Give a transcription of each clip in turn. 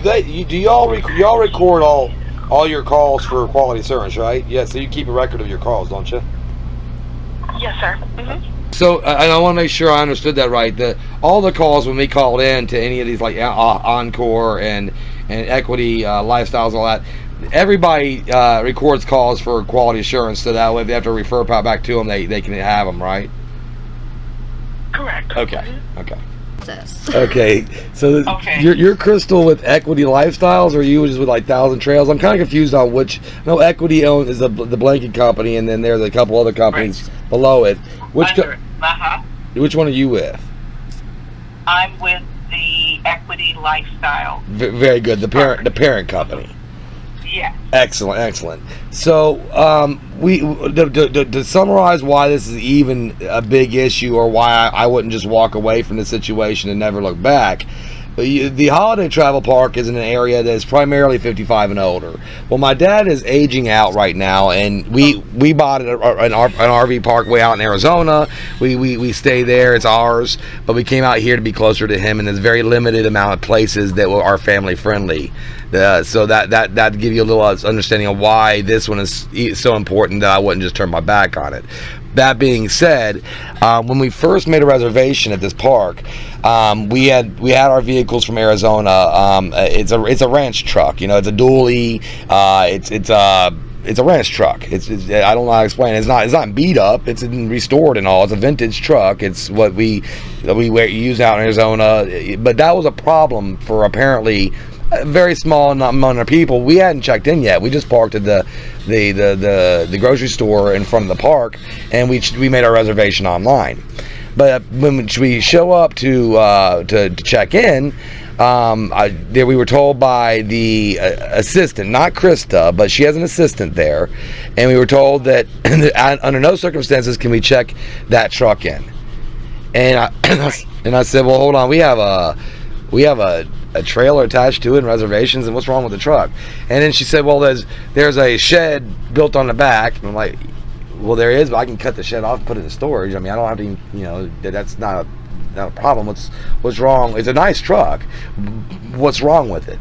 Do y'all record all your calls for quality assurance, right? Yeah, so you keep a record of your calls, don't you? Yes, sir. Mm-hmm. So, I want to make sure I understood that right. All the calls when we called in to any of these, like Encore and Equity Lifestyles, all that, everybody records calls for quality assurance, so that way if they have to refer back to them, they can have them, right? Correct. Okay. Mm-hmm. Okay. Okay. So okay. You're Crystal with Equity Lifestyles, or you just with like Thousand Trails? I'm kind of confused on which. No, Equity is the blanket company, and then there's a couple other companies below it. Which one are you with? I'm with the Equity Lifestyle. Very good. The parent company. Yeah. Excellent. So, to summarize why this is even a big issue, or why I wouldn't just walk away from the situation and never look back. The holiday travel park is in an area that is primarily 55 and older. Well, my dad is aging out right now, and we bought an RV park way out in Arizona. We stay there; it's ours. But we came out here to be closer to him, and there's very limited amount of places that are family friendly. So that give you a little understanding of why this one is so important that I wouldn't just turn my back on it. That being said, when we first made a reservation at this park, we had our vehicles from Arizona. It's a ranch truck, it's a dually. It's a ranch truck. I don't know how to explain it. It's not beat up. It's restored and all. It's a vintage truck. It's what we use out in Arizona. But that was a problem for apparently a very small amount of people. We hadn't checked in yet. We just parked at the grocery store in front of the park, and we made our reservation online. But when we show up to check in, we were told by the assistant, not Krista, but she has an assistant there, and we were told that under no circumstances can we check that truck in. And I said, well, hold on, we have a trailer attached to it and reservations, and what's wrong with the truck? And then she said, well, there's a shed built on the back. And I'm like, well, there is, but I can cut the shed off and put it in storage. I mean, I don't have to, that's not a problem. What's wrong? It's a nice truck. What's wrong with it?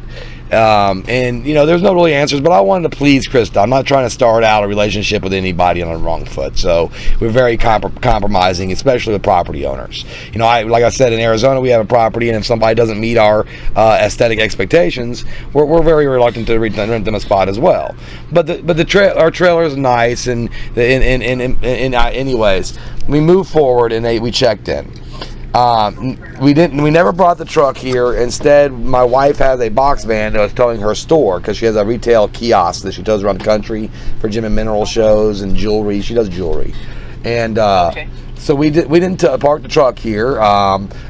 And there's no really answers, but I wanted to please Krista. I'm not trying to start out a relationship with anybody on the wrong foot. So we're very compromising, especially with property owners. Like I said, in Arizona we have a property, and if somebody doesn't meet our aesthetic expectations, we're very reluctant to rent them a spot as well. But our trailer is nice, and anyways, we moved forward and we checked in. We never brought the truck here. Instead, my wife has a box van that was towing her store, because she has a retail kiosk that she tows around the country for gem and mineral shows and jewelry. She does jewelry. And so we didn't park the truck here.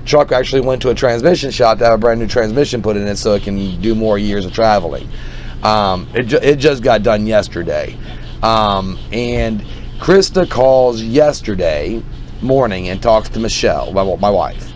Truck actually went to a transmission shop to have a brand new transmission put in it so it can do more years of traveling. It just got done yesterday. And Krista calls yesterday morning and talks to Michelle, my wife.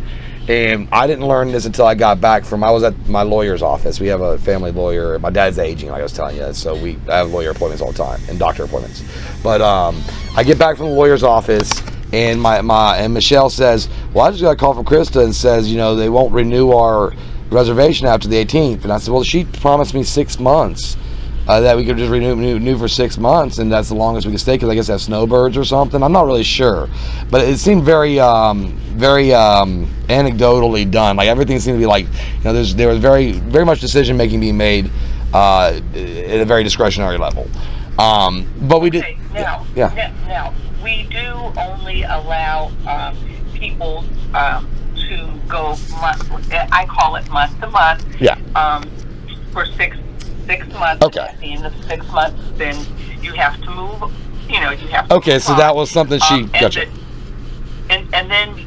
And I didn't learn this until I got back I was at my lawyer's office. We have a family lawyer. My dad's aging, like I was telling you, so I have lawyer appointments all the time and doctor appointments. But I get back from the lawyer's office, and and Michelle says, well, I just got a call from Krista and says, they won't renew our reservation after the 18th. And I said, well, she promised me 6 months. That we could just renew for 6 months, and that's the longest we could stay, because I guess they have snowbirds or something. I'm not really sure, but it seemed very anecdotally done. Like everything seemed to be like, there was very, very much decision making being made at a very discretionary level. But we did. Now, we do only allow people to go I call it month to month. Yeah. For 6 months. Okay. At the end of 6 months, then you have to move. You have to. Okay, so that was something she. Gotcha. And then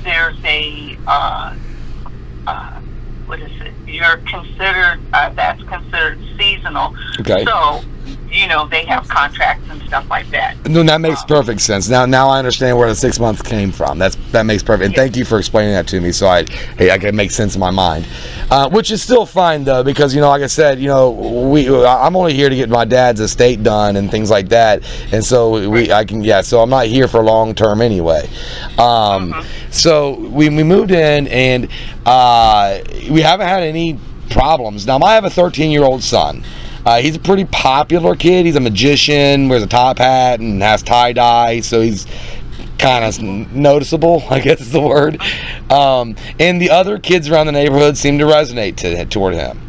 there's a what is it? You're considered. That's considered seasonal. Okay. So they have contracts and stuff like that. No, that makes perfect sense. Now I understand where the 6 months came from. That makes perfect. And thank you for explaining that to me, so I can make sense in my mind. Which is still fine though, because like I said, I'm only here to get my dad's estate done and things like that, and so so I'm not here for long term anyway. So we moved in, and we haven't had any problems. Now, I have a 13-year-old son. He's a pretty popular kid. He's a magician, wears a top hat, and has tie-dye, so he's kind of noticeable, I guess is the word. And the other kids around the neighborhood seem to resonate toward him.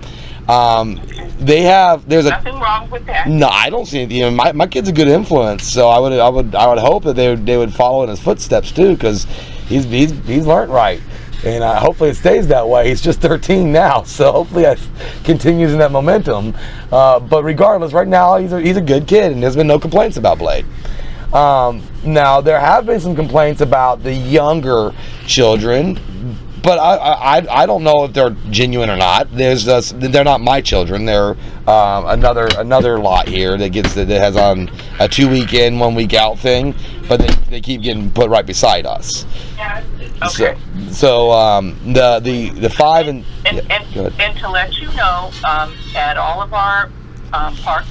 There's nothing wrong with that. No, I don't see anything. You know, my kid's a good influence, so I would hope that they would follow in his footsteps too, because he's learned right, and hopefully it stays that way. He's just 13 now, so hopefully it continues in that momentum. But regardless, right now he's a good kid, and there's been no complaints about Blade. Now there have been some complaints about the younger children, but I don't know if they're genuine or not. They're not my children. They're another lot here that has on a 2-week in, 1-week out thing, but they keep getting put right beside us. Yeah. Okay. So the 5 and to let you know, at all of our parks,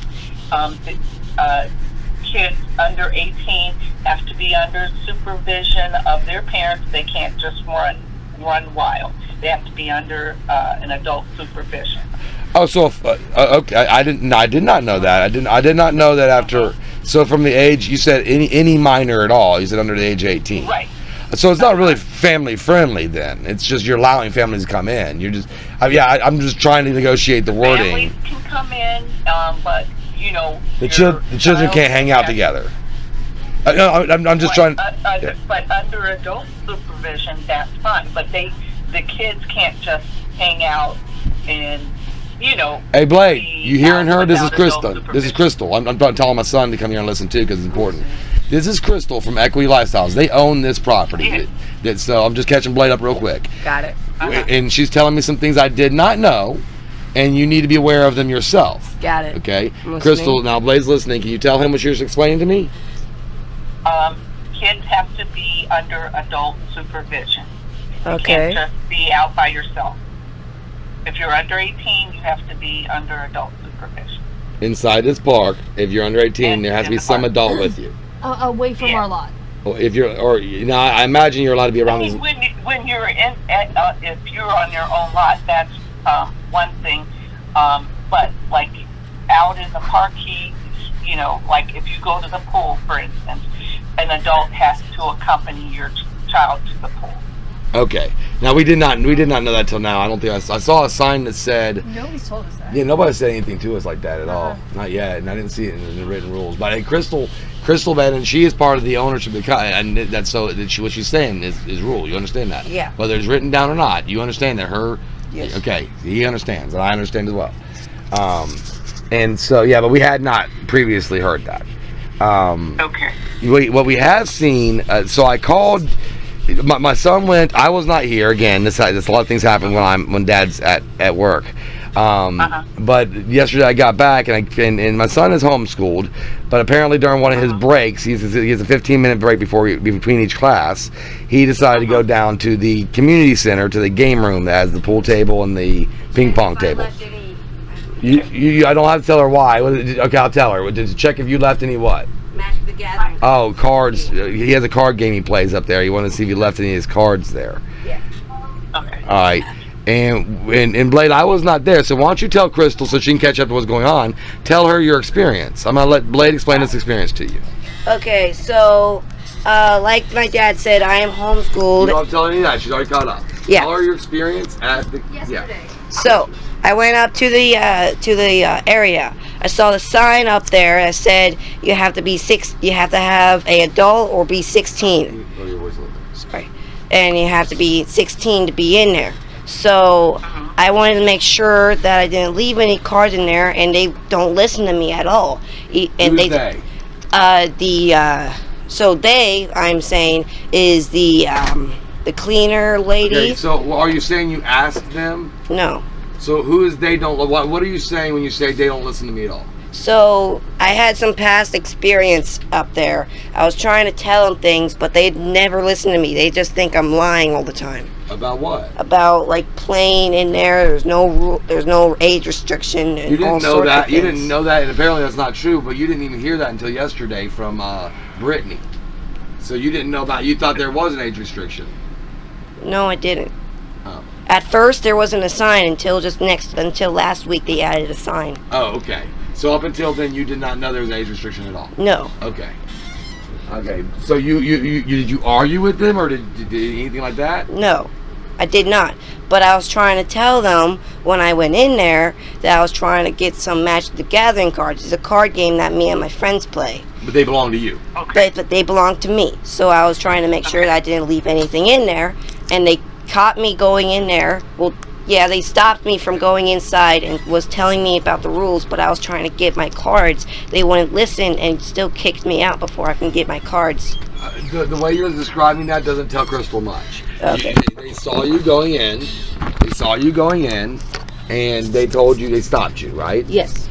kids under 18 have to be under supervision of their parents. They can't just run wild. They have to be under an adult supervision. Oh, so okay, I did not know that. I did not know that after. So from the age, you said any minor at all, you said under the age of 18. Right. So it's not really family friendly then. It's just you're allowing families to come in. You're just I'm just trying to negotiate the wording. Families can come in, but you know the children can't hang out together. I'm just trying. But under adult supervision, that's fine. But the kids can't just hang out and, you know. Hey, Blade, you hearing her? This is Krista. This is Crystal. I'm telling my son to come here and listen too, because it's important. This is Crystal from Equity Lifestyles. They own this property. So I'm just catching Blade up real quick. Got it. And she's telling me some things I did not know, and you need to be aware of them yourself. Got it. Okay, Crystal. Now Blade's listening. Can you tell him what you're explaining to me? Kids have to be under adult supervision. Okay. You can't just be out by yourself. If you're under 18, you have to be under adult supervision. Inside this park, if you're under 18, there has to be some adult with you. Away from our lot. If you're, I imagine you're allowed to be around these. When you're if you're on your own lot, that's one thing. But like out in the park, like if you go to the pool, for instance, an adult has to accompany your child to the pool. Okay. Now we did not know that till now. I don't think I saw a sign that said. Nobody's told us that. Yeah, nobody said anything to us like that at all. Not yet, and I didn't see it in the written rules. But hey, Crystal, and she is part of the ownership of the and that's what she's saying is rule. You understand that? Yeah. Whether it's written down or not, you understand that her. Yes. Okay, he understands, and I understand as well. And so yeah, but we had not previously heard that. Okay. What we have seen. So I called. My son went. I was not here again. This a lot of things happen when Dad's at work. But yesterday I got back and my son is homeschooled. But apparently during one of his breaks, he has a 15-minute break between each class. He decided to go down to the community center, to the game room that has the pool table and the ping pong table. I don't have to tell her why. Okay, I'll tell her. Did you check if you left any what? Magic the Gathering. Oh, cards. He has a card game he plays up there. He wanted to see if he left any of his cards there. Yeah. Okay. All right. And Blade, I was not there, so why don't you tell Crystal so she can catch up to what's going on. Tell her your experience. I'm going to let Blade explain this experience to you. Okay, so, like my dad said, I am homeschooled. You don't have to tell her any of that. She's already caught up. Yeah. Tell her your experience at the... Yesterday. Yeah. So, I went up to the area. I saw the sign up there that said you have to have an adult or be 16. Sorry. And you have to be 16 to be in there. So I wanted to make sure that I didn't leave any cards in there, and they don't listen to me at all. And Who's they? I'm saying, is the cleaner lady. Okay, so are you saying you asked them? No. So who is they don't... What are you saying when you say they don't listen to me at all? So I had some past experience up there. I was trying to tell them things, but they never listen to me. They just think I'm lying all the time. About what? About like playing in there. There's no age restriction. And you didn't all know sorts that. of You things. didn't know that, and apparently that's not true. But you didn't even hear that until yesterday from Brittany. So you didn't know about. You thought there was an age restriction. No, I didn't. Oh. At first, there wasn't a sign until last week they added a sign. Oh, okay. So up until then, you did not know there was an age restriction at all? No. Okay. Okay. So did you argue with them, or did anything like that? No, I did not. But I was trying to tell them when I went in there that I was trying to get some Magic the Gathering cards. It's a card game that me and my friends play. But they belong to you. Okay. But they belong to me. So I was trying to make sure that I didn't leave anything in there. And they caught me going in there. Well, yeah, they stopped me from going inside and was telling me about the rules, but I was trying to get my cards. They wouldn't listen and still kicked me out before I can get my cards. The way you're describing that doesn't tell Crystal much. Okay. They saw you going in. They saw you going in, and they told you, they stopped you, right? Yes.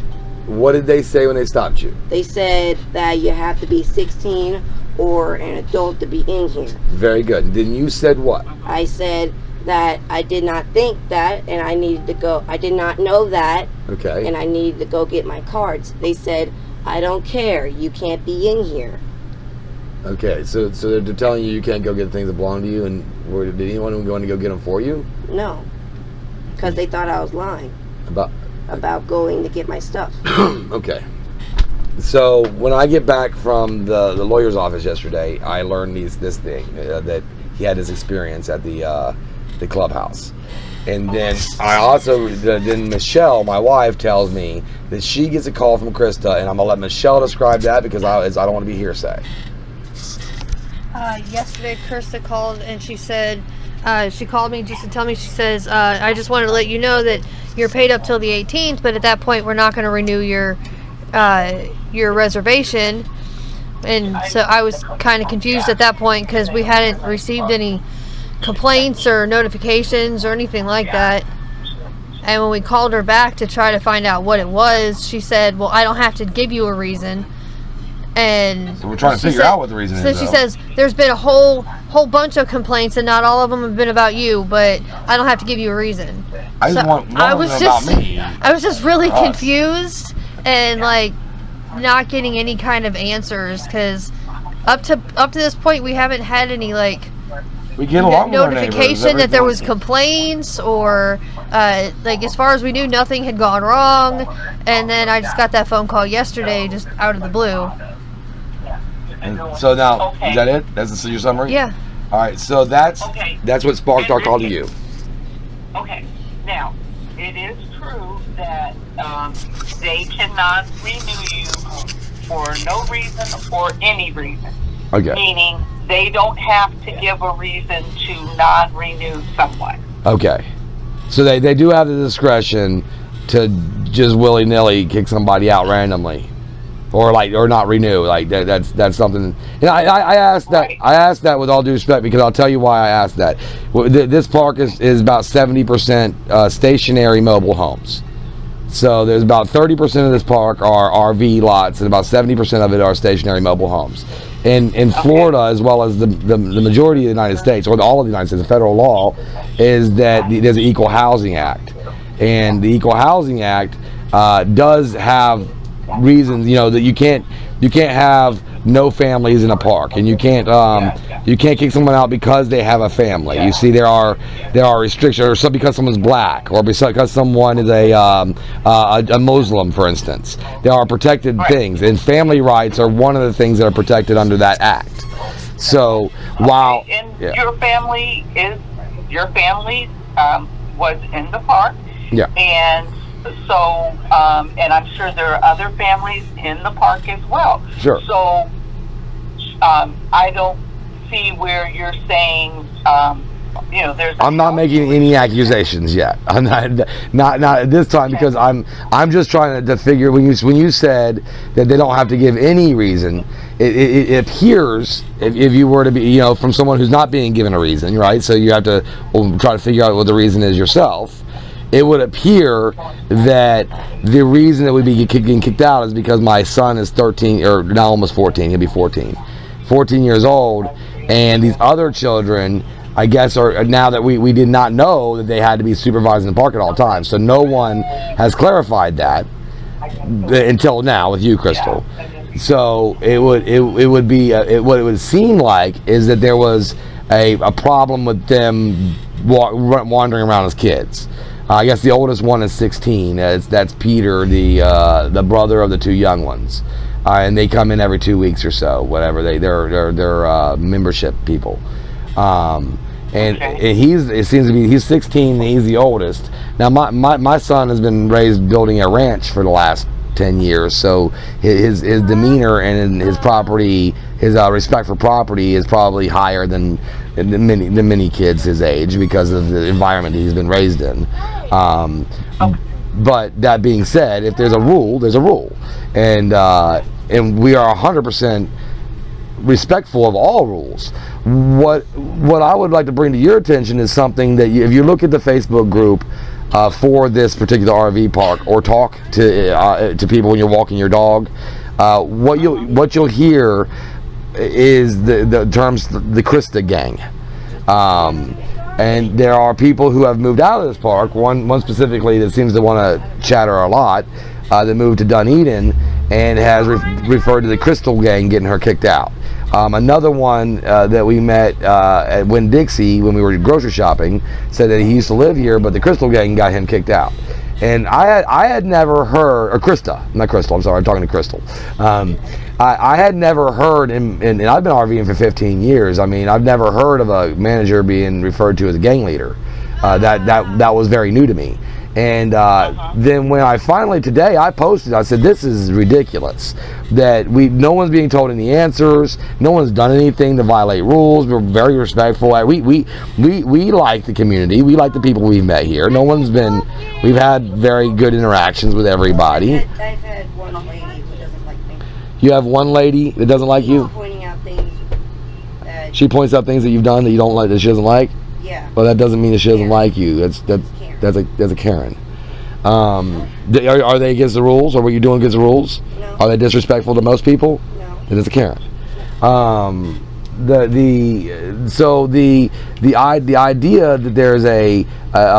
What did they say when they stopped you? They said that you have to be 16 or an adult to be in here. Very good. Then you said what? I said that I did not think that, and I needed to go. I did not know that, Okay. and I needed to go get my cards. They said, I don't care. You can't be in here. Okay, so they're telling you can't go get things that belong to you, and did anyone go to go get them for you? No, because they thought I was lying About going to get my stuff. Okay. So when I get back from the lawyer's office yesterday, I learned this thing that he had this experience at the clubhouse, and then then Michelle, my wife, tells me that she gets a call from Krista, and I'm gonna let Michelle describe that because I don't want to be hearsay. Yesterday, Krista called and she said, she called me just to tell me, she says, I just wanted to let you know that you're paid up till the 18th, but at that point we're not going to renew your reservation. And so I was kind of confused at that point because we hadn't received any complaints or notifications or anything like that. And when we called her back to try to find out what it was, she said, well, I don't have to give you a reason. And so we're trying to figure out what the reason is. So she says there's been a whole bunch of complaints, and not all of them have been about you, but I don't have to give you a reason. I just want about me. I was just really confused and like not getting any kind of answers because up to this point we haven't had any like we get along with notification that there was complaints or like as far as we knew nothing had gone wrong. And then I just got that phone call yesterday just out of the blue. And so now, is that it? That's your summary? Yeah. All right, so that's what sparked our call to you. Okay. Now, it is true that they cannot renew you for no reason or any reason. Okay. Meaning they don't have to give a reason to not renew someone. Okay. So they do have the discretion to just willy-nilly kick somebody out randomly. Or not renew, like that's something. And I asked that. Right. I asked that with all due respect because I'll tell you why I asked that. This park is about 70% stationary mobile homes. So there's about 30% of this park are RV lots, and about 70% of it are stationary mobile homes. In Florida, as well as the majority of the United States, or all of the United States, the federal law is that there's an Equal Housing Act, and the Equal Housing Act does have reasons, that you can't have no families in a park, and you can't kick someone out because they have a family. You see, there are restrictions, or because someone's black, or because someone is a Muslim, for instance. There are protected things, and family rights are one of the things that are protected under that act. So while your family was in the park, and so, and I'm sure there are other families in the park as well. Sure. So, I don't see where you're saying, there's. I'm not making any accusations yet. I'm not at this time, because I'm just trying to figure. When you said that they don't have to give any reason, it appears if you were to be, from someone who's not being given a reason, right? So you have to try to figure out what the reason is yourself. It would appear that the reason that we'd be getting kicked out is because my son is 13, or now almost 14. He'll be 14 years old, and these other children, I guess, are now that we did not know that they had to be supervised in the park at all times. So no one has clarified that until now with you, Crystal. So it would be what it would seem like is that there was a problem with them wandering around as kids. I guess the oldest one is 16. That's Peter, the brother of the two young ones, and they come in every 2 weeks or so. Whatever they're membership people. And it seems to be he's 16 and he's the oldest. Now my son has been raised building a ranch for the last 10 years, so his demeanor and his property, his respect for property is probably higher than many kids his age because of the environment he's been raised in. But that being said, if there's a rule, there's a rule, and we are 100% respectful of all rules. What I would like to bring to your attention is something that if you look at the Facebook group for this particular RV park, or talk to people when you're walking your dog, what you'll hear is the terms the Krista gang, and there are people who have moved out of this park. One specifically that seems to want to chatter a lot, that moved to Dunedin and has referred to the Crystal gang getting her kicked out. Another one that we met at Winn-Dixie when we were grocery shopping said that he used to live here, but the Crystal gang got him kicked out. And I had never heard, or Krista, not Crystal, I'm sorry, I'm talking to Crystal. I had never heard, and I've been RVing for 15 years, I mean, I've never heard of a manager being referred to as a gang leader. That was very new to me. And then when I finally today I posted, I said, this is ridiculous that no one's being told any answers, no one's done anything to violate rules. We're very respectful. We like the community, we like the people we've met here. We've had very good interactions with everybody. I've had one lady who doesn't like me. You have one lady that doesn't like you? Pointing out things that She points out things that you've done that you don't like, that she doesn't like? Yeah. Well, that doesn't mean that she doesn't like you. That's a Karen. Are they against the rules, or were you doing against the rules? No. Are they disrespectful to most people? No. Then it's a Karen. The idea that there's a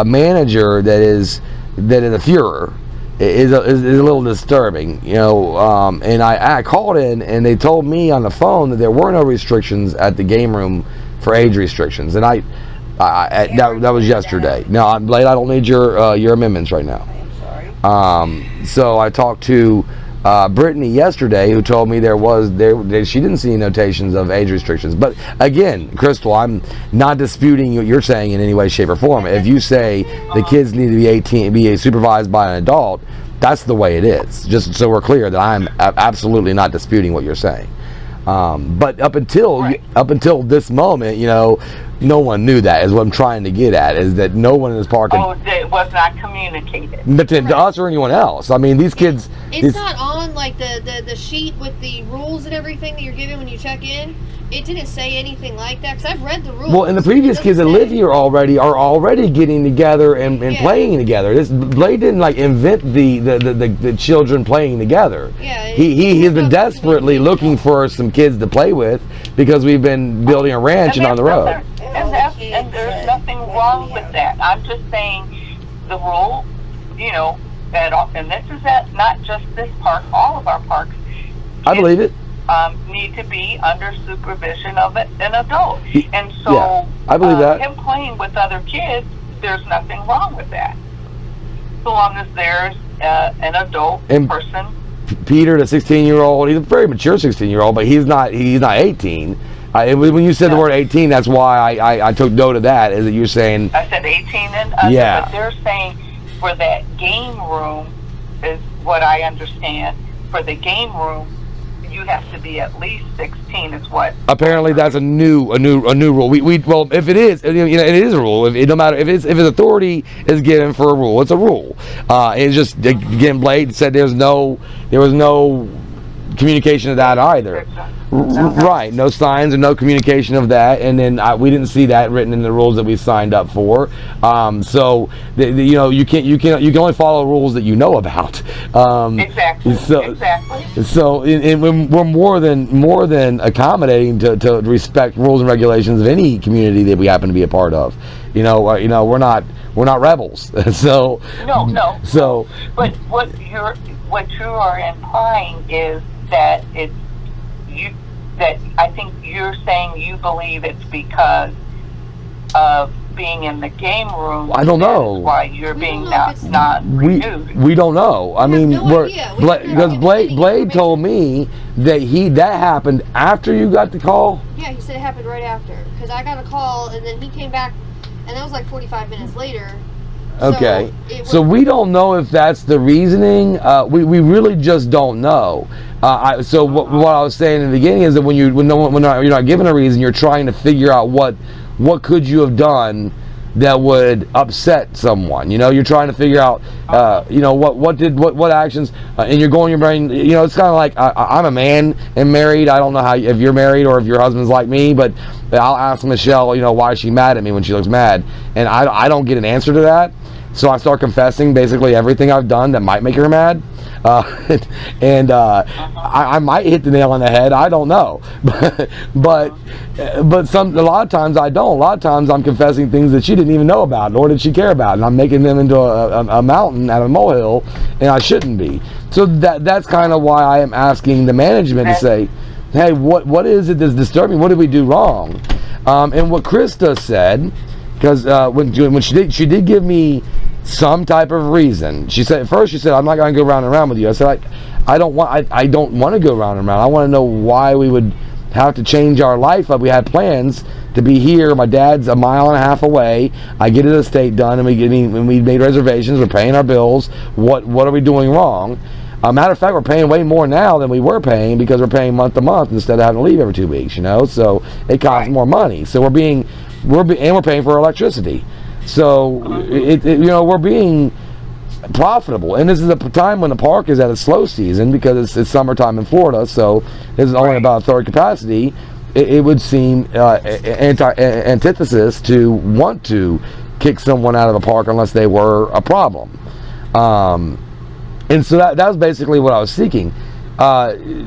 manager that is a Führer is a little disturbing, you know. And I called in and they told me on the phone that there were no restrictions at the game room for age restrictions, and that was yesterday. Now I'm late. I don't need your amendments right now. I'm sorry. So I talked to Brittany yesterday, who told me she didn't see any notations of age restrictions. But again, Crystal, I'm not disputing what you're saying in any way, shape, or form. If you say the kids need to be 18, be supervised by an adult, that's the way it is. Just so we're clear that I'm absolutely not disputing what you're saying. But up until this moment, you know, no one knew that. Is what I'm trying to get at, is that no one in this park. It was not communicated. But to us or anyone else. I mean, these kids. It's not on like the sheet with the rules and everything that you're given when you check in. It didn't say anything like that, because I've read the rules. Well, and the previous kids that live here are already getting together and playing together. Blade didn't like invent the children playing together. Yeah. He has been desperately looking for some kids to play with because we've been building a ranch and on the road. And there's nothing wrong with that. I'm just saying the rule, you know, and this is not just this park, all of our parks. I believe it. Need to be under supervision of an adult. And so yeah, I believe that. Him playing with other kids, there's nothing wrong with that. So long as there's an adult person. Peter, the 16-year-old, he's a very mature 16-year-old, but he's not 18. When you said the word 18, that's why I took note of that, is that you're saying... I said 18 and under, yeah. But they're saying for that game room, is what I understand, for the game room, you have to be at least 16 is what... Apparently that's a new rule. Well, if it is, you know, it is a rule. No matter if its authority is given for a rule, it's a rule. It's just, again, Blade said there was no communication of that either. Right, no signs and no communication of that, and then we didn't see that written in the rules that we signed up for. So you know, you can only follow rules that you know about. Exactly. So we're more than accommodating to respect rules and regulations of any community that we happen to be a part of. You know, we're not rebels. So no. So, but what you are implying is that that I think you're saying you believe it's because of being in the game room. I don't know. Why you're being not we renewed. we don't know. I mean, no idea. because Blade told me that that happened after you got the call. Yeah, he said it happened right after. Because I got a call, and then he came back, and that was like 45 minutes later. Okay, so we don't know if that's the reasoning. We really just don't know. What I was saying in the beginning is that when you're not given a reason, you're trying to figure out what could you have done that would upset someone. You're trying to figure out, what actions, and you're going your brain. It's kind of like I'm a man and married. I don't know if you're married or if your husband's like me, but I'll ask Michelle, why is she mad at me when she looks mad, and I don't get an answer to that. So I start confessing basically everything I've done that might make her mad. I might hit the nail on the head. I don't know, but a lot of times I don't. A lot of times I'm confessing things that she didn't even know about, nor did she care about, and I'm making them into a mountain out of a molehill, and I shouldn't be. So that's kind of why I am asking the management to say, hey, what is it that's disturbing? What did we do wrong? And what Krista said, because when she did give me some type of reason. She said, I'm not going to go round and round with you. I said, I don't want to go round and round. I want to know why we would have to change our life up. We had plans to be here. My dad's a mile and a half away. I get his estate done, and we made reservations. We're paying our bills. What are we doing wrong? Matter of fact, we're paying way more now than we were paying because we're paying month to month instead of having to leave every 2 weeks. So it costs more money. So we're paying for electricity. So we're being profitable, and this is a time when the park is at a slow season because it's summertime in Florida. So it's only about a third capacity. It would seem antithesis to want to kick someone out of the park unless they were a problem. And so that was basically what I was seeking.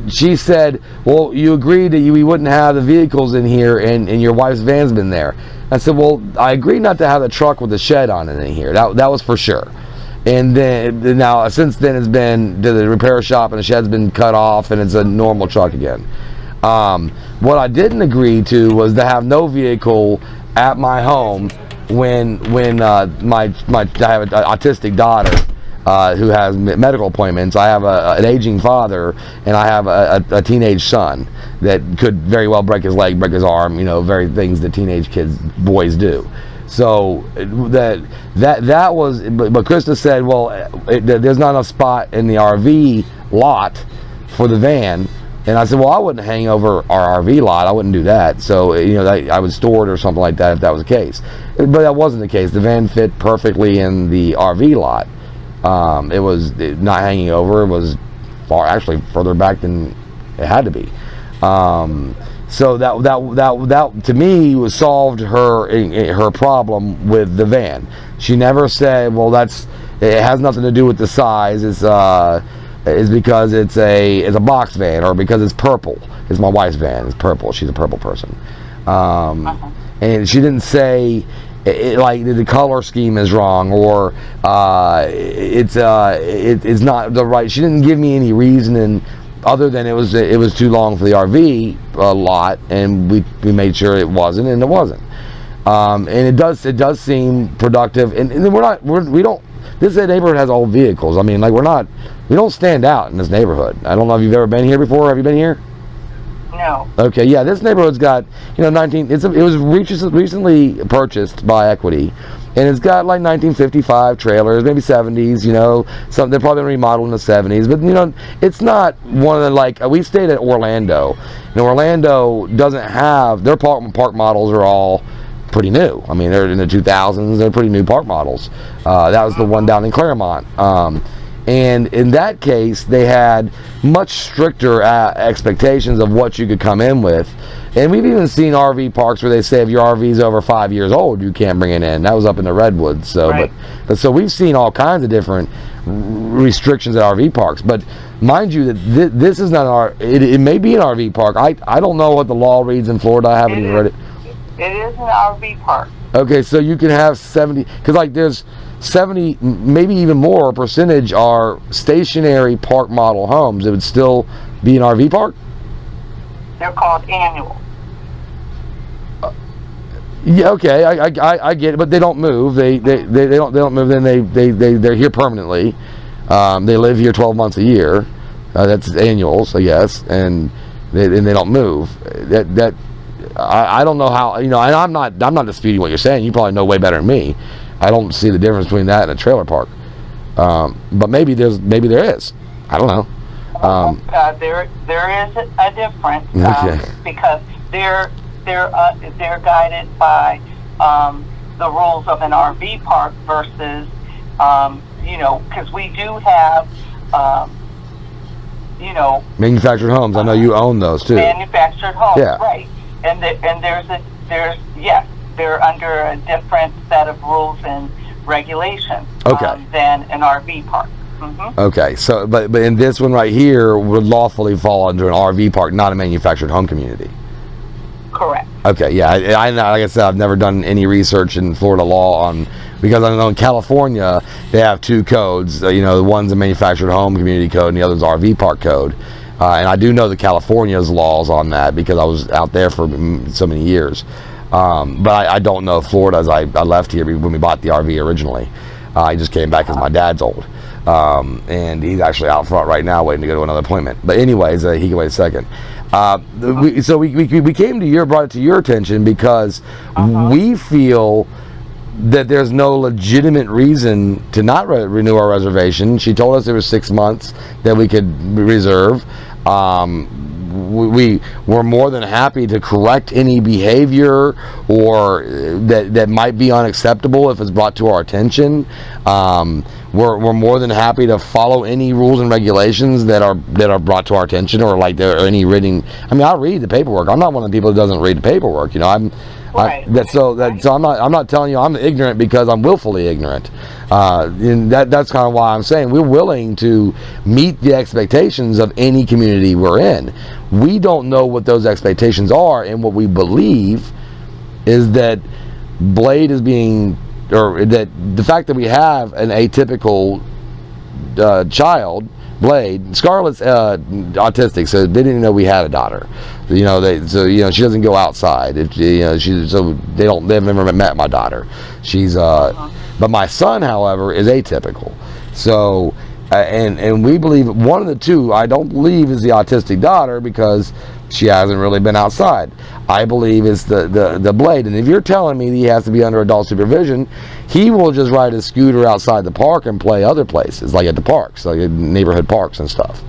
She said, well, you agreed that we wouldn't have the vehicles in here, and your wife's van's been there. I said, well, I agreed not to have the truck with the shed on it in here. That was for sure. And then now, since then, it's been to the repair shop, and the shed's been cut off, and it's a normal truck again. What I didn't agree to was to have no vehicle at my home when I have an autistic daughter. Who has medical appointments. I have an aging father, and I have a teenage son that could very well break his leg, break his arm, very things that teenage boys do. So that was, but Krista said, well, there's not enough spot in the RV lot for the van. And I said, well, I wouldn't hang over our RV lot. I wouldn't do that. So, I would store it or something like that if that was the case. But that wasn't the case. The van fit perfectly in the RV lot. It was not hanging over. It was actually further back than it had to be. So that to me solved her problem with the van. She never said, well, it has nothing to do with the size. It's because it's a box van, or because it's purple. It's my wife's van. It's purple. She's a purple person. And she didn't say like the color scheme is wrong, or it's not the right. She didn't give me any reasoning other than it was too long for the RV lot, and we made sure it wasn't, and it wasn't. And it does seem productive, and we don't. This neighborhood has all vehicles. I mean, like we don't stand out in this neighborhood. I don't know if you've ever been here before. Have you been here? No. Okay, yeah, this neighborhood's got 19. It was recently purchased by Equity, and it's got like 1955 trailers, maybe 70s. Some they're probably remodeled in the 70s, but it's not one of the we stayed at Orlando, and Orlando doesn't have their park models are all pretty new. I mean, they're in the 2000s. They're pretty new park models. That was the one down in Claremont. And in that case, they had much stricter expectations of what you could come in with. And we've even seen RV parks where they say if your RV is over 5 years old, you can't bring it in. That was up in the Redwoods. So, right. So we've seen all kinds of different restrictions at RV parks. But mind you, that this is not it may be an RV park. I don't know what the law reads in Florida. I haven't even read it. It is an RV park. Okay, so you can have 70, because there's 70, maybe even more percentage are stationary park model homes. It would still be an RV park? They're called annual. Yeah, okay, I get it, but they don't move. They don't move. Then they're here permanently. They live here 12 months a year. That's annuals, I guess, and they don't move. I don't know how, and I'm not disputing what you're saying. You probably know way better than me. I don't see the difference between that and a trailer park. But maybe there is. I don't know. There is a difference Okay. because they're guided by the rules of an RV park versus because we do have Manufactured homes. I know you own those too. manufactured homes, Yeah. right? And they're under a different set of rules and regulations Okay. than an RV park. Mm-hmm. Okay, so but in this one right here would lawfully fall under an RV park, not a manufactured home community. Correct. Okay, yeah, I like I said, I've never done any research in Florida law on, because I know in California they have two codes. The one's a manufactured home community code and the other's RV park code. And I do know the California's laws on that because I was out there for so many years. But I don't know Florida's. I left here when we bought the RV originally. I just came back because my dad's old. And he's actually out front right now waiting to go to another appointment. But anyways, he can wait a second. We came to brought it to your attention because we feel that there's no legitimate reason to not renew our reservation. She told us there was 6 months that we could reserve. We were more than happy to correct any behavior or that might be unacceptable if it's brought to our attention. We're more than happy to follow any rules and regulations that are brought to our attention, or like there are any reading. I mean, I read the paperwork. I'm not one of the people who doesn't read the paperwork. So I'm not telling you I'm ignorant because I'm willfully ignorant. And that's kind of why I'm saying we're willing to meet the expectations of any community we're in. We don't know what those expectations are, and what we believe is that Blade is being, or that the fact that we have an atypical child, Blade, Scarlett's autistic, so they didn't know we had a daughter. She doesn't go outside. They've never met my daughter. She's but my son, however, is atypical. So and we believe one of the two, I don't believe, is the autistic daughter because she hasn't really been outside. I believe it's the Blade. And if you're telling me that he has to be under adult supervision, he will just ride his scooter outside the park and play other places, like at the parks, like at neighborhood parks and stuff.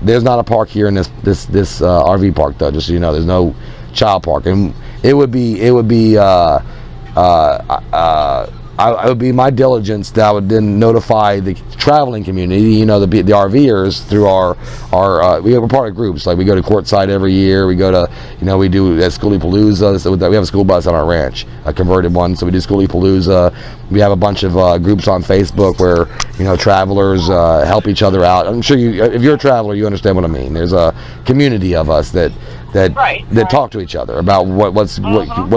There's not a park here in this RV park, though. Just so you know, there's no child park, and it would be my diligence that I would then notify the traveling community, the RVers, through our we're part of groups. Like we go to Courtside every year. We go to, we do Schoolie Palooza. So we have a school bus on our ranch, a converted one. So we do Schoolie Palooza. We have a bunch of groups on Facebook where, travelers help each other out. I'm sure if you're a traveler, you understand what I mean. There's a community of us that talk to each other about what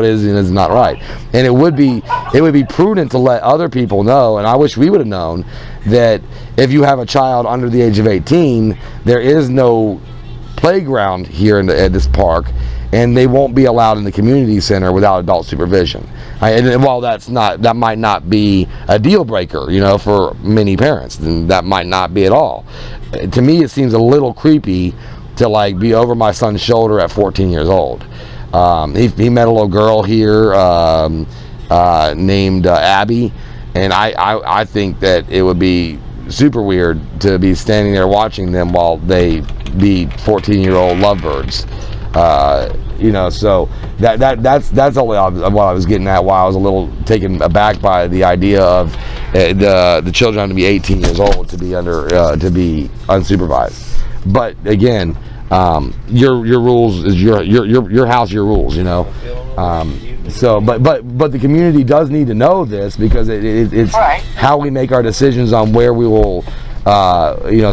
is and is not right. And it would be prudent to let other people know, and I wish we would have known, that if you have a child under the age of 18, there is no playground here at this park, and they won't be allowed in the community center without adult supervision. And while that might not be a deal breaker, for many parents, then that might not be at all. To me, it seems a little creepy to be over my son's shoulder at 14 years old. He met a little girl here named Abby, and I think that it would be super weird to be standing there watching them while they be 14-year-old lovebirds. So that's only what I was getting at. Why I was a little taken aback by the idea of the children having to be 18 years old to be to be unsupervised. But again, your rules is your house, your rules. But the community does need to know this, because it's right. How we make our decisions on where we will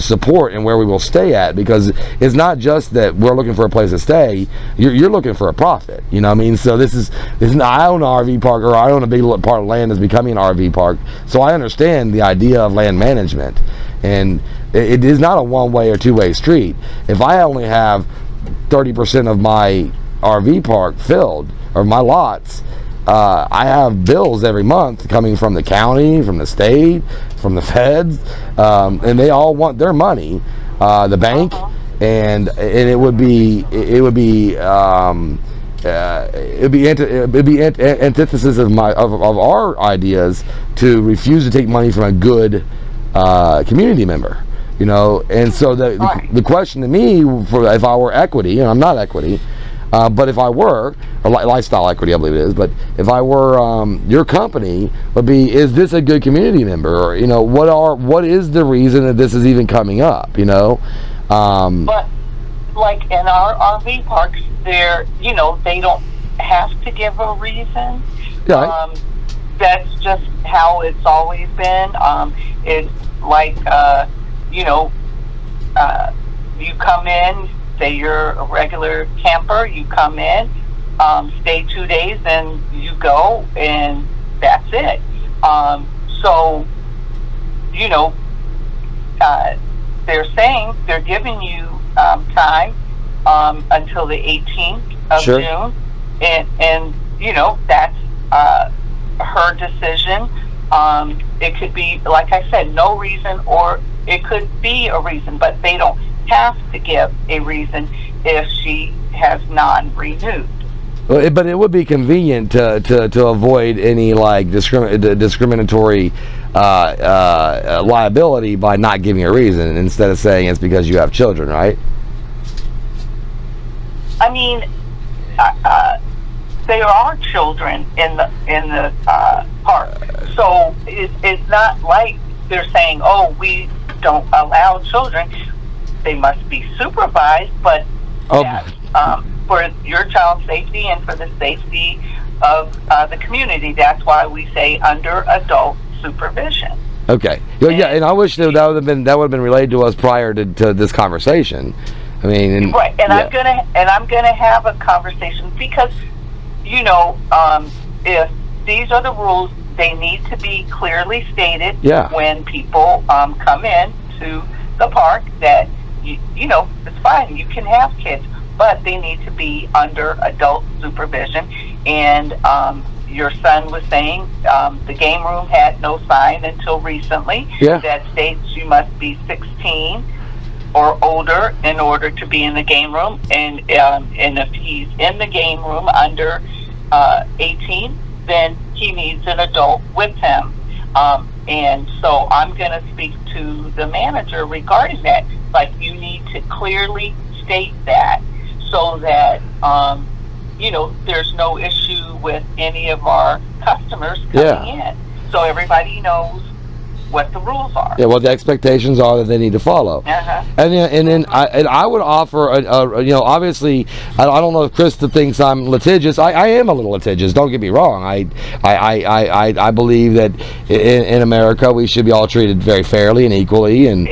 support and where we will stay at, because it's not just that we're looking for a place to stay. You're looking for a profit, so this is I own an RV park, or I own a big part of land that's becoming an RV park, so I understand the idea of land management, and it is not a one-way or two-way street. If I only have 30% of my RV park filled, or my lots, I have bills every month coming from the county, from the state, from the feds, and they all want their money, the bank, and it would be antithesis of our ideas to refuse to take money from a good community member, you know. And so the question to me, for if I were equity, and I'm not equity, but if I were, or lifestyle equity, I believe it is, but if I were your company, would be, is this a good community member? Or, you know, what is the reason that this is even coming up, you know? But like in our RV parks, you know, they don't have to give a reason. Yeah. That's just how it's always been. It's like, you know, you come in, say you're a regular camper, you come in, stay 2 days, and you go, and that's it. So, you know, they're saying they're giving you time until the 18th of Sure. June, and you know, that's her decision. It could be, like I said, no reason, or it could be a reason, but they don't have to give a reason if she has non-renewed. Well, but it would be convenient to avoid any like discriminatory liability by not giving a reason, instead of saying it's because you have children, right? I mean, there are children in the park, so it's not like they're saying, "Oh, we don't allow children." They must be supervised, but that's, for your child's safety and for the safety of the community. That's why we say under adult supervision. Okay. Yeah, and I wish that would have been relayed to us prior to this conversation. I mean, right. And yeah. I'm gonna have a conversation, because, you know, if these are the rules, they need to be clearly stated. Yeah. When people come in to the park, that you know, it's fine, you can have kids, but they need to be under adult supervision. And your son was saying the game room had no sign until recently. Yeah. That states you must be 16 or older in order to be in the game room, and if he's in the game room under 18, then he needs an adult with him. And so I'm going to speak to the manager regarding that. Like, you need to clearly state that, so that you know, there's no issue with any of our customers coming in. So everybody knows what the rules are. Yeah, what the expectations are that they need to follow. And then I would offer you know, obviously I don't know if Krista thinks I'm litigious. I am a little litigious, don't get me wrong. I believe that in America we should be all treated very fairly and equally, and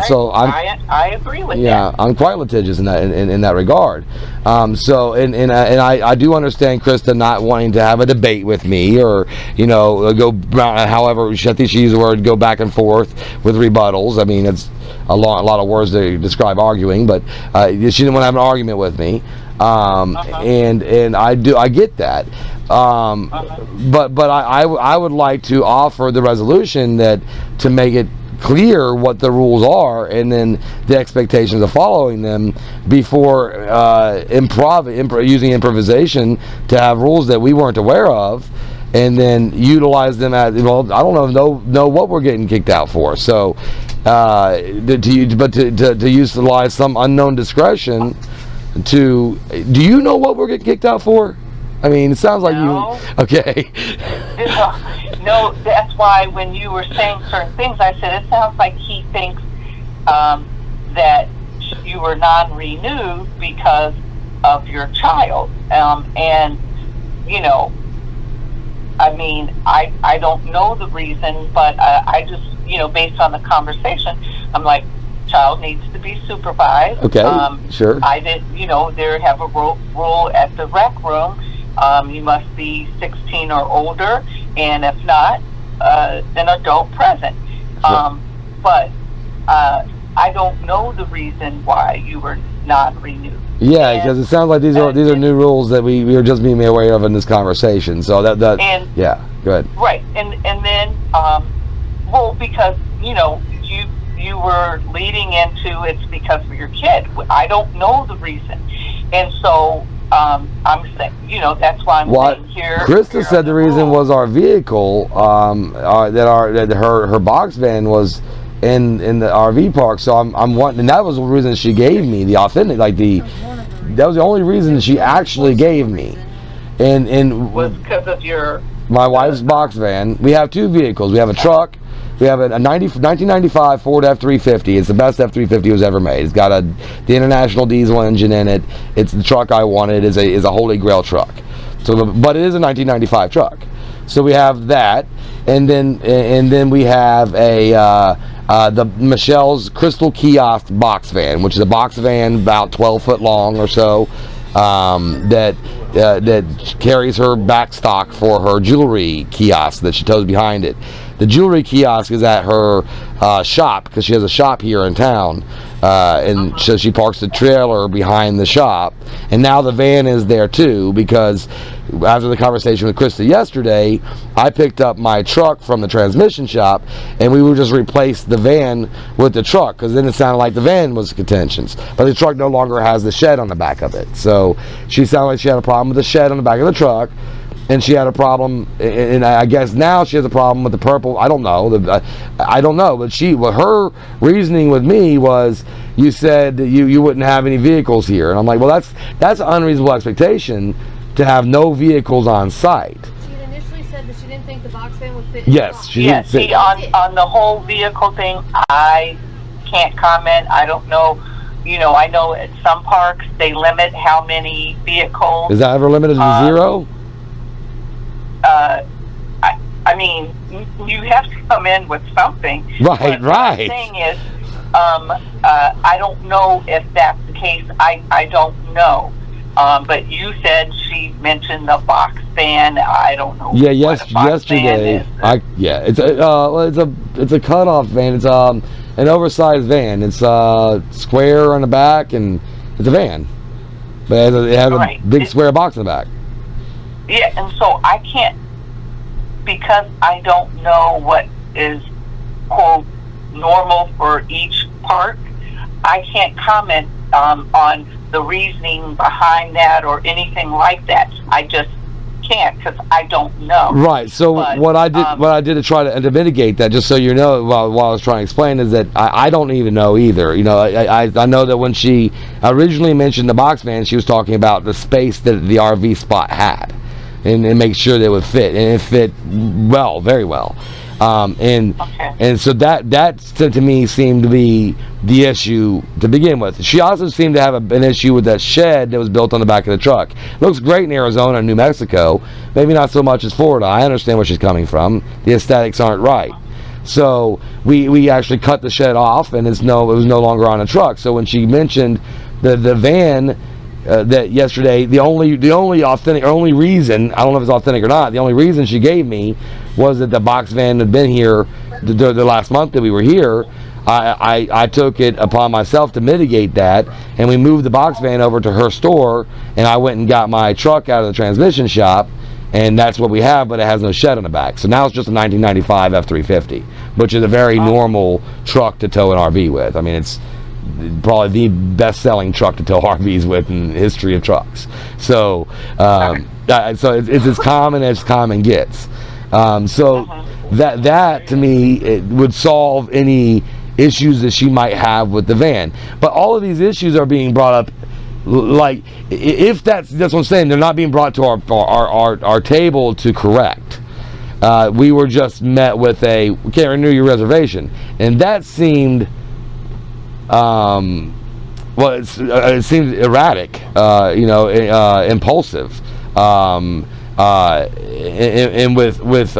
so I agree with that. Yeah, I'm quite litigious in that regard. So I do understand Krista not wanting to have a debate with me, or, you know, go however I think she used the word, go back and forth with rebuttals. I mean, it's a lot of words to describe arguing, but she didn't want to have an argument with me, and I get that, but I would like to offer the resolution that, to make it clear what the rules are, and then the expectations of following them, before using improvisation to have rules that we weren't aware of, and then utilize them as, well, I don't know what we're getting kicked out for. So to utilize some unknown discretion do you know what we're getting kicked out for? I mean, it sounds like no. You okay. No, that's why when you were saying certain things, I said it sounds like he thinks that you were non-renewed because of your child, and you know, I mean, I don't know the reason, but I just, you know, based on the conversation, I'm like, child needs to be supervised. Okay, sure. I did, you know, there have a rule at the rec room. You must be 16 or older, and if not, an adult present. Sure. But I don't know the reason why you were non-renewed. Yeah, because it sounds like these are new rules that we are just being made aware of in this conversation. So yeah, good. Right, and then well, because you were leading into it's because of your kid. I don't know the reason, and so I'm saying, that's why I'm saying here. Krista said the reason was our vehicle, that her box van was in the RV park. So I'm wanting, and that was the reason she gave me the authentic, that was the only reason she actually gave me, and was because of my wife's box van. We have two vehicles. We have a truck. We have a 1995 Ford F-350. It's the best F-350 was ever made. It's got the International diesel engine in it. It's the truck I wanted. Is a Holy Grail truck. But it is a 1995 truck. So we have that, and then we have the Michelle's Crystal Kiosk box van, which is a box van about 12 foot long or so, that carries her back stock for her jewelry kiosk that she tows behind it. The jewelry kiosk is at her shop, because she has a shop here in town, and so she parks the trailer behind the shop, and now the van is there too, because after the conversation with Krista yesterday, I picked up my truck from the transmission shop, and we would just replace the van with the truck, because then it sounded like the van was contentions, but the truck no longer has the shed on the back of it. So she sounded like she had a problem with the shed on the back of the truck, and she had a problem, and I guess now she has a problem with the purple. I don't know, but her reasoning with me was, you said that you wouldn't have any vehicles here, and I'm like, well, that's an unreasonable expectation to have no vehicles on site. She had initially said that she didn't think the box van would fit. Yes, she didn't fit. See, on the whole vehicle thing, I can't comment. I don't know. I know at some parks they limit how many vehicles. Is that ever limited to 0? I mean, you have to come in with something. Right. What I'm saying is, I don't know if that's the case. I don't know. But you said she mentioned the box van. I don't know. Yeah, yesterday. It's a cutoff van. It's an oversized van. It's square on the back, and it's a van, but it has a big square box in the back. Yeah, and so I can't, because I don't know what is, quote, normal for each park. I can't comment on the reasoning behind that or anything like that. I just can't, because I don't know. Right. So what I did to try to mitigate that, just so you know, while I was trying to explain, is that I don't even know either. I know that when she originally mentioned the box van, she was talking about the space that the RV spot had, and make sure that it would fit, and it fit well, very well. And so that to me seemed to be the issue to begin with. She also seemed to have an issue with that shed that was built on the back of the truck. It looks great in Arizona and New Mexico, maybe not so much as Florida. I understand where she's coming from. The aesthetics aren't right. So we actually cut the shed off, and it was no longer on the truck. So when she mentioned the van, that yesterday, the only reason, I don't know if it's authentic or not, the only reason she gave me was that the box van had been here the last month that we were here. I took it upon myself to mitigate that, and we moved the box van over to her store, and I went and got my truck out of the transmission shop, and that's what we have, but it has no shed on the back. So now it's just a 1995 F-350, which is a very normal truck to tow an RV with. I mean, it's probably the best-selling truck to tow RVs with in the history of trucks. So, so it's as common gets. That to me, it would solve any issues that she might have with the van. But all of these issues are being brought up, like, if that's what I'm saying, they're not being brought to our table to correct. We were just met with we can't renew your reservation, and that seemed. It seemed erratic, impulsive, and with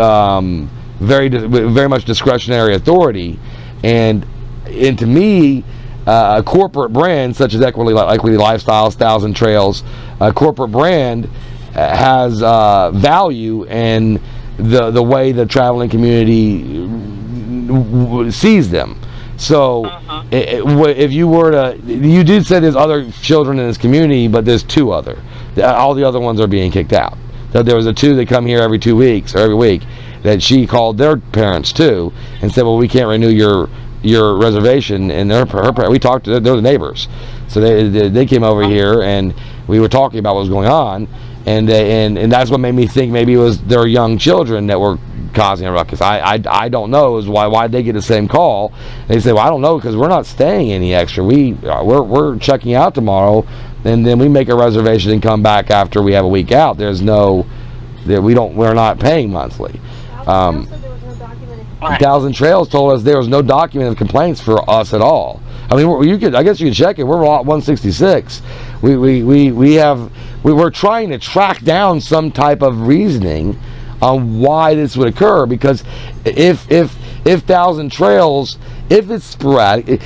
very much discretionary authority, and to me, a corporate brand such as Equity Lifestyles, Thousand Trails, a corporate brand has value in the way the traveling community sees them. So if you were to, you did say there's other children in this community, but there's 2 other. All the other ones are being kicked out. So there was a 2 that come here every 2 weeks or every week that she called their parents too and said, well, we can't renew your reservation. And we talked to they're the neighbors, so they came over here and we were talking about what was going on, and that's what made me think maybe it was their young children that were causing a ruckus. I don't know is why they get the same call. They say, well, I don't know, because we're not staying any extra. We're checking out tomorrow, and then we make a reservation and come back after we have a week out. We're not paying monthly. Thousand Trails told us there was no documented complaints for us at all. I mean, I guess you could check it. We're lot 166. We're trying to track down some type of reasoning on why this would occur, because if Thousand Trails, if it's sporadic,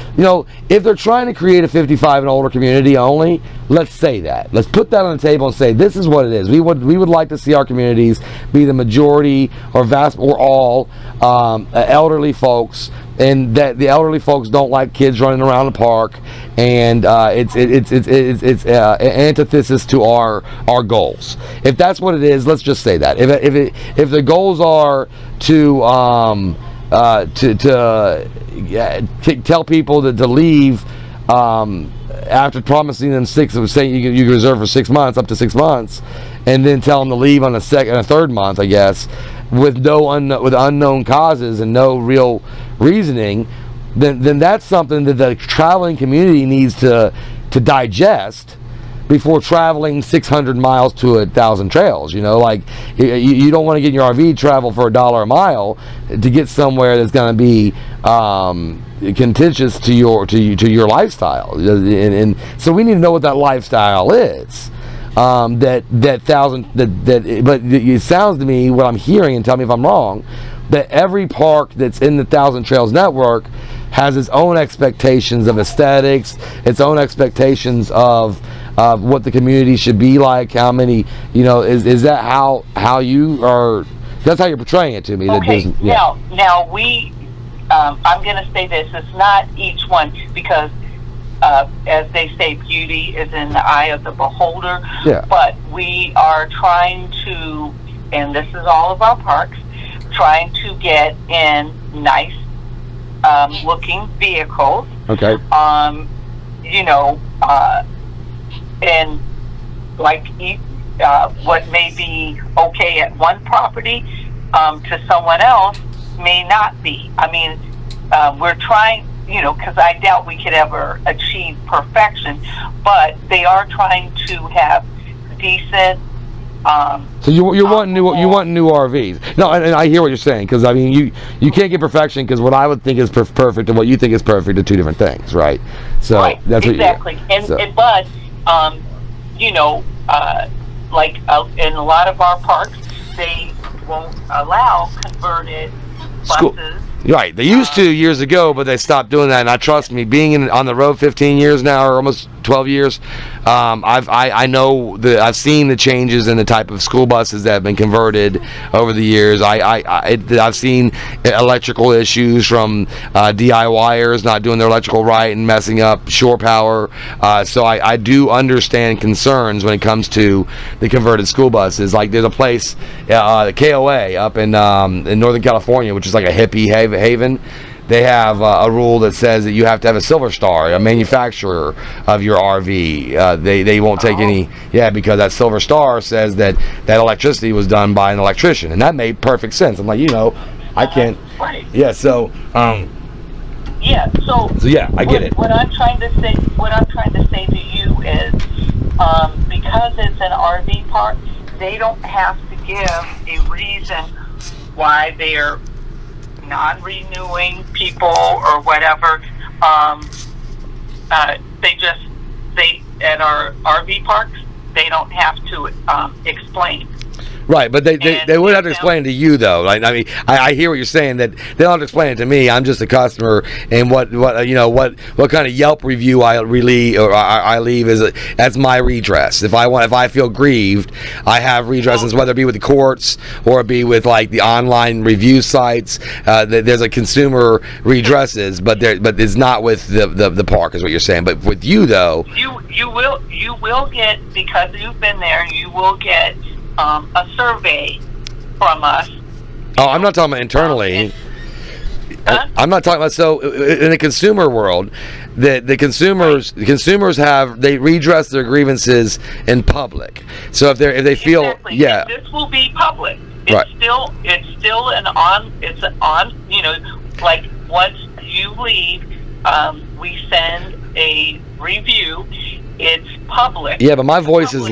if they're trying to create a 55 and older community only, let's say that. Let's put that on the table and say this is what it is. We would like to see our communities be the majority or vast or all elderly folks, and that the elderly folks don't like kids running around the park, and it's antithesis to our goals. If that's what it is, let's just say that. If the goals are to tell people to leave after promising them saying you can reserve for 6 months, up to 6 months, and then tell them to leave on a 3rd month, I guess, with with unknown causes and no real reasoning, then that's something that the traveling community needs to digest before traveling 600 miles to 1,000 trails. You don't want to get in your RV, travel for $1 a mile to get somewhere that's going to be contentious to your lifestyle. And so we need to know what that lifestyle is. But it sounds to me, what I'm hearing, and tell me if I'm wrong, that every park that's in the Thousand Trails network has its own expectations of aesthetics, its own expectations of what the community should be like. How many, is that how you are? That's how you're portraying it to me. Okay. Now we, I'm going to say this: it's not each one, because as they say, beauty is in the eye of the beholder. Yeah. But we are trying to, and this is all of our parks, trying to get in nice looking vehicles. Okay. And like what may be okay at one property to someone else may not be. I mean, we're trying, because I doubt we could ever achieve perfection, but they are trying to have decent. So you want new RVs? No, and I hear what you're saying, because I mean you can't get perfection, because what I would think is perfect and what you think is perfect are 2 different things, right? So right, that's exactly. But like in a lot of our parks, they won't allow converted buses. Right, they used to years ago, but they stopped doing that. And I trust me, being on the road 15 years now, or almost 12 years, I know I've seen the changes in the type of school buses that have been converted over the years. I've seen electrical issues from DIYers not doing their electrical right and messing up shore power. So I do understand concerns when it comes to the converted school buses. Like there's a place, the KOA up in Northern California, which is like a hippie haven. They have a rule that says that you have to have a Silver Star, a manufacturer of your RV. They won't take any, because that Silver Star says that electricity was done by an electrician, and that made perfect sense. I'm like, I can't. Right. Yeah. So. Yeah. So yeah, I get it. What I'm trying to say to you is, because it's an RV park, they don't have to give a reason why they're non-renewing people or whatever. They at our RV parks, they don't have to explain. Right, but they would have to explain it to you, though. Like, I mean, I hear what you're saying, that they don't have to explain it to me. I'm just a customer, and what kind of Yelp review I leave is that's my redress. If I feel grieved, I have redresses, whether it be with the courts or it be with like the online review sites. There's a consumer redresses, but it's not with the park, is what you're saying. But with you, though, you will get, because you've been there, you will get a survey from us. Oh, I'm not talking about internally. I'm not talking about, so in the consumer world, the consumers they redress their grievances in public. So if they feel Exactly. yeah, And this will be public. It's Right. still like once you leave, we send a review. It's public. yeah, but my voice is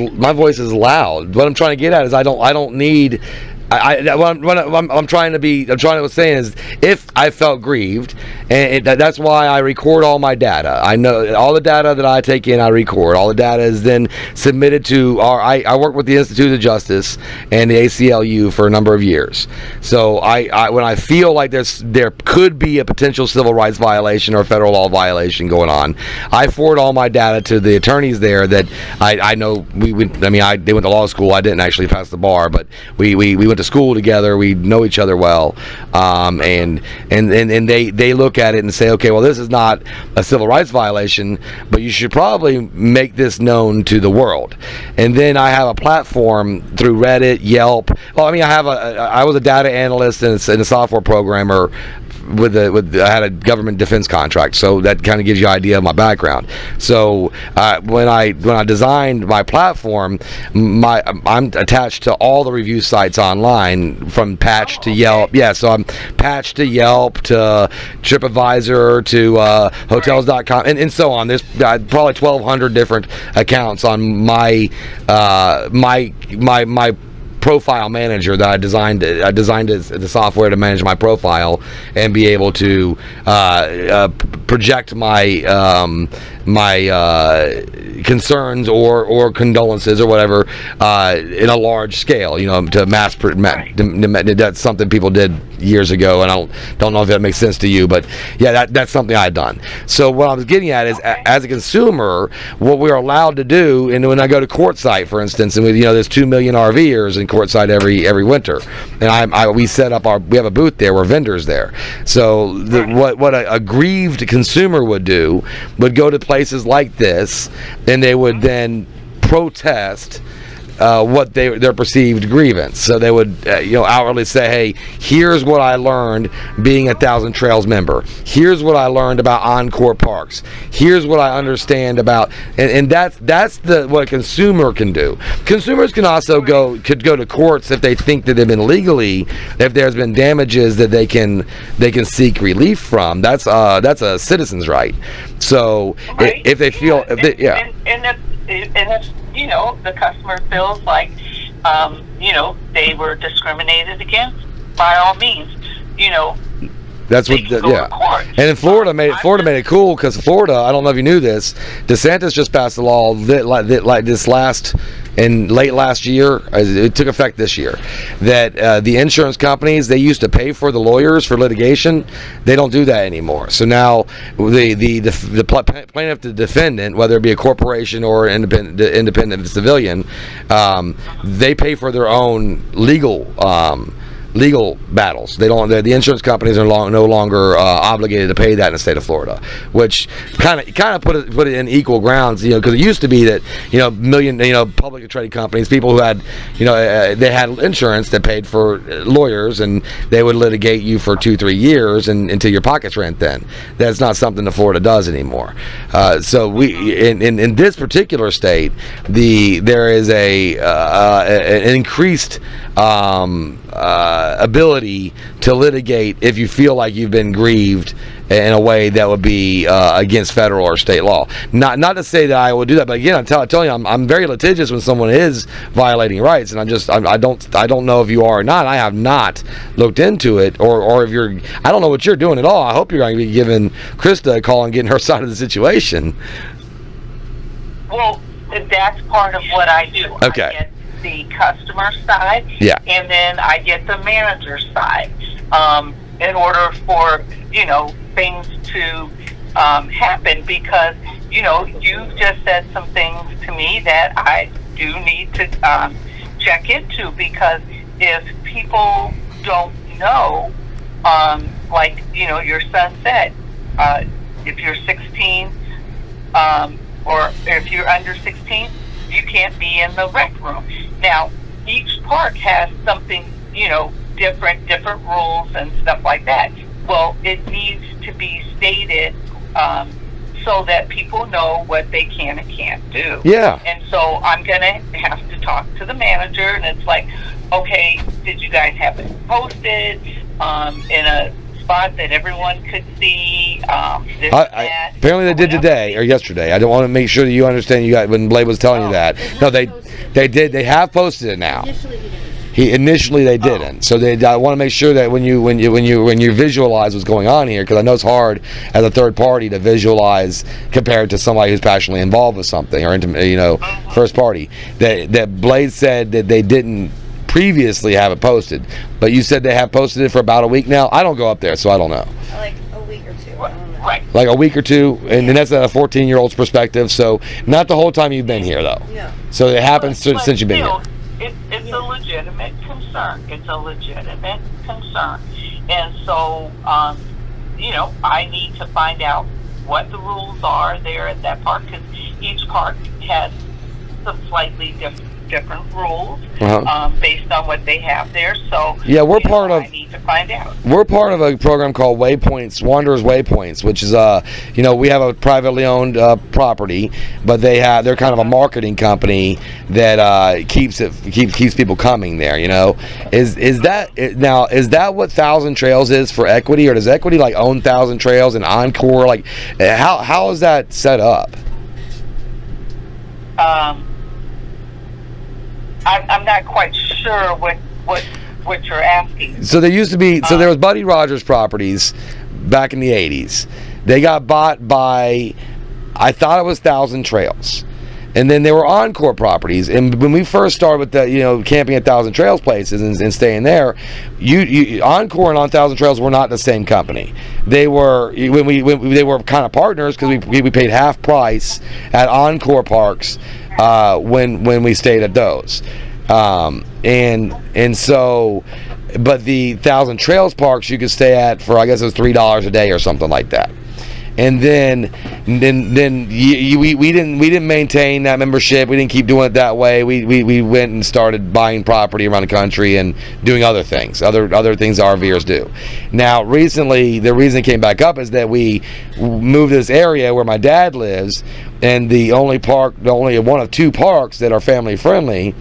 loud. What I'm trying to get at is I don't need. I'm trying to say is, if I felt grieved, and that's why I record all my data. I know all the data that I take in, I record. All the data is then submitted to I work with the Institute of Justice and the ACLU for a number of years. So when I feel like there could be a potential civil rights violation or a federal law violation going on, I forward all my data to the attorneys there that I know. They went to law school. I didn't actually pass the bar, but we went to school together. We know each other well, and they look at it and say, okay, well, this is not a civil rights violation, but you should probably make this known to the world. And then I have a platform through Reddit, Yelp. Well, I mean, I was a data analyst and a software programmer. I had a government defense contract, so that kind of gives you an idea of my background. So when I designed my platform, I'm attached to all the review sites online, from Patch to Yelp. Yeah, so I'm patched to Yelp, to TripAdvisor, to Hotels.com, and so on. There's probably 1,200 different accounts on my profile manager that I designed the software to manage my profile and be able to project my concerns or condolences or whatever in a large scale, to mass. That's something people did years ago, and I don't know if that makes sense to you, but yeah, that's something I've done. So what I was getting at is, as a consumer, what we're allowed to do, and when I go to Quartzsite, for instance, and there's 2 million RVers in Quartzsite every winter, and we have a booth there, we're vendors there. So what a aggrieved consumer would do would go to places like this, and they would then protest what their perceived grievance. So they would outwardly say, hey, here's what I learned being a Thousand Trails member. Here's what I learned about Encore Parks. Here's what I understand about, and that's what a consumer can do. Consumers can also go to courts if they think that they've been legally, if there's been damages that they can seek relief from. That's a citizen's right. So Right. if they feel, and if the customer feels like they were discriminated against, by all means, that's they what can go to court. And in Florida made it cool, because Florida, I don't know if you knew this, DeSantis just passed a law late last year. It took effect this year, that the insurance companies, they used to pay for the lawyers for litigation. They don't do that anymore. So now the plaintiff, the defendant, whether it be a corporation or independent civilian, they pay for their own legal battles. The insurance companies are no longer obligated to pay that in the state of Florida, which kind of put it in equal grounds, because it used to be that million publicly traded companies, people who had they had insurance that paid for lawyers, and they would litigate you for 2-3 years until your pockets ran thin. That's not something that Florida does anymore. So we in this particular state, there is an increased ability to litigate if you feel like you've been grieved in a way that would be against federal or state law. Not to say that I would do that, but again, I'm telling you, I'm very litigious when someone is violating rights, and I don't know if you are or not. I have not looked into it, or if you're, I don't know what you're doing at all. I hope you're going to be giving Krista a call and getting her side of the situation. Well, that's part of what I do. Okay. the customer side, Yeah. and then I get the manager side, in order for, you know, things to happen, because, you know, you've just said some things to me that I do need to check into, because if people don't know, like, you know, your son said, if you're 16, or if you're under 16, you can't be in the rec room. Now, each park has something, you know, different rules and stuff like that. Well, it needs to be stated, so that people know what they can and can't do. Yeah. And so I'm going to have to talk to the manager, and it's like, okay, did you guys have it posted in a spot that everyone could see? That, apparently they did today or yesterday. I don't want to make sure that you understand. You got when Blade was telling you that. No, they did. They have posted it now. Initially they didn't. So I want to make sure that when you visualize what's going on here, because I know it's hard as a third party to visualize compared to somebody who's passionately involved with something or you know, first party. That Blade said that they didn't previously have it posted, but you said they have posted it for about a week now. I don't go up there, so I don't know. Like a week or two. right. Like a week or two, and that's a 14-year-old's perspective. So not the whole time you've been here, though. Yeah. So it happens since you've been still, here. It's a legitimate concern. It's a legitimate concern. And so, you know, I need to find out what the rules are there at that park, because each park has some slightly different rules based on what they have there. So yeah, I need to find out. We're part of a program called Waypoints, Wanderers Waypoints, which is you know, we have a privately owned property, but they're kind of a marketing company that keeps people coming there. You know, is that what Thousand Trails is for Equity, or does Equity like own Thousand Trails and Encore? Like, how is that set up? I'm not quite sure what you're asking. So there used to be, there was Buddy Rogers Properties back in the 80s. They got bought by, I thought it was Thousand Trails. And then there were Encore Properties. And when we first started with the, you know, camping at Thousand Trails places and staying there, Encore and On Thousand Trails were not the same company. They were they were kind of partners, because we paid half price at Encore Parks when we stayed at those. And so, but the Thousand Trails parks you could stay at for, I guess it was $3 a day or something like that. And then we didn't maintain that membership. We didn't keep doing it that way. We went and started buying property around the country and doing other things RVers do. Now recently, the reason it came back up is that we moved to this area where my dad lives, and the only one of two parks that are family friendly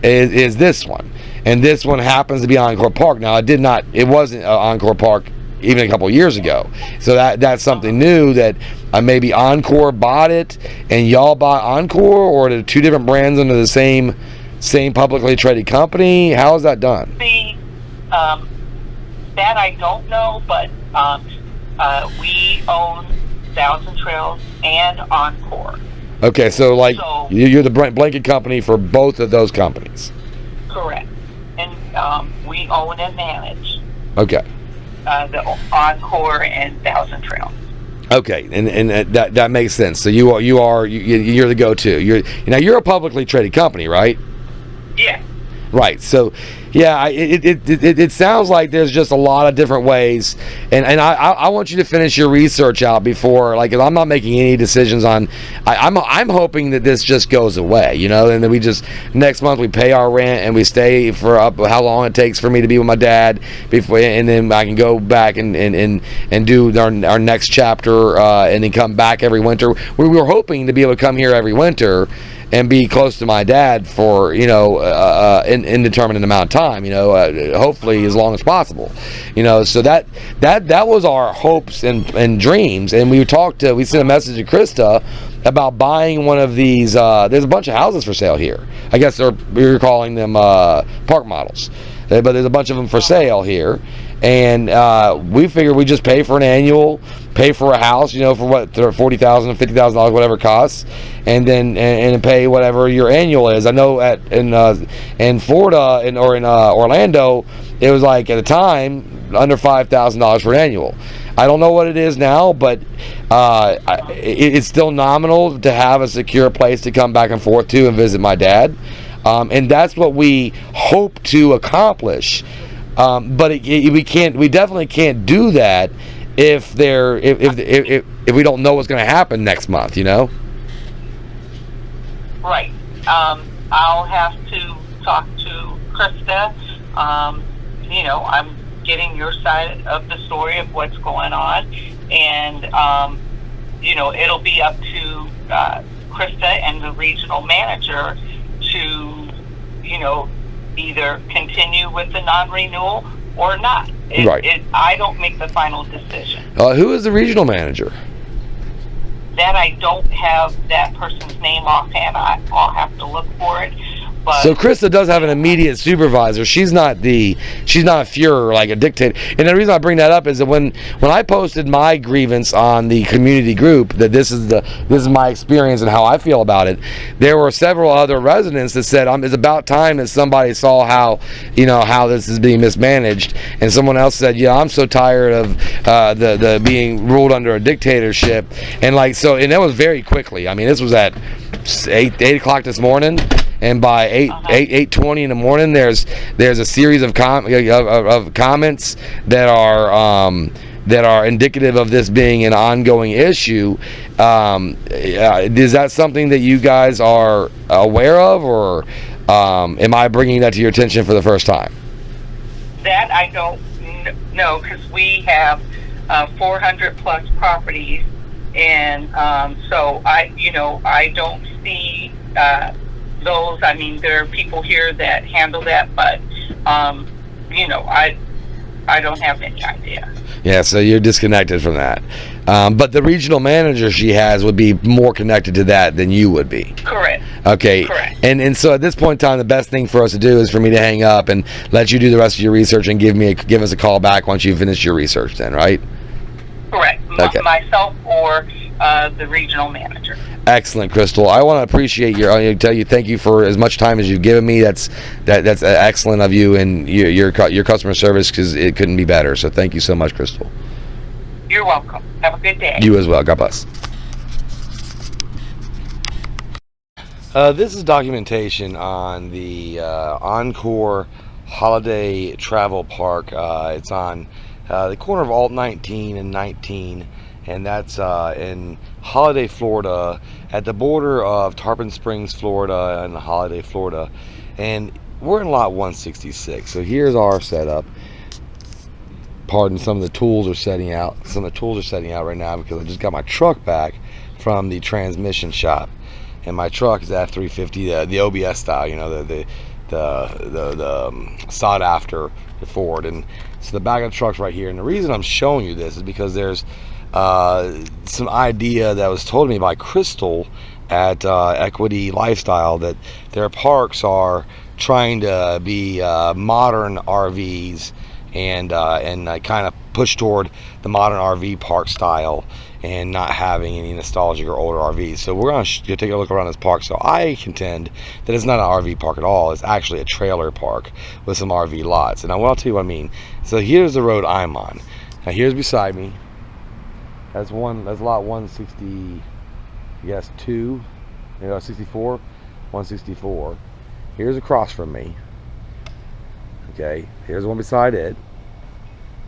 is this one, and this one happens to be Encore Park. Now it wasn't Encore Park even a couple of years ago, so that's something new, that maybe Encore bought it and y'all bought Encore, or the two different brands under the same publicly traded company. How is that done? That I don't know, but we own Thousand Trails and Encore. Okay, so you're the blanket company for both of those companies. Correct. And we own and manage Okay. the Encore and Thousand Trails. Okay, and that makes sense. So you're the go-to. You're a publicly traded company, right? Yeah. Right. So, yeah, it sounds like there's just a lot of different ways, and I want you to finish your research out before, like, I'm not making any decisions on. I'm hoping that this just goes away, you know, and then we just next month we pay our rent and we stay for how long it takes for me to be with my dad before, and then I can go back and do our next chapter, and then come back every winter. We were hoping to be able to come here every winter and be close to my dad for, you know, an indeterminate amount of time, you know, hopefully as long as possible, you know. So that was our hopes and dreams. And we sent a message to Krista about buying one of these. There's a bunch of houses for sale here. I guess we were calling them park models. but there's a bunch of them for sale here, and we figured we just pay for an annual, pay for a house, you know, for what, $40,000, $50,000, whatever it costs, and then and pay whatever your annual is. I know in Florida or in Orlando, it was like at the time under $5,000 for an annual. I don't know what it is now, but it's still nominal to have a secure place to come back and forth to and visit my dad, and that's what we hope to accomplish. But we definitely can't do that if we don't know what's going to happen next month, you know. Right. I'll have to talk to Krista. You know, I'm getting your side of the story of what's going on, and you know, it'll be up to Krista and the regional manager to, you know, either continue with the non-renewal or not. Right. I don't make the final decision. Who is the regional manager? That I don't have that person's name offhand. I'll have to look for it. But so Krista does have an immediate supervisor. She's not a Führer, like a dictator. And the reason I bring that up is that when I posted my grievance on the community group, that this is my experience and how I feel about it, there were several other residents that said it's about time that somebody saw how this is being mismanaged. And someone else said, yeah, I'm so tired of the being ruled under a dictatorship. And and that was very quickly. I mean, this was at 8 o'clock this morning. And by 8:20 in the morning, there's a series of comments that are indicative of this being an ongoing issue. Is that something that you guys are aware of, or am I bringing that to your attention for the first time? That I don't know, because we have 400 plus properties, and so I don't see those. I mean, there are people here that handle that, but I don't have any idea. Yeah, so you're disconnected from that. But the regional manager she has would be more connected to that than you would be. Correct. Okay. Correct. And so at this point in time, the best thing for us to do is for me to hang up and let you do the rest of your research and give us a call back once you've finished your research then, right? Correct. Okay. Myself or the regional manager. Excellent, Crystal. I want to appreciate thank you for as much time as you've given me. That's excellent of you, and your customer service, because it couldn't be better. So thank you so much, Crystal. You're welcome. Have a good day. You as well. God bless. This is documentation on the Encore Holiday Travel Park. It's on the corner of Alt 19 and 19. And that's in Holiday, Florida, at the border of Tarpon Springs, Florida, and Holiday, Florida. And we're in lot 166. So here's our setup. Pardon, some of the tools are setting out. Some of the tools are setting out right now because I just got my truck back from the transmission shop. And my truck is F350, the OBS style, the sought after Ford. And so the back of the truck's right here. And the reason I'm showing you this is because there's some idea that was told to me by Crystal at Equity Lifestyle that their parks are trying to be modern RVs and kind of push toward the modern RV park style and not having any nostalgic or older RVs. So we're going to take a look around this park. So I contend that it's not an RV park at all. It's actually a trailer park with some RV lots. And I'll tell you what I mean. So here's the road I'm on. Now here's beside me. That's lot 160, yes, 64, 164. Here's across from me. Okay, here's one beside it.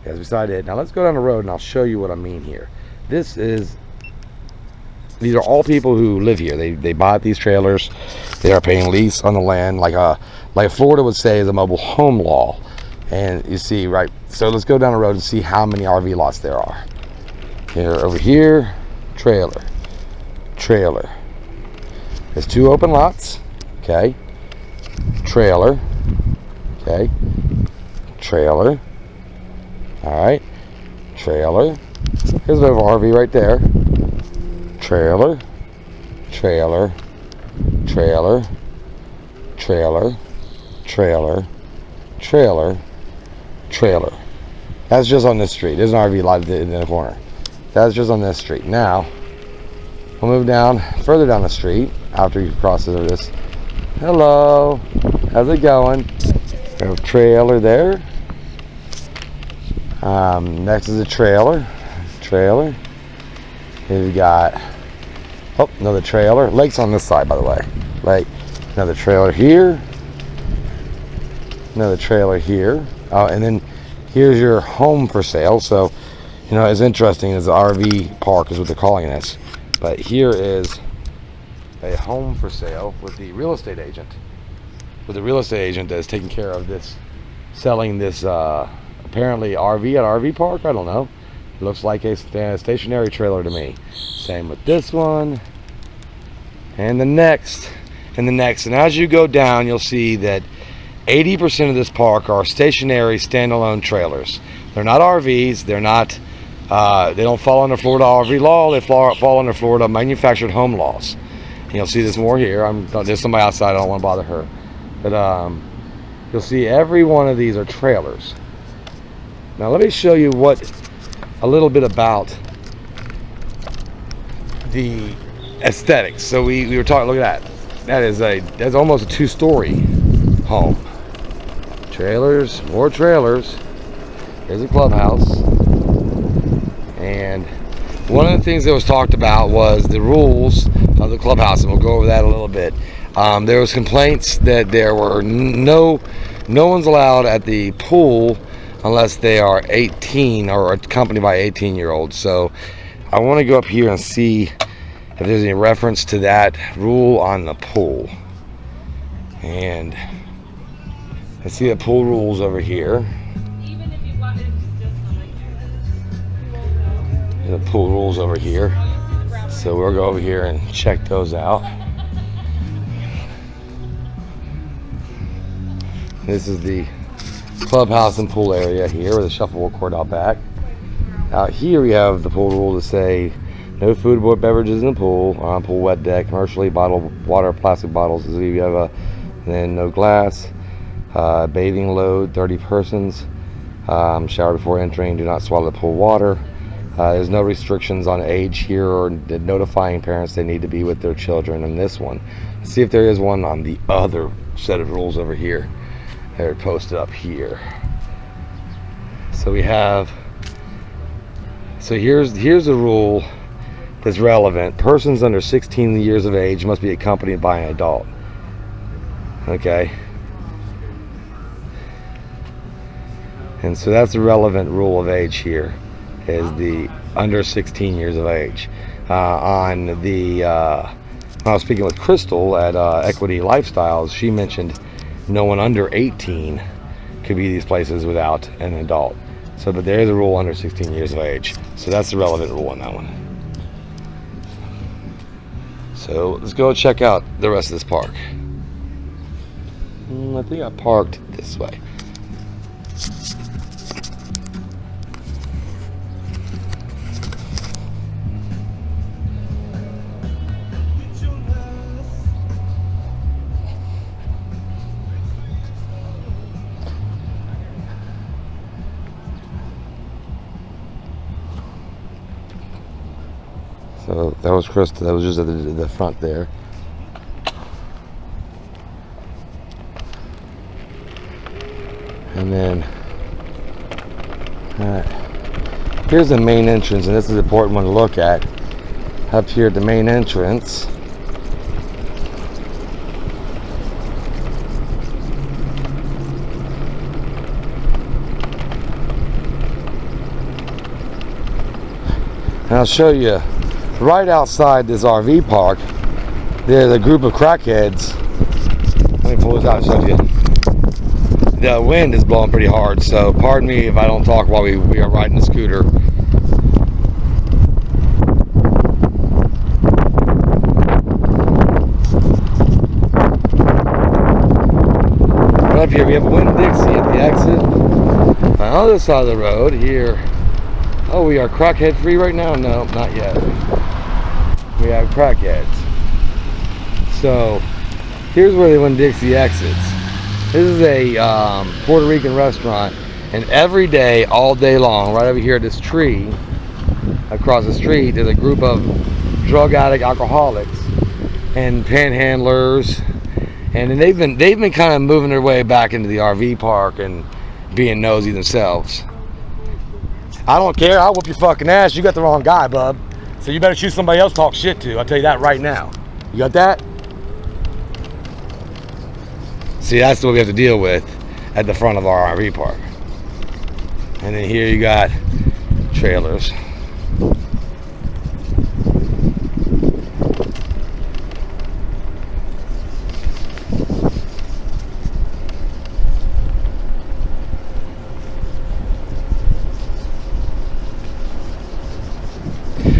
Here's beside it. Now let's go down the road and I'll show you what I mean here. These are all people who live here. They bought these trailers. They are paying lease on the land, like Florida would say is a mobile home law. And you see, right? So let's go down the road and see how many RV lots there are. Here, over here, trailer. There's 2 open lots, okay. Trailer, okay. Trailer, all right. Trailer. Here's a RV right there. Trailer, trailer, trailer, trailer, trailer, trailer, trailer. That's just on this street. There's an RV lot in the corner. That's just on this street. Now, we'll move down, further down the street after you cross over this. Hello, how's it going? We have a trailer there. Next is a trailer. Trailer. Here we got, oh, another trailer. Lake's on this side, by the way. Lake. Another trailer here. Another trailer here. Oh, and then here's your home for sale. So, you know, it's interesting as the RV park is what they're calling this. But here is a home for sale with the real estate agent. With the real estate agent that is taking care of this, selling this apparently RV at RV park. I don't know. It looks like a stationary trailer to me. Same with this one. And the next. And the next. And as you go down, you'll see that 80% of this park are stationary standalone trailers. They're not RVs. They're not. They don't fall under Florida RV law. They fall under Florida manufactured home laws. And you'll see this more here. There's somebody outside. I don't want to bother her. But you'll see every one of these are trailers. Now let me show you a little bit about the aesthetics. So we were talking. Look at that. That's almost a 2-story home. Trailers, more trailers. There's a clubhouse. And one of the things that was talked about was the rules of the clubhouse, and we'll go over that a little bit. There was complaints that there were no one's allowed at the pool unless they are 18 or accompanied by 18-year-olds. So I want to go up here and see if there's any reference to that rule on the pool. And let's see the pool rules over here. The pool rules over here. So we'll go over here and check those out. This is the clubhouse and pool area here with a shuffleboard court out back. Out here we have the pool rule to say no food or beverages in the pool, on pool wet deck, commercially bottled water, plastic bottles. So you have then no glass, bathing load, 30 persons, shower before entering, do not swallow the pool water. There's no restrictions on age here or notifying parents they need to be with their children in this one. Let's see if there is one on the other set of rules over here. They're posted up here. So we have, so here's a rule that's relevant. Persons under 16 years of age must be accompanied by an adult. Okay. And so that's the relevant rule of age here, is the under 16 years of age. On the, when I was speaking with Crystal at Equity Lifestyles, she mentioned no one under 18 could be these places without an adult. So, but there is a rule under 16 years of age. So that's the relevant rule on that one. So let's go check out the rest of this park. I think I parked this way. So that was Krista. That was just at the front there. And then here's the main entrance, and this is an important one to look at. Up here at the main entrance, and I'll show you right outside this RV park. There's a group of crackheads. Let me pull this out and show you. The wind is blowing pretty hard, so pardon me if I don't talk while we are riding the scooter. Right up here we have a Winn-Dixie at the exit. On the other side of the road here, oh, we are crackhead free right now? No, not yet. We have crackheads. So here's where the Winn-Dixie exits. This is a Puerto Rican restaurant, and every day, all day long, right over here at this tree, across the street, there's a group of drug addict alcoholics and panhandlers, and they've been kind of moving their way back into the RV park and being nosy themselves. I don't care. I'll whoop your fucking ass. You got the wrong guy, bub. So you better choose somebody else to talk shit to. I'll tell you that right now. You got that? See, that's what we have to deal with at the front of our RV park. And then here you got trailers.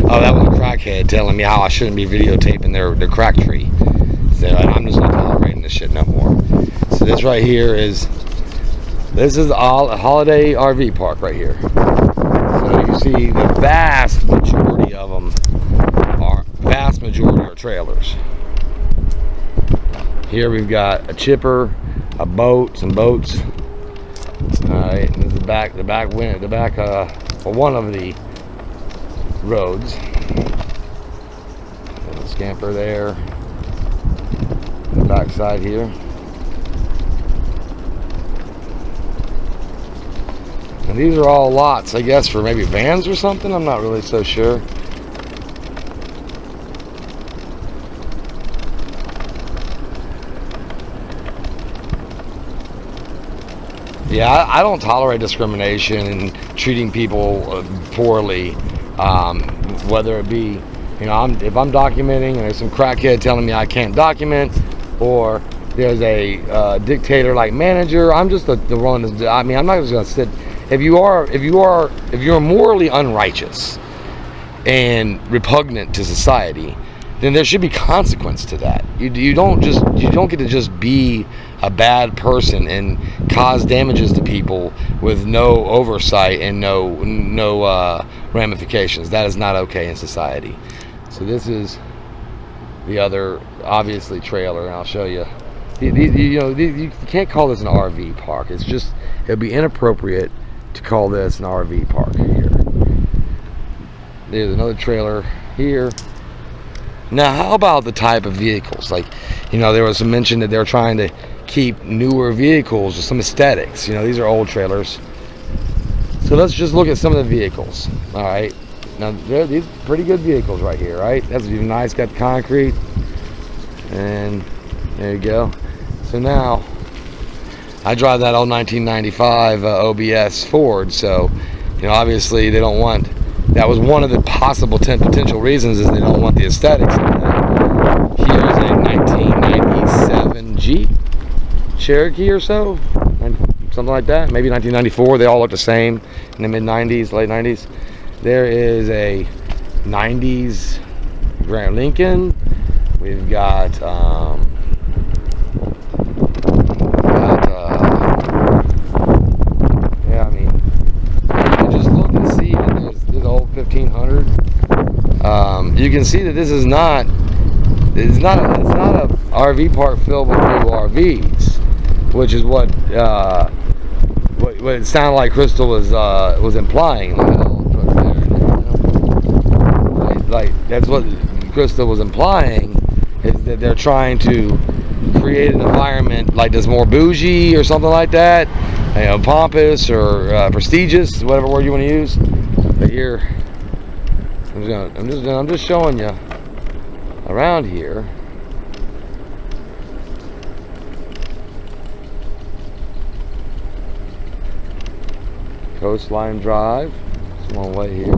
Oh, that was a crackhead telling me how I shouldn't be videotaping their crack tree. So I'm just not tolerating this shit no more. So this right here is a holiday RV park right here. So you see the vast majority of them are trailers. Here we've got a chipper, a boat, some boats. All right, and this is the back for one of the roads. There's a scamper there. The back side here. And these are all lots, I guess, for maybe vans or something. I'm not really so sure. Yeah, I don't tolerate discrimination and treating people poorly, whether it be, you know, if I'm documenting and there's some crackhead telling me I can't document, or there's a dictator like manager. I'm just the one that's, I mean, I'm not just gonna sit. If you're morally unrighteous and repugnant to society, then there should be consequence to that. You don't get to just be a bad person and cause damages to people with no oversight and no ramifications. That is not okay in society. So this is the other, obviously, trailer, and I'll show you. You can't call this an RV park. It'd be inappropriate to call this an RV park here. There's another trailer here. Now, how about the type of vehicles? Like, you know, there was some mention that they're trying to keep newer vehicles with some aesthetics. You know, these are old trailers. So let's just look at some of the vehicles. All right. Now, these are pretty good vehicles right here, right? That's even nice. Got the concrete. And there you go. So now, I drive that old 1995 OBS Ford. So, you know, obviously they don't want, that was one of the possible potential reasons, is they don't want the aesthetics of that. Here's a 1997 Jeep Cherokee or so, something like that. Maybe 1994. They all look the same in the mid-90s, late 90s. There is a 90s Grand Lincoln. We've got yeah, I mean, you just look and see that there's this old 1500. You can see that this is not. It's not a RV park filled with new RVs, which is what it sounded like Krista was implying. Like that's what Krista was implying, is that they're trying to create an environment like this, more bougie or something like that, you know, pompous or prestigious, whatever word you want to use. But here, I'm just showing you around here. Coastline Drive. It's one way here.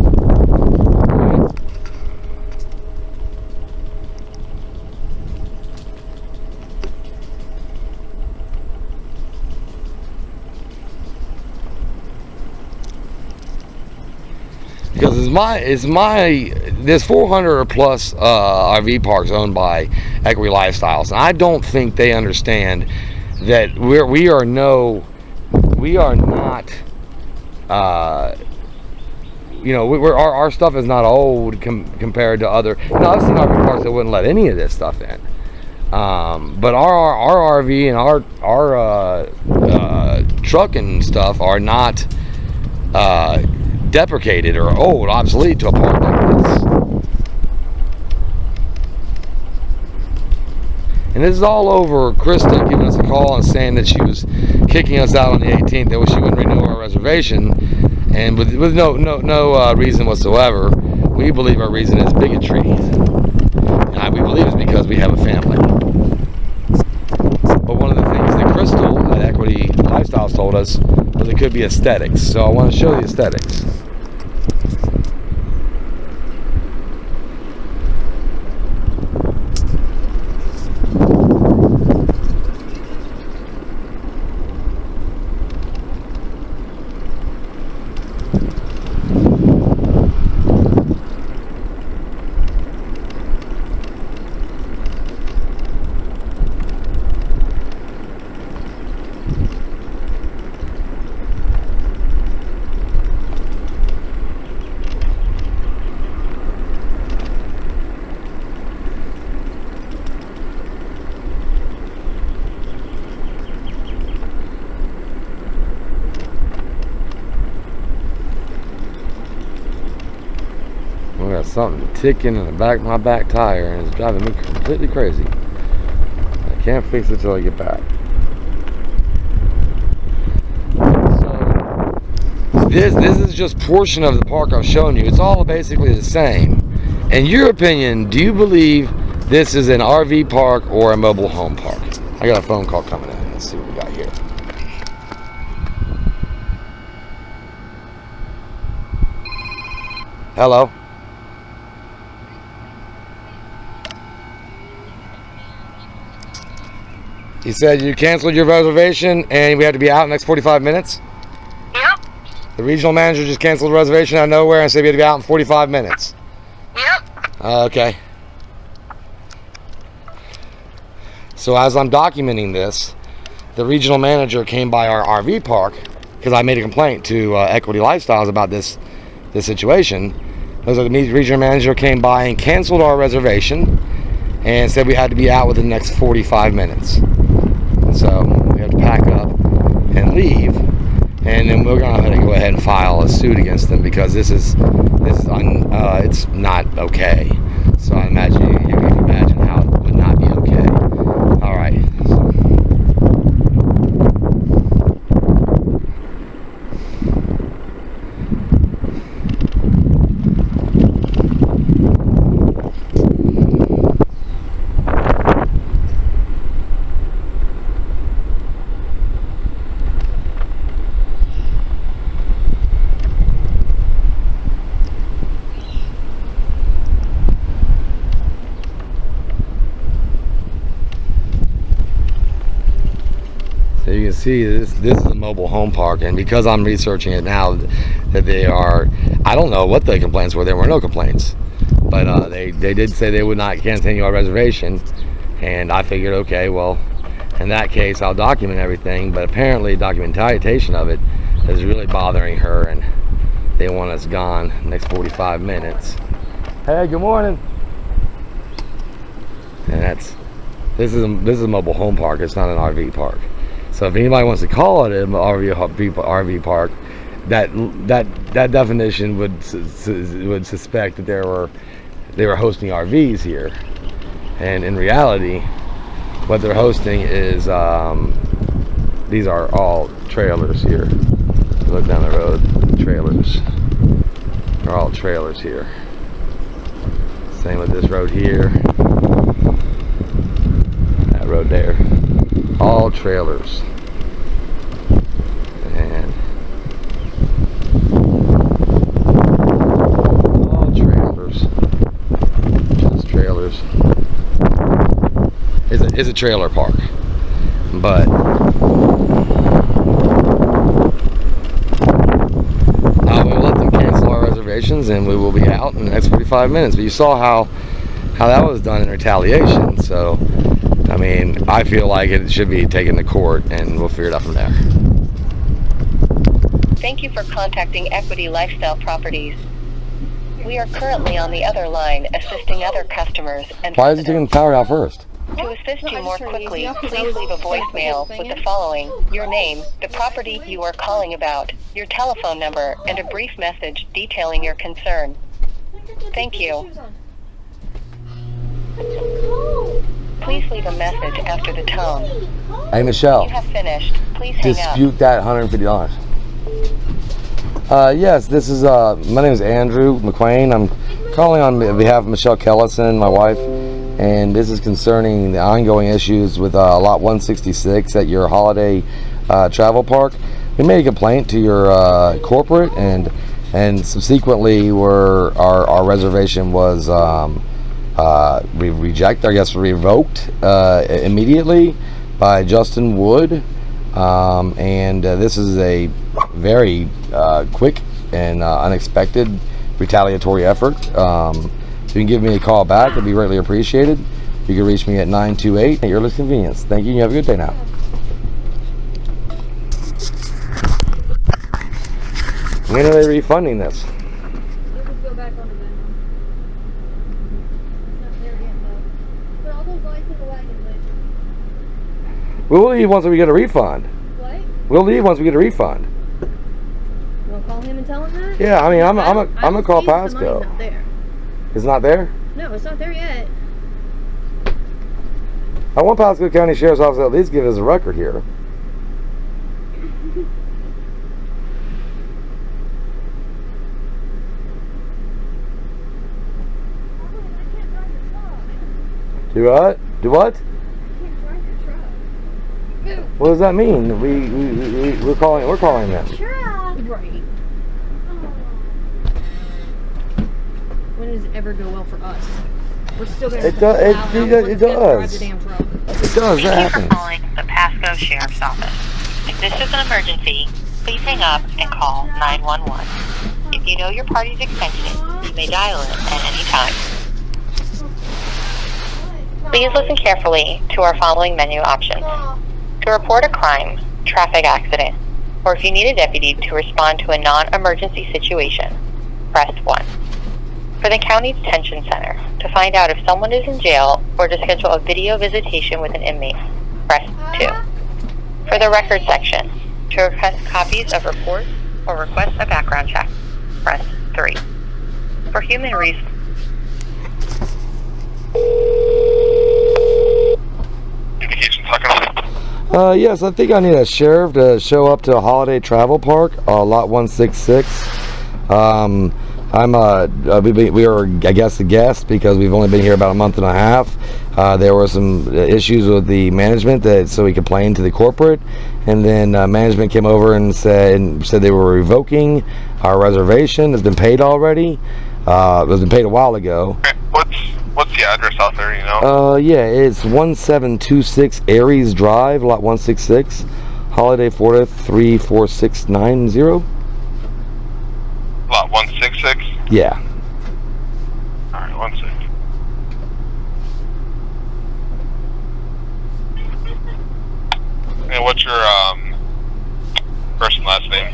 Because there's 400 or plus RV parks owned by Equity Lifestyles, and I don't think they understand that we are not our stuff is not old compared to other. You know, I've seen RV parks that wouldn't let any of this stuff in. But our RV and our truck and stuff are not deprecated or old, obsolete to a park like this. And this is all over Krista giving us a call and saying that she was kicking us out on the 18th, that she wouldn't renew our reservation, and with no reason whatsoever. We believe our reason is bigotry. And we believe it's because we have a family. But one of the things that Crystal at Equity Lifestyles told us was it could be aesthetics. So I want to show the aesthetics. We got something ticking in the back of my back tire, and it's driving me completely crazy. I can't fix it till I get back. So this is just portion of the park I'm showing you. It's all basically the same. In your opinion, do you believe this is an RV park or a mobile home park? I got a phone call coming in. Let's see what we got here. Hello? You said you canceled your reservation and we have to be out in the next 45 minutes? Yep. The regional manager just canceled the reservation out of nowhere and said we had to be out in 45 minutes. Yep. Okay. So as I'm documenting this, the regional manager came by our RV park because I made a complaint to Equity Lifestyles about this situation. The regional manager came by and canceled our reservation and said we had to be out within the next 45 minutes. So we have to pack up and leave, and then we're going to go ahead and file a suit against them because it's not okay. So I imagine you can imagine how it would not be okay. All right. So you can see this is a mobile home park, and because I'm researching it now, that they are, I don't know what the complaints were. There were no complaints, but they did say they would not continue our reservation, and I figured, okay, well, in that case, I'll document everything. But apparently, documentation of it is really bothering her, and they want us gone the next 45 minutes. Hey, good morning. And this is a mobile home park. It's not an RV park. So if anybody wants to call it an RV park, that definition would suspect that they were hosting RVs here, and in reality, what they're hosting is these are all trailers here. Look down the road, trailers. They're all trailers here. Same with this road here. That road there. All trailers. And all trailers. Just trailers. It's a trailer park. But I will let them cancel our reservations and we will be out in the next 45 minutes. But you saw how that was done in retaliation. So I mean, I feel like it should be taken to court, and we'll figure it out from there. Thank you for contacting Equity Lifestyle Properties. We are currently on the other line assisting other customers and Why is he taking the power out first? To assist No, I you was more trying to use quickly, the office. I please was leave a trying to put voicemail the with thing the in. following: your name, the property you are calling about, your telephone number, and a brief message detailing your concern. Thank you. Please leave a message after the tone. Hey, When Michelle. you have finished, please hang up. Dispute that $150. Yes, this is, my name is Andrew McQuain. I'm calling on behalf of Michelle Kellison, my wife, and this is concerning the ongoing issues with Lot 166 at your holiday travel park. We made a complaint to your corporate, and subsequently our reservation was revoked immediately by Justin Wood. This is a very quick and unexpected retaliatory effort. If you can give me a call back, it'd be greatly appreciated. You can reach me at 928 at your earliest convenience. Thank you. You have a good day now. When are they refunding this? It would go back on the vendor. It's not there yet, though. But all those lights in the wagon lit. We'll leave once we get a refund. What? We'll leave once we get a refund. You want to call him and tell him that? Yeah, I mean, I'm I gonna don't call see the Pasco. money's not there. It's not there? No, it's not there yet. I want Pasco County Sheriff's Office to at least give us a record here. Do what? Do what? What does that mean? We're calling them. Right. When does it ever go well for us? We're still going to It does. It does. Drive the damn truck. It does. Thank you That for happens. calling the Pasco Sheriff's Office. If this is an emergency, please hang up and call 911. If you know your party's extension, you may dial it at any time. Please listen carefully to our following menu options. To report a crime, traffic accident, or if you need a deputy to respond to a non-emergency situation, press 1. For the county detention center, to find out if someone is in jail or to schedule a video visitation with an inmate, press 2. For the record section, to request copies of reports or request a background check, press 3. For human resources, Yes, I think I need a sheriff to show up to a holiday travel park, lot 166. We are, I guess, a guest because we've only been here about a month and a half. There were some issues with the management, so we complained to the corporate, and then management came over and said they were revoking our reservation. It's been paid already. It was been paid a while ago. What's the address out there, you know? Yeah, it's 1726 Aries Drive, lot 166, Holiday, Florida 34690. Lot 166? Yeah. Alright, 1 sec. And what's your first and last name?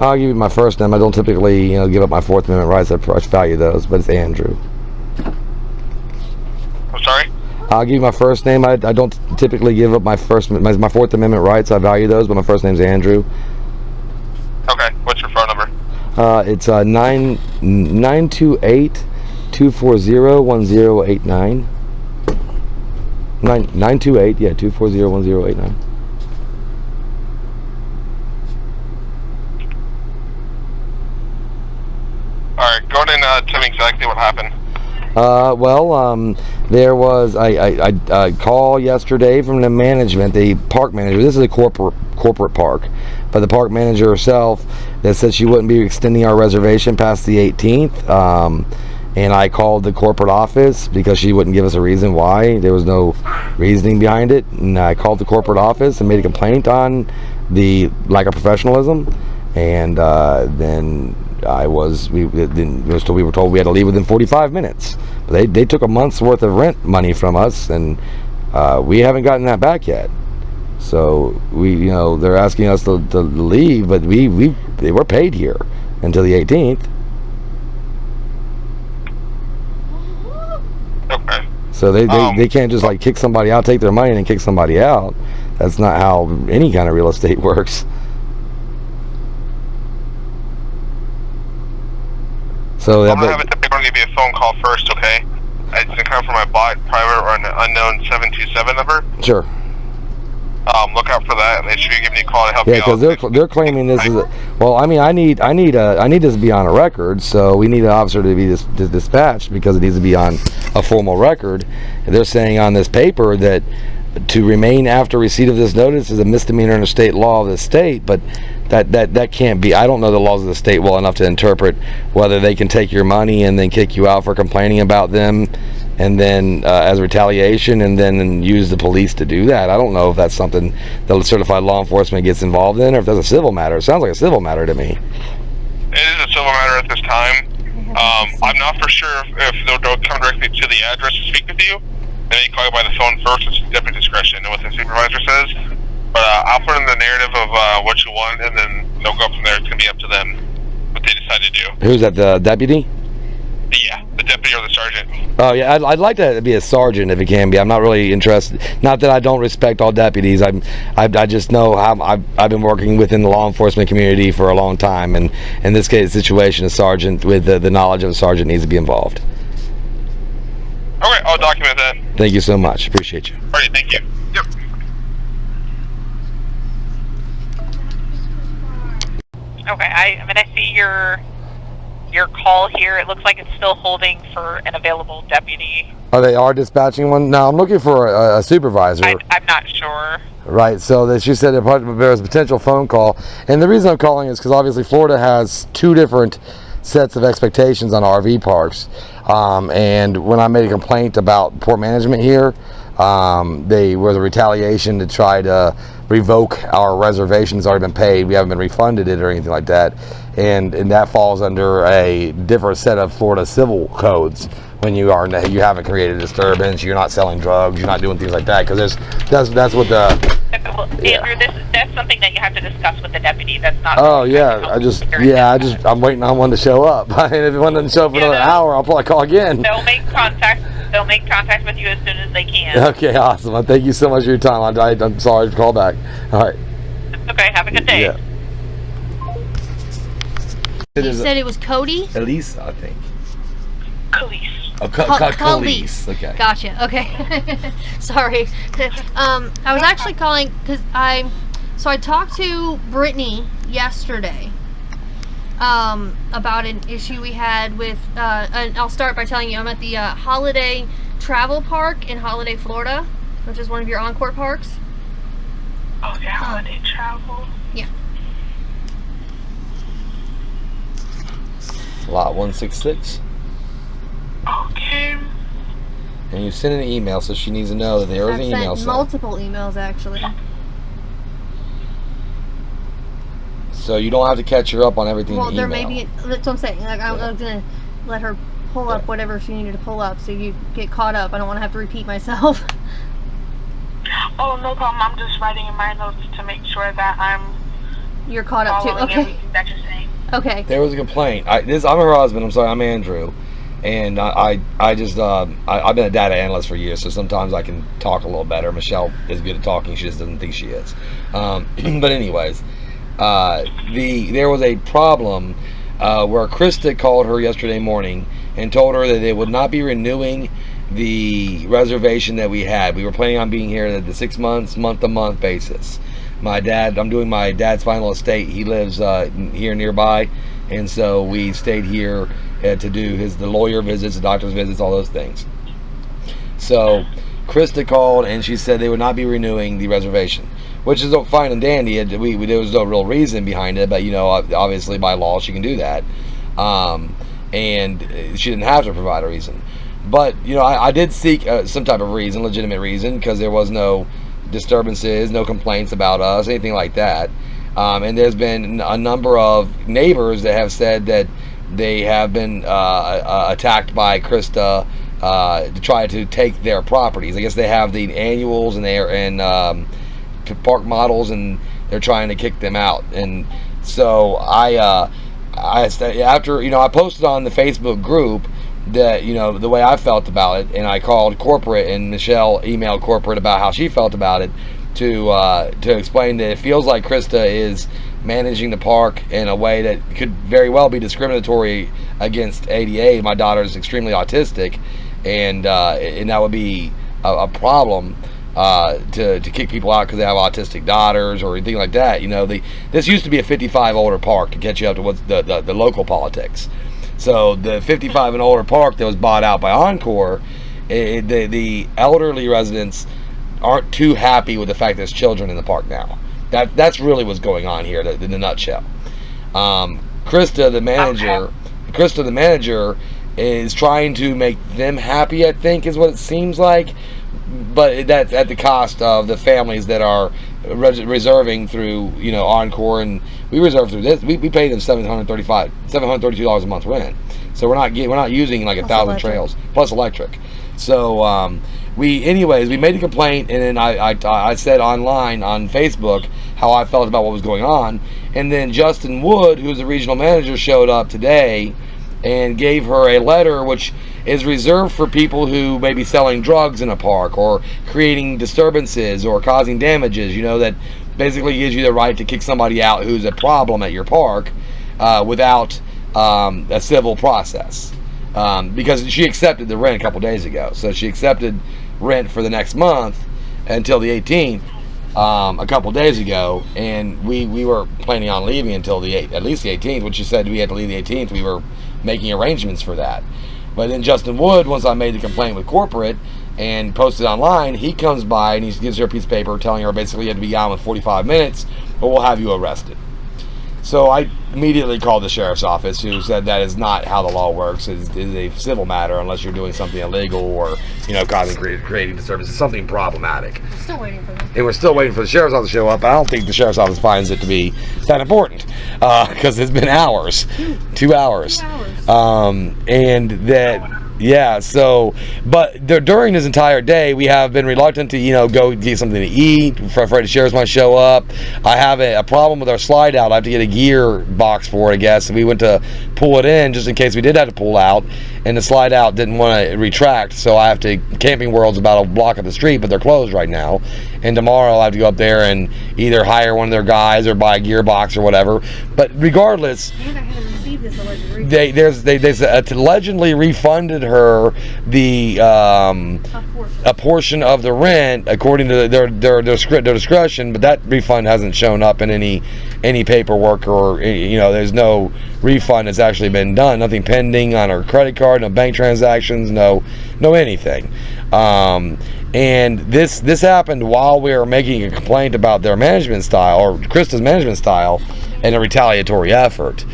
I'll give you my first name. I don't typically, give up my Fourth Amendment rights. I value those, but it's Andrew. I'm sorry? I'll give you my first name. I don't typically give up my Fourth Amendment rights. I value those, but my first name's Andrew. Okay, what's your phone number? It's 928-240-1089. 928, yeah, 240-1089. Alright, go ahead and tell me exactly what happened. There was a call yesterday from the management, the park manager. This is a corporate park, but the park manager herself that said she wouldn't be extending our reservation past the 18th. And I called the corporate office because she wouldn't give us a reason why. There was no reasoning behind it. And I called the corporate office and made a complaint on the lack of professionalism. And then we were told we had to leave within 45 minutes. But they took a month's worth of rent money from us, and we haven't gotten that back yet. So they're asking us to leave, but they were paid here until the 18th. Okay. So they can't just like kick somebody out, take their money, and then kick somebody out. That's not how any kind of real estate works. So I'm gonna have it. They're gonna give you a phone call first, okay? It's gonna come from my private or an unknown 727 number. Sure. Look out for that, and they should be giving you a call to help Yeah, you out. because they're claiming this is well. I mean, I need this to be on a record. So we need an officer to be dispatched because it needs to be on a formal record. And they're saying on this paper that to remain after receipt of this notice is a misdemeanor under state law of the state, but that can't be. I don't know the laws of the state well enough to interpret whether they can take your money and then kick you out for complaining about them, and then as retaliation, and then use the police to do that. I don't know if that's something that certified law enforcement gets involved in, or if that's a civil matter. It sounds like a civil matter to me. It is a civil matter at this time. I'm not for sure if they'll come directly to the address to speak with you. They may call you by the phone first. It's deputy discretion and what the supervisor says. But I'll put in the narrative of what you want, and then they'll go from there. It's going to be up to them what they decide to do. Who's that, the deputy? Yeah, the deputy or the sergeant. Oh yeah, I'd like to be a sergeant if it can be. I'm not really interested. Not that I don't respect all deputies. I just know how I've been working within the law enforcement community for a long time, and in this case situation, a sergeant with the knowledge of a sergeant needs to be involved. Okay, I'll document that. Thank you so much. Appreciate you. All right, thank you. Yep. Okay, I mean, I see your call here. It looks like it's still holding for an available deputy. Oh, they are dispatching one? No, I'm looking for a supervisor. I'm not sure. Right, so she said there was a potential phone call. And the reason I'm calling is because obviously Florida has two different sets of expectations on RV parks. And when I made a complaint about poor management here, there was a retaliation to try to revoke our reservations already been paid. We haven't been refunded it or anything like that. And that falls under a different set of Florida civil codes. When you haven't created a disturbance, you're not selling drugs, you're not doing things like that, because that's what the. Well, Andrew, that's something that you have to discuss with the deputy. That's not. Oh yeah, I'm waiting on one to show up. And if one doesn't show up for another hour, I'll probably call again. They'll make contact with you as soon as they can. Okay, awesome. Thank you so much for your time. I'm sorry to call back. All right. Okay, have a good day. Yeah. You said it was Cody? Elise, I think. Police. Oh, Khalees. Okay. Gotcha. Okay. Sorry. I was actually calling because I talked to Brittany yesterday about an issue we had with, and I'll start by telling you I'm at the Holiday Travel Park in Holiday, Florida, which is one of your Encore parks. Okay, Holiday Travel. Yeah. Lot 166. Okay. And you sent an email, so she needs to know that there is an email I've sent multiple emails, actually. So you don't have to catch her up on everything in the Well, email. there may be, that's what I'm saying. Like, I'm going to let her pull up whatever she needed to pull up so you get caught up. I don't want to have to repeat myself. Oh, no problem. I'm just writing in my notes to make sure that You're caught up too. following Okay. everything that you're saying. Okay. There was a complaint. I'm her husband. I'm sorry. I'm Andrew. And I've been a data analyst for years, so sometimes I can talk a little better. Michelle is good at talking. She just doesn't think she is. But anyways, there was a problem where Krista called her yesterday morning and told her that they would not be renewing the reservation that we had. We were planning on being here at the 6 months, month-to-month basis. I'm doing my dad's final estate. He lives here nearby, and so we stayed here to do the lawyer visits, the doctor's visits, all those things. So Krista called and she said they would not be renewing the reservation, which is fine and dandy. There was no real reason behind it, but obviously by law she can do that, and she didn't have to provide a reason. But I did seek some type of reason, legitimate reason, because there was no disturbances, no complaints about us, anything like that. And there's been a number of neighbors that have said that they have been attacked by Krista to try to take their properties. I guess they have the annuals and park models, and they're trying to kick them out. And so I posted on the Facebook group that, you know, the way I felt about it, and I called corporate, and Michelle emailed corporate about how she felt about it to explain that it feels like Krista is managing the park in a way that could very well be discriminatory against ADA. My daughter is extremely autistic, and that would be a problem to kick people out because they have autistic daughters or anything like that. You know, this used to be a 55 older park to get you up to what's the local politics. So the 55 and older park that was bought out by Encore, the elderly residents aren't too happy with the fact there's children in the park now. That's really what's going on here in the nutshell. Krista, the manager, is trying to make them happy, I think, is what it seems like. But that's at the cost of the families that are reserving through, you know, Encore, and we reserve through this. We pay them $732 a month rent. So we're not using like 1,000 trails plus electric. So we made a complaint, and then I said online on Facebook how I felt about what was going on, and then Justin Wood, who's the regional manager, showed up today and gave her a letter which is reserved for people who may be selling drugs in a park or creating disturbances or causing damages, you know, that basically gives you the right to kick somebody out who's a problem at your park without a civil process. Because she accepted the rent a couple days ago. So she accepted rent for the next month until the 18th a couple days ago, and we were planning on leaving until at least the 18th. When she said we had to leave the 18th, we were making arrangements for that. But then Justin Wood, once I made the complaint with corporate and posted online, he comes by and he gives her a piece of paper telling her basically you have to be gone with 45 minutes or we'll have you arrested. So I immediately called the sheriff's office, who said that is not how the law works. It is a civil matter unless you're doing something illegal or, you know, creating disturbances, something problematic. We're still waiting for them. And we're still waiting for the sheriff's office to show up. I don't think the sheriff's office finds it to be that important because it's been hours, 2 hours. 2 hours. And that. Yeah, so, but during this entire day, we have been reluctant to, you know, go get something to eat, afraid the sheriffs might show up. I have a problem with our slide out. I have to get a gear box for it, I guess. And we went to pull it in just in case we did have to pull out, and the slide out didn't want to retract, so I have to, Camping World's about a block up the street, but they're closed right now. And tomorrow I have to go up there and either hire one of their guys or buy a gearbox or whatever. But regardless, they allegedly refunded her a portion of the rent according to their discretion, but that refund hasn't shown up in any paperwork, or, you know, there's no refund that's actually been done. Nothing pending on her credit card, no bank transactions, no anything. And this happened while we were making a complaint about their management style, or Krista's management style, and a retaliatory effort.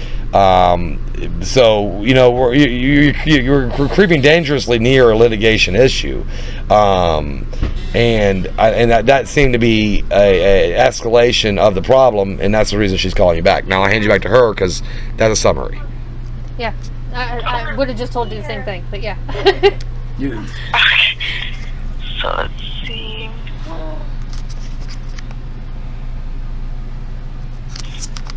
So, you know, you're creeping dangerously near a litigation issue, and that seemed to be a escalation of the problem, and that's the reason she's calling you back. Now I hand you back to her because that's a summary. Yeah, I would have just told you the same thing, but yeah. So let's see.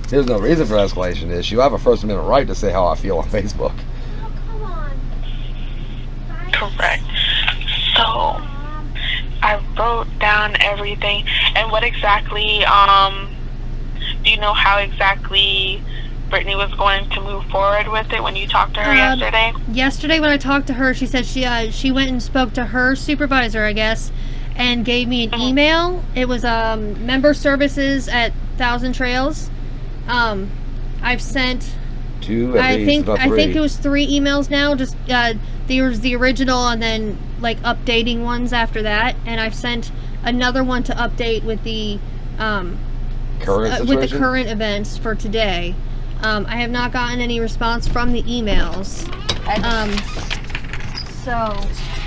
There's no reason for escalation issue. I have a First Amendment right to say how I feel on Facebook. Oh, come on. Correct. So I wrote down everything. And what exactly, do you know how exactly Brittany was going to move forward with it when you talked to her yesterday? Yesterday when I talked to her, she said she went and spoke to her supervisor, I guess, and gave me an email. It was member services at 1,000 Trails. I've sent I think it was 3 emails now. Just there was the original and then like updating ones after that, and I've sent another one to update with the current events for today. I have not gotten any response from the emails. So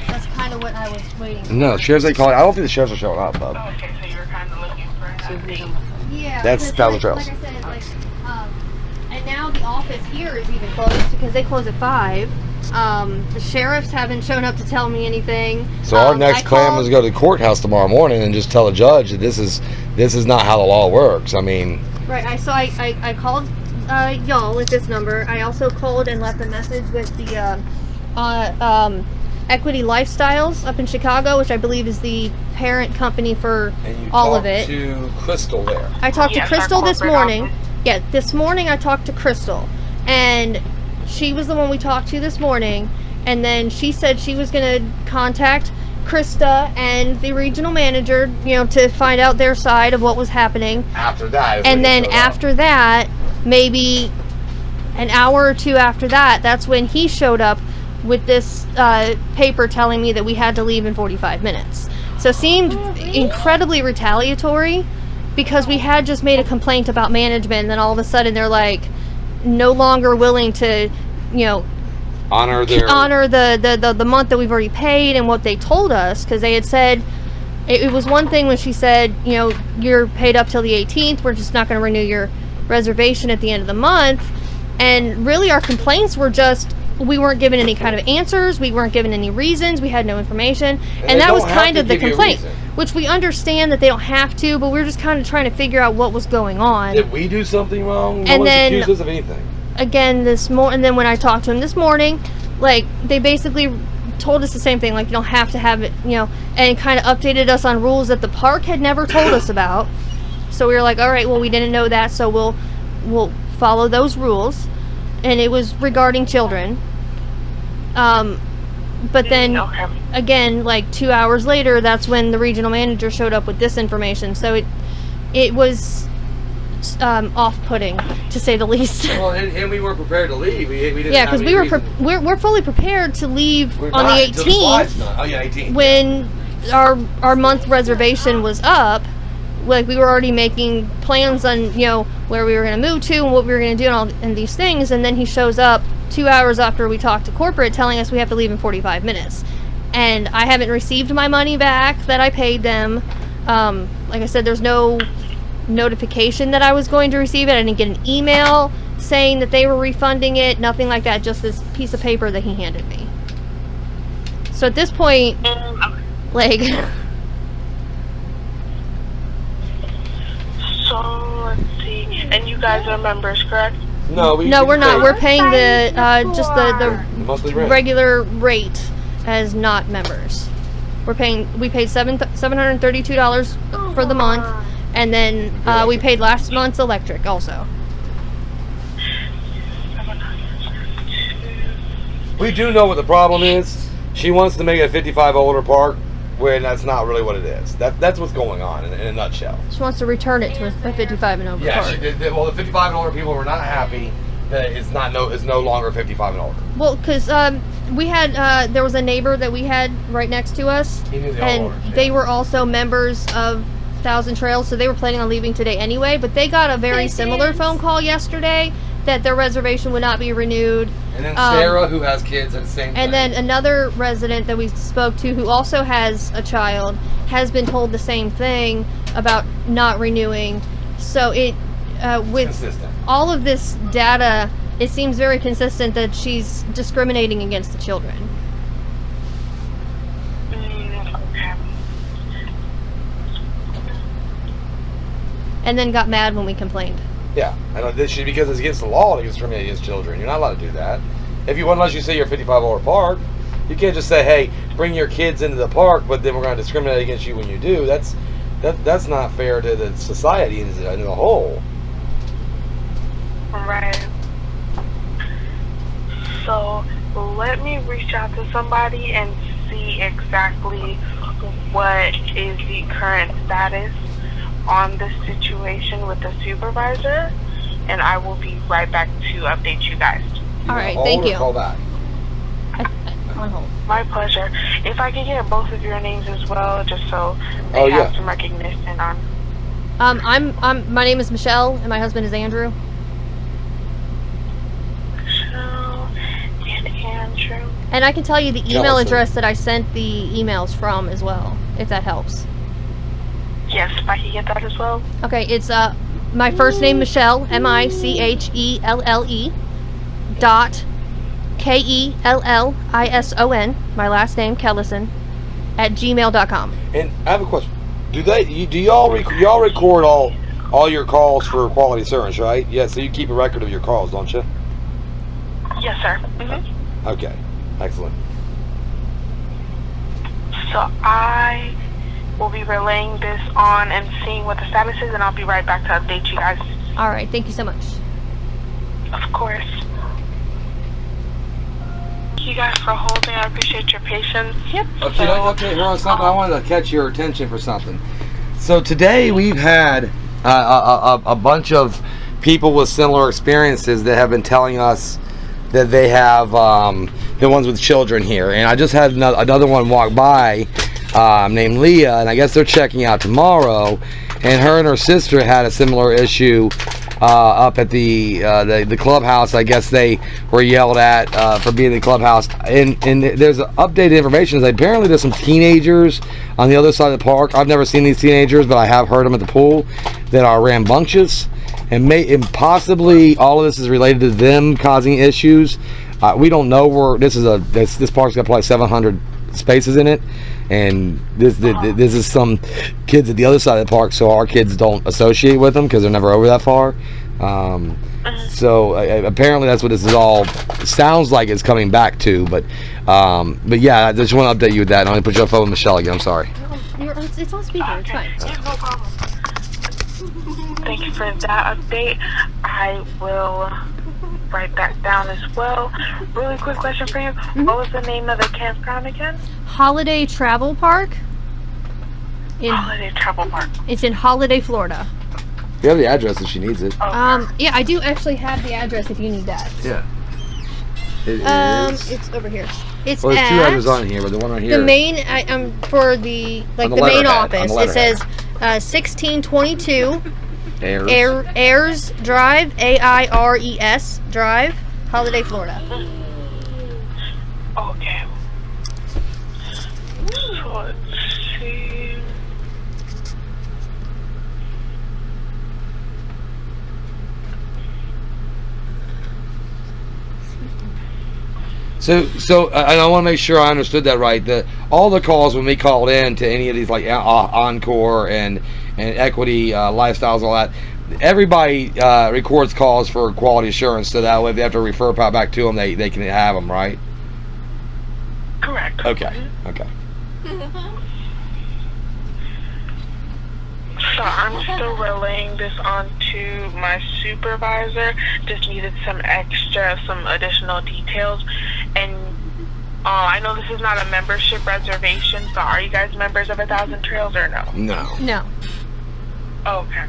that's kind of what I was waiting for. No, sheriffs ain't calling. I don't think the sheriffs are showing up, bub. Oh, okay, so you were kind of looking for an update. Yeah, that's 1,000 Trails. Like I said, and now the office here is even closed because they close at 5. The sheriffs haven't shown up to tell me anything. So our next plan was to go to the courthouse tomorrow morning and just tell the judge that this is not how the law works. I mean, right. I called y'all at this number. I also called and left a message with the Equity Lifestyles up in Chicago, which I believe is the parent company for And you all of talked it. to Crystal there. I talked to Yes, our Crystal this corporate morning. office. Yeah, this morning I talked to Crystal, and she was the one we talked to this morning. And then she said she was going to contact Krista and the regional manager, to find out their side of what was happening. After that, is when And he then showed up. after that, maybe an hour or two after that, that's when he showed up with this paper telling me that we had to leave in 45 minutes. So it seemed incredibly retaliatory, because we had just made a complaint about management, and then all of a sudden they're like no longer willing to, honor their the month that we've already paid and what they told us, because they had said it was one thing when she said, you're paid up till the 18th, we're just not going to renew your reservation at the end of the month. And really our complaints were just, we weren't given any kind of answers, we weren't given any reasons, we had no information, and that was kind of the complaint, which we understand that they don't have to, but we're just kind of trying to figure out what was going on. Did we do something wrong? No And one's then- accused us of anything. Again and then when I talked to him this morning, like, they basically told us the same thing, like, you don't have to have it, and kind of updated us on rules that the park had never told us about. So we were like, all right, well, we didn't know that, so we'll follow those rules. And it was regarding children. But then Okay. again, like 2 hours later, that's when the regional manager showed up with this information. So it was off-putting, to say the least. Well, and we weren't prepared to leave. We didn't. Yeah, have because any reason. we're fully prepared to leave We're on not the until slide's 18th, done. Oh yeah, 18th. when our month reservation was up. Like, we were already making plans on where we were going to move to and what we were going to do and these things, and then he shows up 2 hours after we talked to corporate telling us we have to leave in 45 minutes, and I haven't received my money back that I paid them. Like I said, there's no notification that I was going to receive it. I didn't get an email saying that they were refunding it, nothing like that, just this piece of paper that he handed me. So at this point, like... So, let's see. And you guys are members, correct? No, we're not. We're paying the just the monthly rate. regular rate as not members. We paid $732 for the month, and then we paid last month's electric also. We do know what the problem is. She wants to make it a 55 older park, when that's not really what it is. That's what's going on in a nutshell. She wants to return it to a 55 and over Yeah, park. she did. Well, the 55 and older people were not happy that it's no longer 55 and older. Well, because we had there was a neighbor that we had right next to us, He knew the and old owners, they yeah. were also members of Thousand Trails, so they were planning on leaving today anyway. But they got a very similar phone call yesterday that their reservation would not be renewed. And then Sarah, who has kids, at the same thing. And then another resident that we spoke to, who also has a child, has been told the same thing about not renewing. So with consistent. all of this data, it seems very consistent that she's discriminating against the children. Okay. And then got mad when we complained. Yeah, and because it's against the law to discriminate against children. You're not allowed to do that. Unless you say you're 55 older park, you can't just say, "Hey, bring your kids into the park," but then we're going to discriminate against you when you do. That's not fair to the society as a whole. Right. So, let me reach out to somebody and see exactly what is the current status on this situation with the supervisor, and I will be right back to update you guys. All right, Hold thank or you. Call back. On hold. My pleasure. If I could get both of your names as well, just so they have some recognition on. My name is Michelle, and my husband is Andrew. Michelle and Andrew. And I can tell you the email Allison. address that I sent the emails from as well, if that helps. Yes, if I could get that as well. Okay, it's my first name, Michelle, Michelle, dot Kellison, my last name, Kellison, at gmail.com. And I have a question. Do y'all record all your calls for quality service, right? Yeah, so you keep a record of your calls, don't you? Yes, sir. Mm-hmm. Okay. Excellent. So I will be relaying this on and seeing what the status is, and I'll be right back to update you guys. All right, thank you so much. Of course. Thank you guys for holding. I appreciate your patience. Yep. Okay, hold on, something. I wanted to catch your attention for something. So today we've had a bunch of people with similar experiences that have been telling us that they have the ones with children here, and I just had another one walk by named Leah, and I guess they're checking out tomorrow, and her and her sister had a similar issue up at the clubhouse. I guess they were yelled at for being in the clubhouse, and there's updated information that apparently there's some teenagers on the other side of the park. I've never seen these teenagers, but I have heard them at the pool that are rambunctious, and possibly all of this is related to them causing issues. We don't know where this park's got probably 700 spaces in it, and this is some kids at the other side of the park, so our kids don't associate with them because they're never over that far. So apparently that's what this is all sounds like it's coming back to, but yeah, I just want to update you with that. I'm going to put you on phone with Michelle again. I'm sorry. It's on speaker. It's fine. Yeah, no problem. Thank you for that update. I will write that down as well. Really quick question for you. What was the name of the campground again? Holiday Travel Park. Holiday Travel Park. It's in Holiday, Florida. You have the address if she needs it. Yeah, I do actually have the address if you need that. Yeah. It's over here. It's there's two at addresses on here, but the one on here. the main for the On the main letterhead, office. on the It says 1622 Ayres Drive, AIRES Drive, Holiday, Florida. Okay. So let's see. So I want to make sure I understood that right. All the calls when we called in to any of these like Encore and Equity Lifestyles, all that, everybody records calls for quality assurance, so that way if they have to refer back to them, they can have them, right? Correct. Okay. Okay. So I'm still relaying this on to my supervisor. Just needed some additional details. And I know this is not a membership reservation, so are you guys members of 1,000 Trails or no? No. Okay.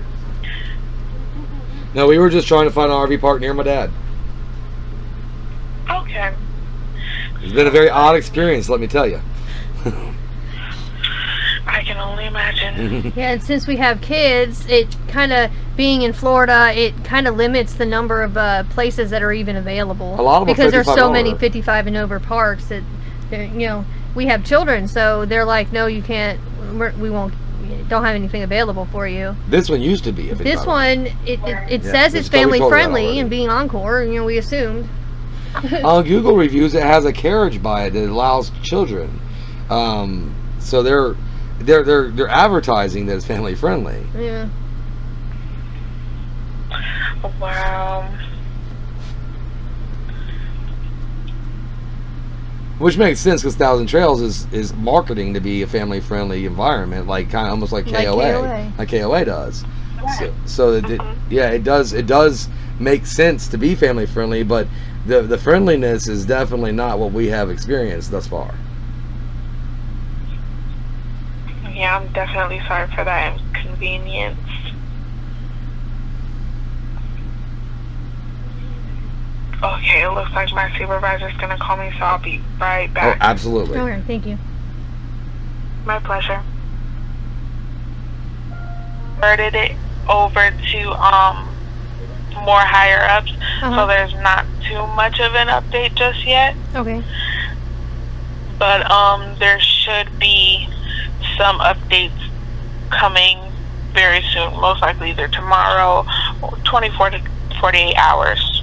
No, we were just trying to find an RV park near my dad. Okay. It's been a very odd experience, let me tell you. I can only imagine. Yeah, and since we have kids, it kind of being in Florida, it kind of limits the number of places that are even available. A lot of them because there's so many over. 55 and over parks that we have children, so they're like, no, you can't. We don't have anything available for you. This one used to be. This one, it says it's family friendly, and being Encore, we assumed. On Google reviews, it has a carriage by it that allows children. So they're advertising that it's family friendly. Yeah. Wow. Which makes sense because 1,000 Trails is marketing to be a family friendly environment, like kind of almost like KOA, like KOA does. So it does make sense to be family friendly, but the friendliness is definitely not what we have experienced thus far. Yeah, I'm definitely sorry for that inconvenience. Okay, it looks like my supervisor's gonna call me, so I'll be right back. Oh, absolutely. Okay, thank you. My pleasure. Converted it over to more higher ups, so there's not too much of an update just yet. Okay. But there should be some updates coming very soon, most likely either tomorrow or 24 to 48 hours.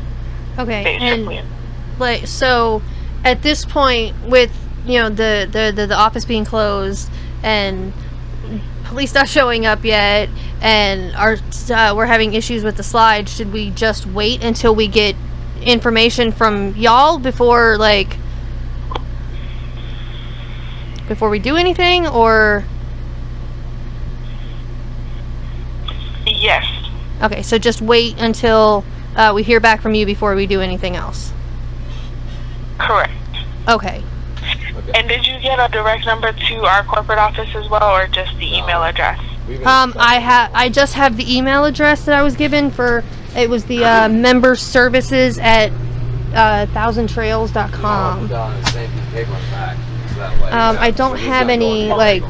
Okay, basically. and so at this point, with the office being closed and police not showing up yet, and we're having issues with the slide, should we just wait until we get information from y'all before before we do anything, or? Yes. Okay, so just wait until we hear back from you before we do anything else. Correct. Okay. And did you get a direct number to our corporate office as well, or just the email address? I just have the email address that I was given for. It was the member services at thousandtrails.com. I don't have any like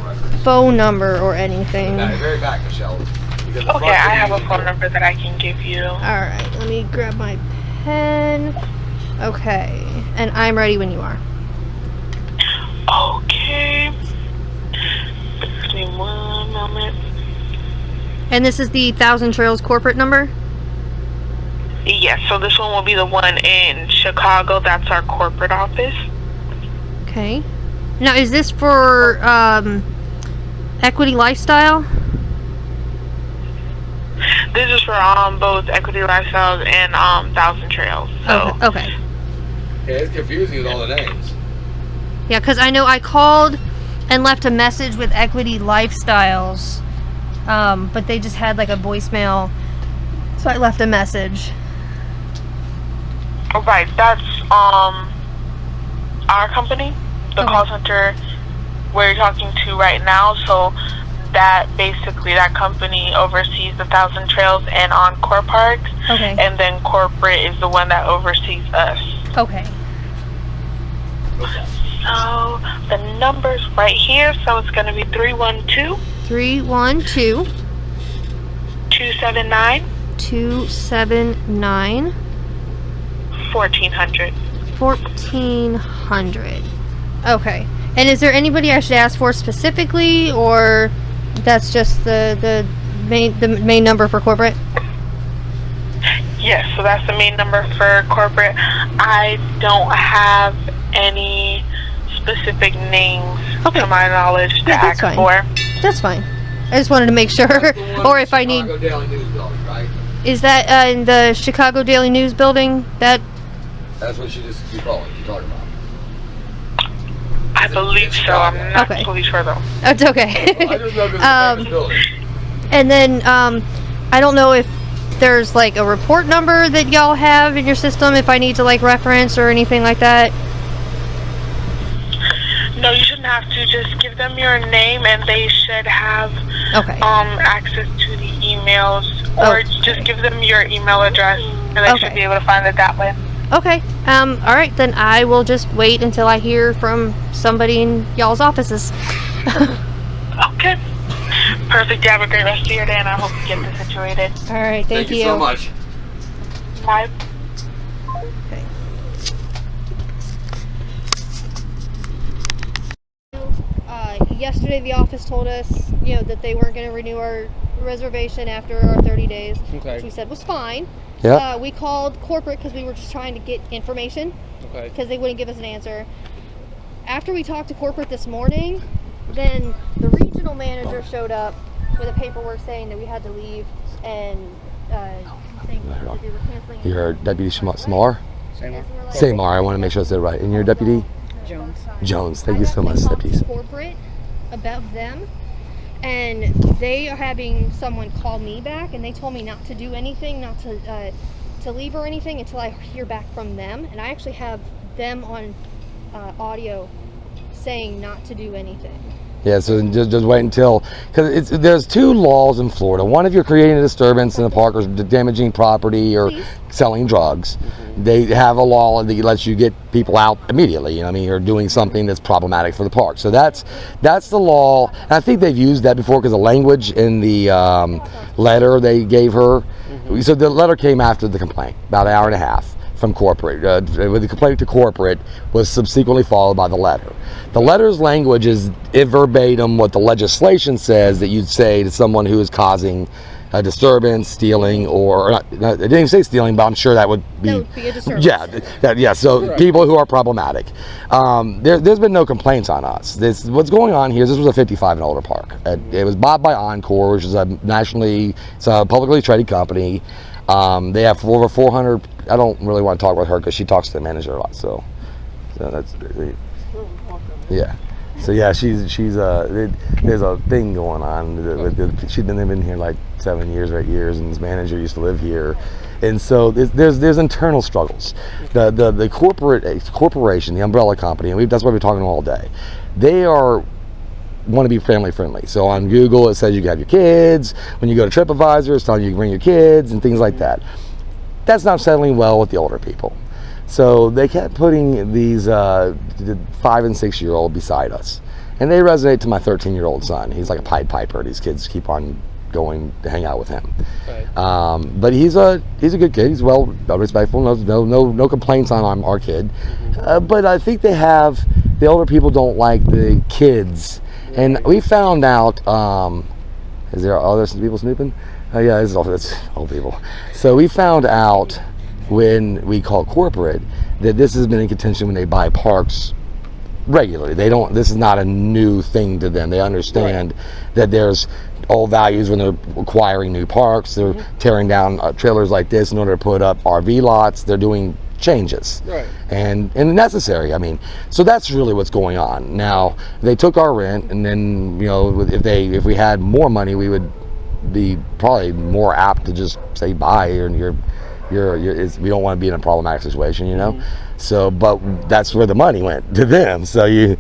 phone number or anything. Very back, Michelle. Okay, I have a phone number that I can give you. Alright, let me grab my pen. Okay, and I'm ready when you are. Okay. Give me 1 moment. And this is the Thousand Trails corporate number? Yes, so this one will be the one in Chicago. That's our corporate office. Okay. Now, is this for Equity Lifestyle? This is for both Equity Lifestyles and Thousand Trails. So. Okay. Yeah, it's confusing with all the names. Yeah, because I know I called and left a message with Equity Lifestyles, but they just had like a voicemail, so I left a message. Right, that's our company, the call center we're talking to right now. So that basically, that company oversees the Thousand Trails and Encore Parks. Okay. And then corporate is the one that oversees us. Okay. So the number's right here. So it's going to be 312 312 279 279 1400. 1400. Okay. And is there anybody I should ask for specifically, or that's just the main number for corporate? Yes, so that's the main number for corporate. I don't have any specific names to my knowledge to ask for. That's fine. I just wanted to make sure. Or if I need. Chicago Daily News building, right? Is that in the Chicago Daily News building? That's what you talking about. I believe so. I'm not totally sure though. It's okay. I just know it's a famous building. And then I don't know if there's like a report number that y'all have in your system if I need to like reference or anything like that. No, you shouldn't have to. Just give them your name and they should have access to the emails, or just give them your email address and they should be able to find it that way. Okay. All right, then I will just wait until I hear from somebody in y'all's offices. Okay. Perfect. You have a great rest of your day, and I hope you get this situated. All right. Thank you so much. Bye. Okay. Yesterday the office told us, that they weren't going to renew our reservation after our 30 days, which we said was fine. Yeah. We called corporate because we were just trying to get information, because they wouldn't give us an answer. After we talked to corporate this morning, then the regional manager showed up with a paperwork saying that we had to leave, and saying that they were canceling. You're Deputy Samar? Samar, I want to make sure I said it right. And you're Deputy? Jones. Thank you so much, Deputy. Corporate about them, and they are having someone call me back, and they told me not to do anything, not to leave or anything until I hear back from them. And I actually have them on audio saying not to do anything. Yeah, so just wait until, because there's two laws in Florida. One, if you're creating a disturbance in the park or damaging property or selling drugs, they have a law that lets you get people out immediately, or doing something that's problematic for the park. So that's the law. And I think they've used that before because the language in the letter they gave her. So the letter came after the complaint, about an hour and a half from corporate. With the complaint to corporate was subsequently followed by the letter. The letter's language is verbatim what the legislation says that you'd say to someone who is causing a disturbance, stealing, or not, it didn't even say stealing, but I'm sure that would be a disturbance. Yeah. So people who are problematic. There's been no complaints on us. What's going on here is this was a 55 and older park. It was bought by Encore, which is a publicly traded company. They have over 400. I don't really want to talk about her because she talks to the manager a lot. So that's yeah. So yeah, there's a thing going on. She's been here like 7 years or 8 years, and this manager used to live here, and so there's internal struggles. The corporation, the umbrella company, and that's why we're talking all day. They want to be family friendly. So on Google it says you can have your kids. When you go to TripAdvisor, it's telling you to bring your kids and things like that. That's not settling well with the older people. So they kept putting these 5 and 6 year old beside us, and they resonate to my 13-year-old son. He's like a Pied Piper. These kids keep on going to hang out with him. Right. But he's a good kid. He's well respectful. No complaints on our kid. But I think the older people don't like the kids, and we found out. Is there other people snooping? Yeah, it's old people. So we found out when we call corporate that this has been in contention when they buy parks regularly. This is not a new thing to them. They understand that there's old values when they're acquiring new parks. They're tearing down trailers like this in order to put up RV lots. They're doing changes, and necessary. I mean, so that's really what's going on. Now they took our rent, and then if we had more money, we would be probably more apt to just say bye, and we don't want to be in a problematic situation, So, but that's where the money went to them. So we've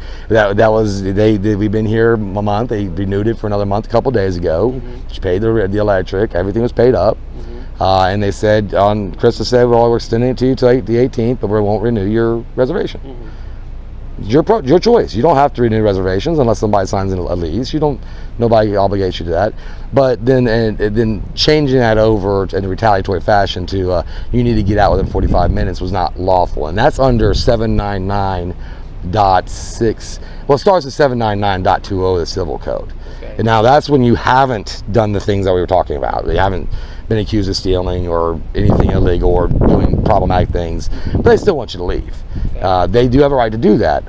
been here a month. They renewed it for another month a couple days ago. She paid the electric. Everything was paid up. And they said, Krista said, well, we're extending it to you till the 18th, but we won't renew your reservation. Your choice. You don't have to renew reservations unless somebody signs a lease. Nobody obligates you to that. But then changing that over in a retaliatory fashion to you need to get out within 45 minutes was not lawful, and that's under 799.6. Well, it starts at 799.20 of the Civil Code. And now that's when you haven't done the things that we were talking about. You haven't been accused of stealing or anything illegal or doing problematic things, but they still want you to leave. They do have a right to do that.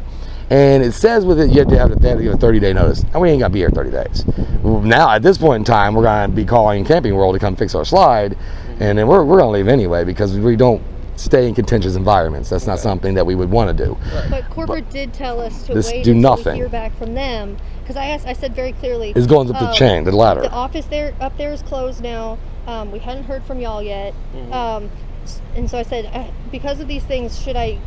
And it says with it, they have to give a 30-day notice. And we ain't gonna be here 30 days. Now, at this point in time, we're gonna be calling Camping World to come fix our slide, and then we're gonna leave anyway because we don't stay in contentious environments. That's not something that we would want to do. But corporate did tell us to wait do until nothing. we hear back from them, because I said very clearly. It's going up the chain, the ladder. The office up there is closed now. We hadn't heard from y'all yet, and so I said, because of these things, should I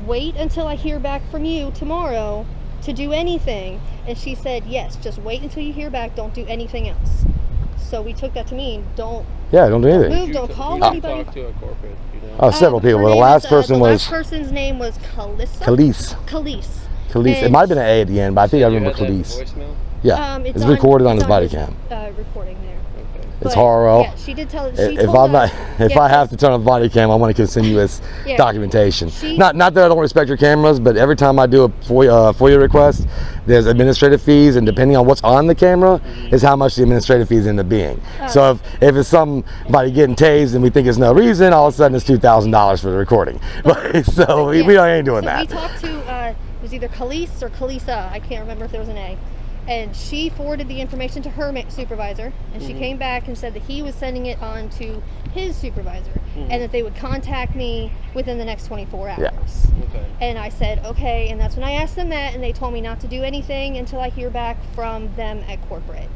wait until I hear back from you tomorrow to do anything? And she said, yes, just wait until you hear back. Don't do anything else. So we took that to mean don't do anything. Move, don't call anybody. Talk to a corporate, several people. But the last person's name was Khalees. Khalees. It might have been an A at the end, but I think I remember Khalees. Yeah, it's recorded on his body cam. Recording there. It's horrible. Yeah, she did tell. If I have to turn on the body cam, I want to continuous documentation. Not that I don't respect your cameras, but every time I do a FOIA request, there's administrative fees, and depending on what's on the camera, is how much the administrative fees end up being. So if it's somebody getting tased and we think there's no reason, all of a sudden it's $2,000 for the recording. We ain't doing that. We talked to it was either Khalees or Khalisa. I can't remember if there was an A. And she forwarded the information to her supervisor, and she came back and said that he was sending it on to his supervisor, and that they would contact me within the next 24 hours. And I said, okay, and that's when I asked them that, and they told me not to do anything until I hear back from them at corporate.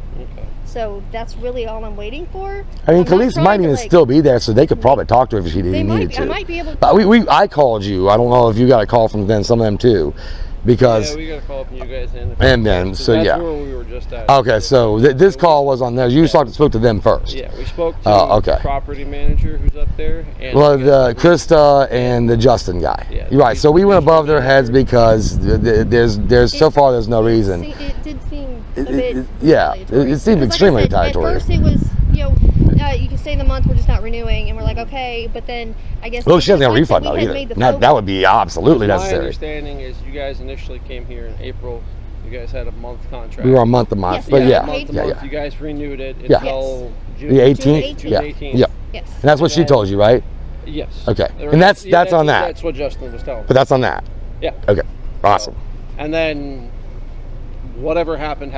So that's really all I'm waiting for. I mean, Khalees might even still be there, so they could probably talk to her if she needed to. I might be able to. But I called you. I don't know if you got a call from them, some of them too. Because we got a call from you guys and then that's where we were just at. Okay, so this call was on there. You spoke to them first. Yeah, we spoke to the property manager who's up there. And the Krista and the Justin guy. Yeah, you're right. So we went above their heads because there's so far there's no reason. It did seem a bit. It seemed extremely retaliatory. At first it was you can stay in the month, we're just not renewing, and we're like, okay, but then I guess. Well, she doesn't have a refund though either. That would be absolutely necessary. My understanding is you guys initially came here in April. You guys had a month contract. We were a month, but You guys renewed it until June the 18th. Yep. Yes. And that's what she told you, right? Yes. Okay. And that's on that. That's what Justin was telling me. But that's on that. Yeah. Okay. Awesome. And then whatever happened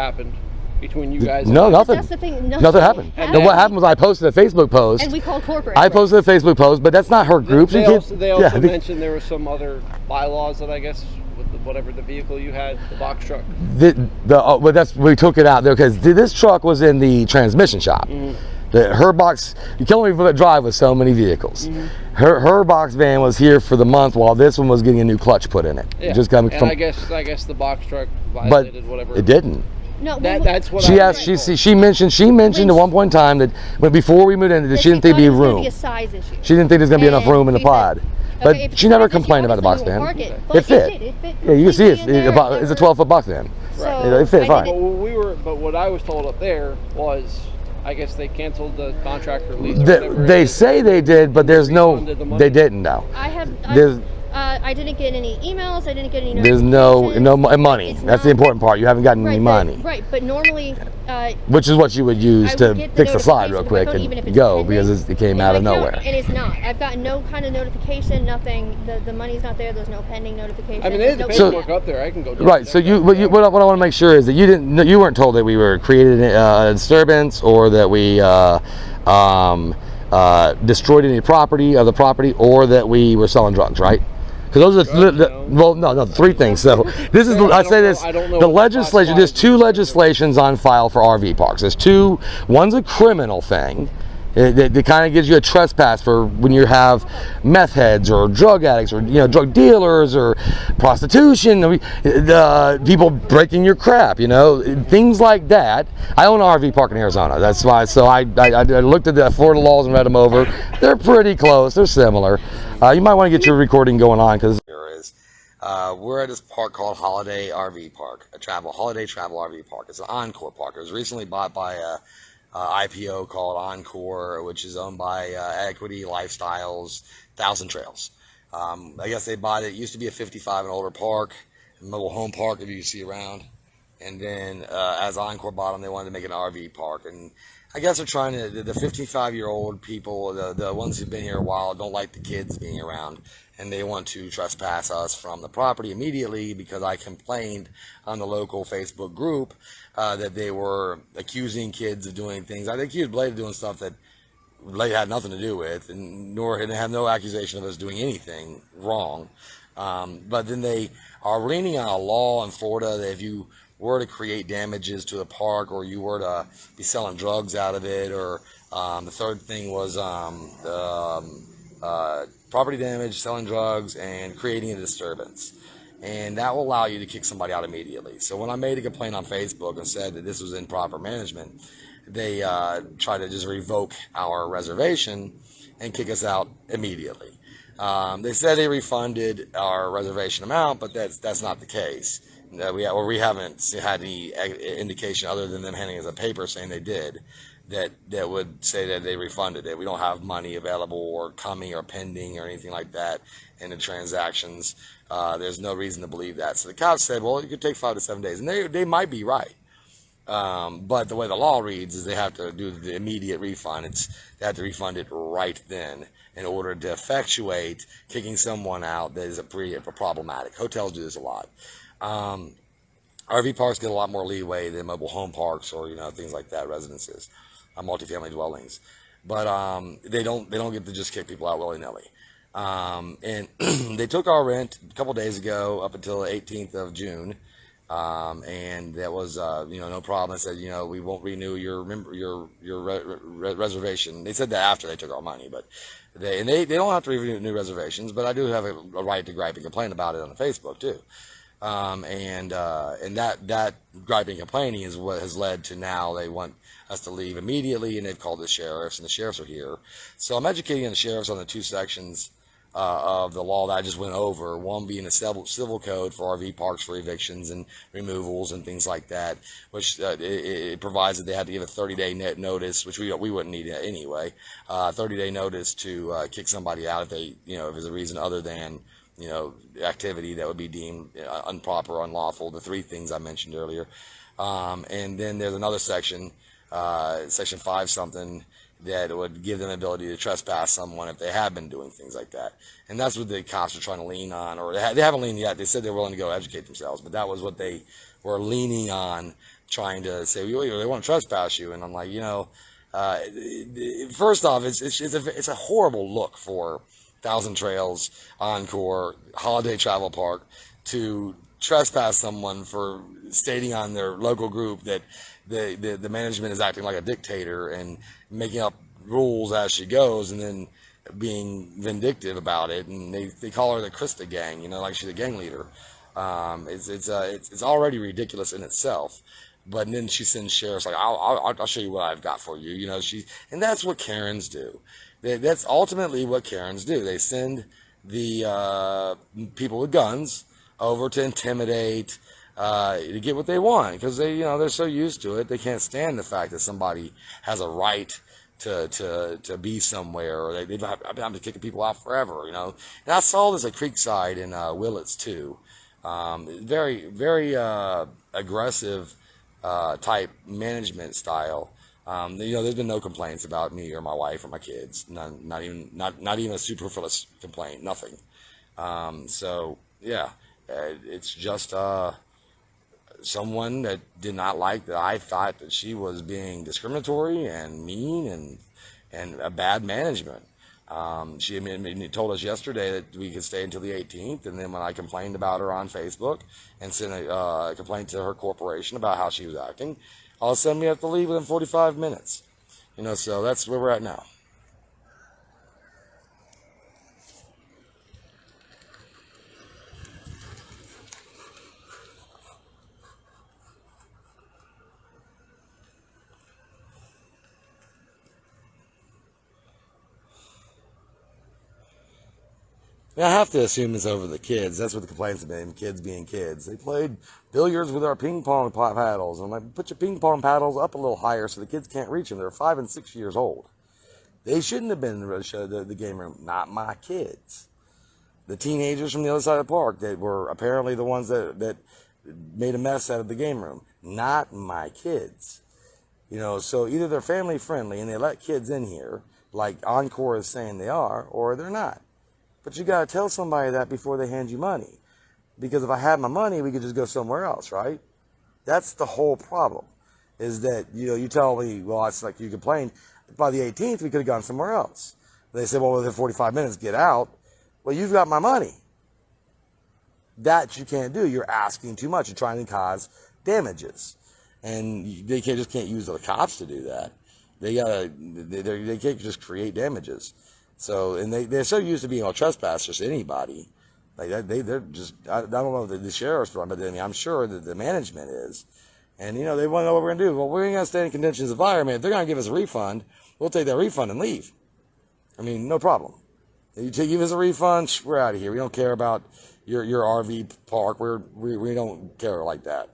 between you guys. No, nothing. That's the thing. Nothing happened. And what happened was I posted a Facebook post. And we called corporate. I posted a Facebook post, but that's not her group. They also mentioned there were some other bylaws that I guess with the whatever the vehicle you had, the box truck. But we took it out there because this truck was in the transmission shop. Her box, you can only drive with so many vehicles. Her box van was here for the month while this one was getting a new clutch put in it. Yeah. Just coming from. I guess the box truck violated whatever. It didn't. No, that's what she asked. She mentioned at one point in time that before we moved in, that she didn't think there'd be room. Be a size issue. She didn't think there's gonna be enough room in the pod. But Okay, she never complained about the box van. It fit. Yeah, you can see it's a 12-foot box van. Right. It fit fine. But what I was told up there was, I guess they canceled the contract or lease. They say they did, but there's no. They didn't know. I didn't get any emails. I didn't get any. There's no money. That's the important part. You haven't gotten any money. Right, but normally. Which is what you would use to fix the slide real quick and go because it came out of nowhere. And it's not. I've gotten no kind of notification. Nothing. The money's not there. There's no pending notification. I mean, there's paperwork up there. I can go. Right. So what I want to make sure is that you weren't told that we were created a disturbance or that we destroyed any property of the property or that we were selling drugs, right? Because those are three things. So this is the legislation. There's two legislations on file for RV parks. There's two. One's a criminal thing. It kind of gives you a trespass for when you have meth heads or drug addicts or drug dealers or prostitution, people breaking your crap, things like that. I own an RV park in Arizona. That's why. So I looked at the Florida laws and read them over. They're pretty close. They're similar. You might want to get your recording going on because we're at this park called Holiday RV Park, holiday travel RV park. It's an Encore park. It was recently bought by a IPO called Encore, which is owned by Equity Lifestyles, Thousand Trails. I guess they bought it. It used to be a 55 and older park, a mobile home park, if you can see around. And then as Encore bought them, they wanted to make an RV park. And I guess they're trying to, the 55-year-old people, the ones who've been here a while, don't like the kids being around. And they want to trespass us from the property immediately because I complained on the local Facebook group that they were accusing kids of doing things. I accused Blade of doing stuff that Blade had nothing to do with, and they have no accusation of us doing anything wrong. But then they are leaning on a law in Florida that if you were to create damages to the park or you were to be selling drugs out of it, or the third thing was property damage, selling drugs, and creating a disturbance. And that will allow you to kick somebody out immediately. So when I made a complaint on Facebook and said that this was improper management, they tried to just revoke our reservation and kick us out immediately. They said they refunded our reservation amount, but that's not the case. We haven't had any indication other than them handing us a paper saying they did. That would say that they refunded it. We don't have money available or coming or pending or anything like that in the transactions. There's no reason to believe that. So the cops said, well, it could take 5 to 7 days. And they might be right. But the way the law reads is they have to do the immediate refund. They have to refund it right then in order to effectuate kicking someone out that is problematic. Hotels do this a lot. RV parks get a lot more leeway than mobile home parks or things like that, residences. Multifamily dwellings, but they don't get to just kick people out willy-nilly. And they took our rent a couple days ago up until the 18th of June, and that was no problem. They said we won't renew your reservation. They said that after they took our money, but they don't have to renew reservations. But I do have a right to gripe and complain about it on Facebook too. And that griping and complaining is what has led to now they want us to leave immediately, and they've called the sheriffs, and the sheriffs are here. So I'm educating the sheriffs on the two sections of the law that I just went over, one being the civil code for RV parks for evictions and removals and things like that, which it provides that they have to give a 30-day net notice, which we wouldn't need anyway, 30-day notice to kick somebody out if they, if there's a reason other than activity that would be deemed improper, unlawful, the three things I mentioned earlier. And then there's another section, section 5 something, that would give them the ability to trespass someone if they have been doing things like that. And that's what the cops are trying to lean on, or they haven't leaned yet. They said they're willing to go educate themselves, but that was what they were leaning on, trying to say, they want to trespass you. And I'm like, first off, it's a horrible look for Thousand Trails, Encore, Holiday Travel Park to trespass someone for stating on their local group that the management is acting like a dictator and making up rules as she goes, and then being vindictive about it, and they call her the Krista gang, like she's a gang leader. It's already ridiculous in itself. But then she sends sheriffs like, I'll show you what I've got for you. And that's what Karens do. That's ultimately what Karens do. They send the people with guns over to intimidate, to get what they want, because they're so used to it. They can't stand the fact that somebody has a right to be somewhere, or they've been kicking people out forever. And I saw this at Creekside in Willits too. Very, very aggressive type management style. There's been no complaints about me or my wife or my kids. None, not even a superfluous complaint. Nothing. So yeah, it's just someone that did not like that. I thought that she was being discriminatory and mean and a bad management. She told us yesterday that we could stay until the 18th, and then when I complained about her on Facebook and sent a complaint to her corporation about how she was acting, all of a sudden we have to leave within 45 minutes. So that's where we're at now. I have to assume it's over the kids. That's what the complaints have been, kids being kids. They played billiards with our ping pong paddles. I'm like, put your ping pong paddles up a little higher so the kids can't reach them. They're 5 and 6 years old. They shouldn't have been in the game room. Not my kids. The teenagers from the other side of the park that were apparently the ones that made a mess out of the game room. Not my kids. So either they're family friendly and they let kids in here, like Encore is saying they are, or they're not. But you got to tell somebody that before they hand you money. Because if I had my money, we could just go somewhere else, right? That's the whole problem. Is that, you tell me, well, it's like you complained, by the 18th, we could have gone somewhere else. They said, well, within 45 minutes, get out. Well, you've got my money. That you can't do. You're asking too much. You're trying to cause damages. And they just can't use the cops to do that. They can't just create damages. So, and they're so used to being able to trespass just anybody. Like they're just, I don't know if the sheriff's, but I'm sure that the management is. And, they want to know what we're going to do. Well, we're going to stay in conditions of environment. If they're going to give us a refund, we'll take that refund and leave. No problem. If you give us a refund, we're out of here. We don't care about your RV park. We don't care like that.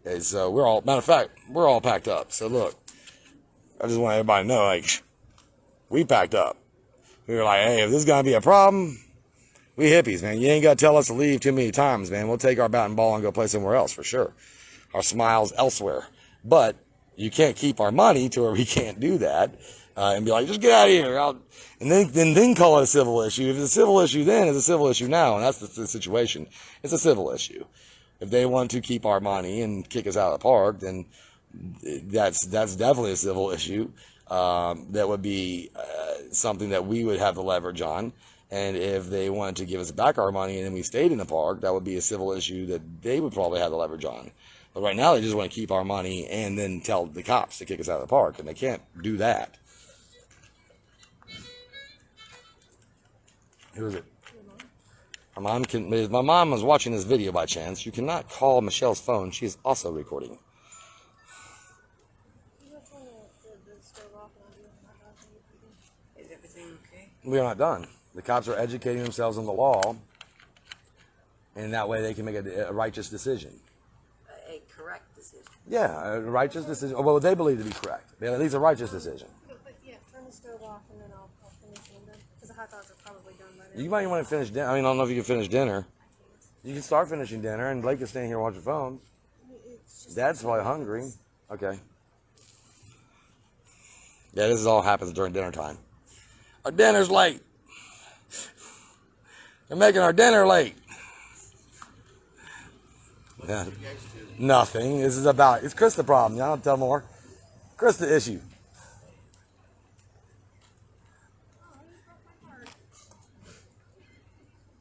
And so matter of fact, we're all packed up. So look, I just want everybody to know, we packed up. We were like, hey, if this is going to be a problem, we hippies, man. You ain't got to tell us to leave too many times, man. We'll take our bat and ball and go play somewhere else for sure. Our smiles elsewhere. But you can't keep our money to where we can't do that and be like, just get out of here. And then call it a civil issue. If it's a civil issue then, it's a civil issue now. And that's the situation. It's a civil issue. If they want to keep our money and kick us out of the park, then that's definitely a civil issue. That would be something that we would have the leverage on. And if they wanted to give us back our money and then we stayed in the park, that would be a civil issue that they would probably have the leverage on. But right now they just want to keep our money and then tell the cops to kick us out of the park, and they can't do that. Who is it? If my mom was watching this video by chance, you cannot call Michelle's phone. She is also recording. Is everything okay? We are not done. The cops are educating themselves on the law, and that way they can make a righteous decision. A correct decision. Yeah, a righteous decision. Well, what they believe to be correct. At least a righteous decision. But yeah, turn the stove off and then I'll finish dinner. Because the hot dogs are probably done by then. You might want to finish dinner. I don't know if you can finish dinner. You can start finishing dinner, and Blake is staying here watching phone. Dad's probably hungry. Okay. Yeah, this all happens during dinner time. Our dinner's late. They're making our dinner late. Yeah. Nothing. This is about, it's Krista problem. Y'all don't tell more. Krista issue.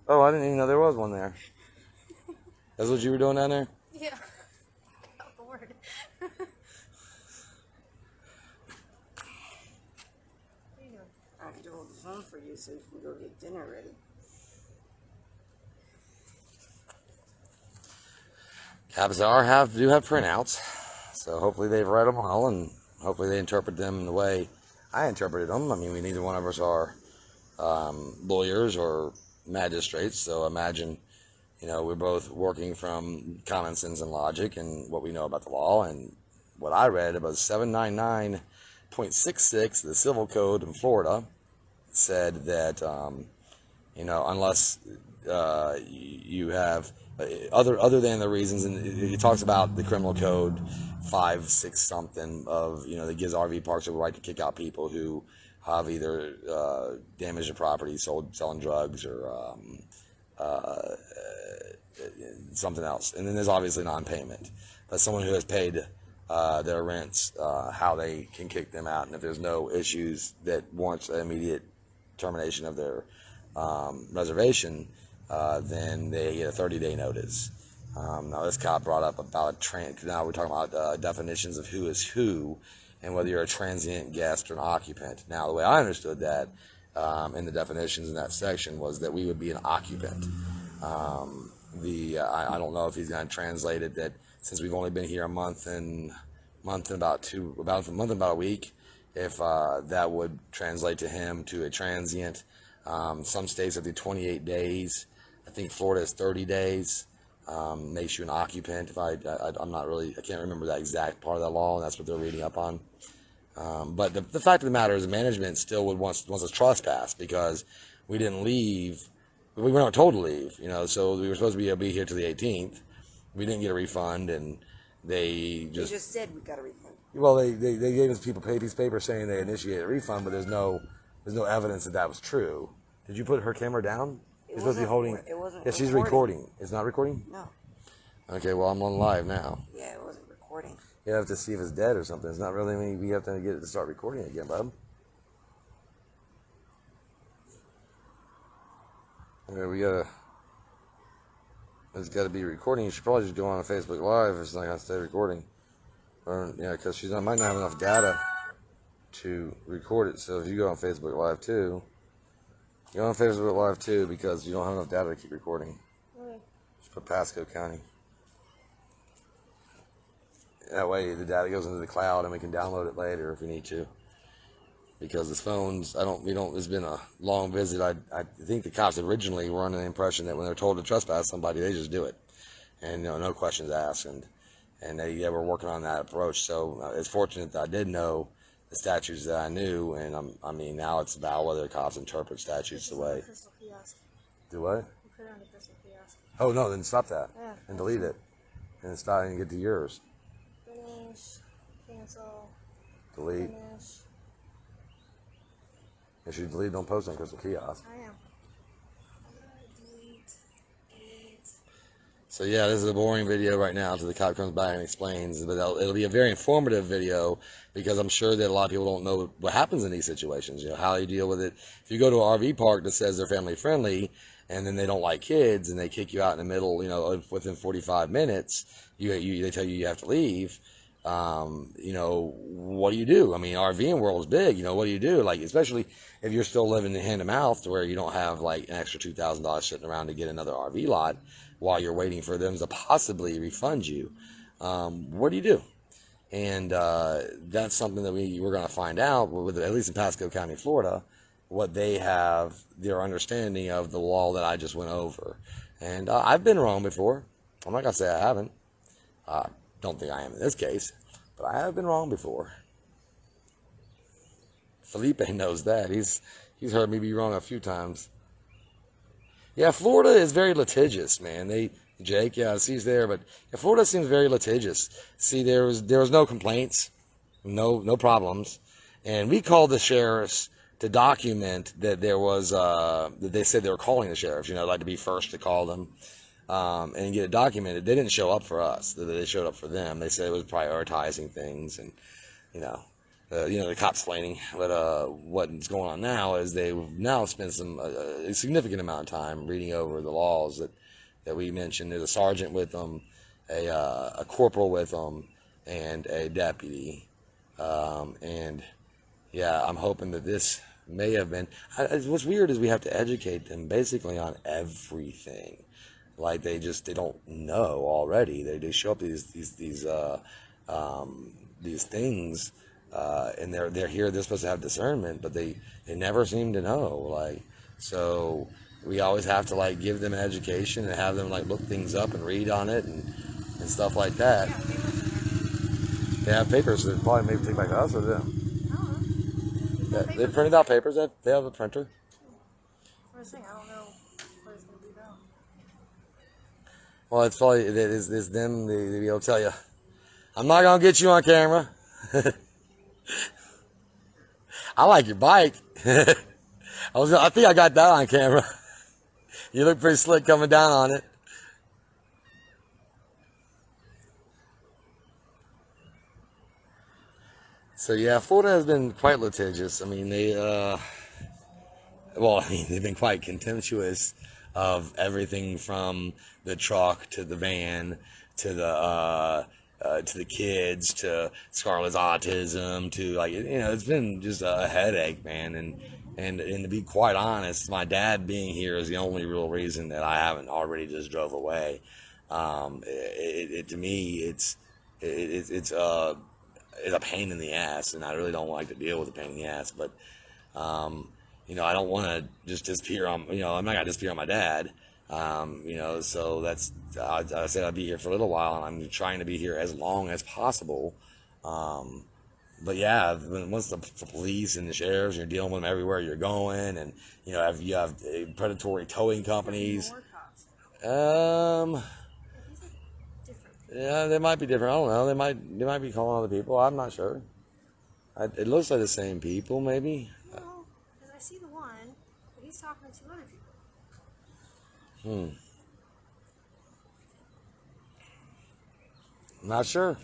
Oh, I didn't even know there was one there. That's what you were doing down there? Yeah. Got bored. I have to hold the phone for you so you can go get dinner ready. Cops do have printouts, so hopefully they've read them all, and hopefully they interpret them the way I interpreted them. I mean, neither one of us are lawyers or magistrates, so imagine, we're both working from common sense and logic and what we know about the law. And what I read about 799.66, the Civil Code in Florida, said that, unless you have other than the reasons, and it talks about the criminal code 5, 6 something of, that gives RV parks the right to kick out people who have either damaged their property, selling drugs, or something else. And then there's obviously non-payment. But someone who has paid their rents, how they can kick them out, and if there's no issues that warrants immediate termination of their reservation, then they get a 30-day notice. Now this cop brought up about now we're talking about definitions of who is who and whether you're a transient guest or an occupant. Now the way I understood that in the definitions in that section was that we would be an occupant. I don't know if he's going to translate it that since we've only been here a month and about a week, if that would translate to him to a transient. Some states have the 28 days. I think Florida is 30 days. Makes you an occupant. I can't remember that exact part of that law, and that's what they're reading up on. But the fact of the matter is, management still wants us trespass because we didn't leave. We weren't told to leave, so we were supposed to be here till the 18th. We didn't get a refund, and they just said we got a refund. Well, they gave us people a piece of paper saying they initiated a refund, but there's no evidence that was true. Did you put her camera down? You're supposed to be holding. It wasn't. Yeah, she's recording. It's not recording? No. Okay, well, I'm on live now. Yeah, it wasn't recording. You have to see if it's dead or something. It's not really. We have to get it to start recording again, bud. Okay, it's got to be recording. You should probably just go on Facebook Live if it's not going to stay recording. Or, because she might not have enough data to record it. So if you go on Facebook Live too, because you don't have enough data to keep recording. Okay. Just put Pasco County. That way the data goes into the cloud and we can download it later if we need to. Because the phones, it's been a long visit. I think the cops originally were under the impression that when they're told to trespass somebody, they just do it. And, no questions asked. And they were working on that approach. So it's fortunate that I did know the statutes that I knew. And now it's about whether cops interpret statutes the way. Do what? Put it on the crystal kiosk. Oh, no, then stop that. Yeah. And delete it. And stop and get to yours. Finish. Cancel. Delete. Finish. If you delete, don't post on Crystal Kiosk. I am. Delete. So yeah, this is a boring video right now until the cop comes back and explains. But it'll be a very informative video because I'm sure that a lot of people don't know what happens in these situations. How you deal with it. If you go to an RV park that says they're family friendly, and then they don't like kids, and they kick you out in the middle, within 45 minutes, they tell you have to leave. What do you do? RVing world is big. What do you do? Especially if you're still living hand to mouth to where you don't have an extra $2,000 sitting around to get another RV lot while you're waiting for them to possibly refund you. What do you do? And that's something that we're going to find out, at least in Pasco County, Florida, what they have, their understanding of the law that I just went over. And I've been wrong before. I'm not going to say I haven't. Don't think I am in this case, but I have been wrong before. Felipe knows that. He's heard me be wrong a few times. Yeah, Florida is very litigious, man. Jake, yeah, he's there, but Florida seems very litigious. See, there was no complaints, no problems, and we called the sheriffs to document that there was that they said they were calling the sheriffs. To be first to call them. And get it documented. They didn't show up for us. They showed up for them. They said it was prioritizing things, and the cops explaining. But what's going on now is they've now spent a significant amount of time reading over the laws that that we mentioned. There's a sergeant with them, a corporal with them, and a deputy. And yeah, I'm hoping that this may have been. What's weird is we have to educate them basically on everything. Like they don't know already. They show up these things, and they're here. They're supposed to have discernment, but they never seem to know. Like, so we always have to like give them an education and have them like look things up and read on it and stuff like that. They have papers that probably maybe take back to us or them. Yeah, they printed out papers. They have a printer. I was saying, I don't know what it's going to be about. Well, it's probably it's them. They'll tell you, I'm not gonna get you on camera. I like your bike. I think I got that on camera. You look pretty slick coming down on it. So yeah, Florida has been quite litigious. I mean, they've been quite contemptuous of everything from the truck to the van to the kids to Scarlett's autism to like it's been just a headache, man. And to be quite honest, my dad being here is the only real reason that I haven't already just drove away. To me, it's a pain in the ass, and I really don't like to deal with a pain in the ass. But I don't want to just disappear on. I'm not gonna disappear on my dad. So that's. I said I'd be here for a little while, and I'm trying to be here as long as possible. But yeah, once the police and the sheriffs, you're dealing with them everywhere you're going, and you have predatory towing companies. Yeah, they might be different. I don't know. They might be calling other people. I'm not sure. It looks like the same people, maybe. No, because I see the one, but he's talking to two other people. Not sure.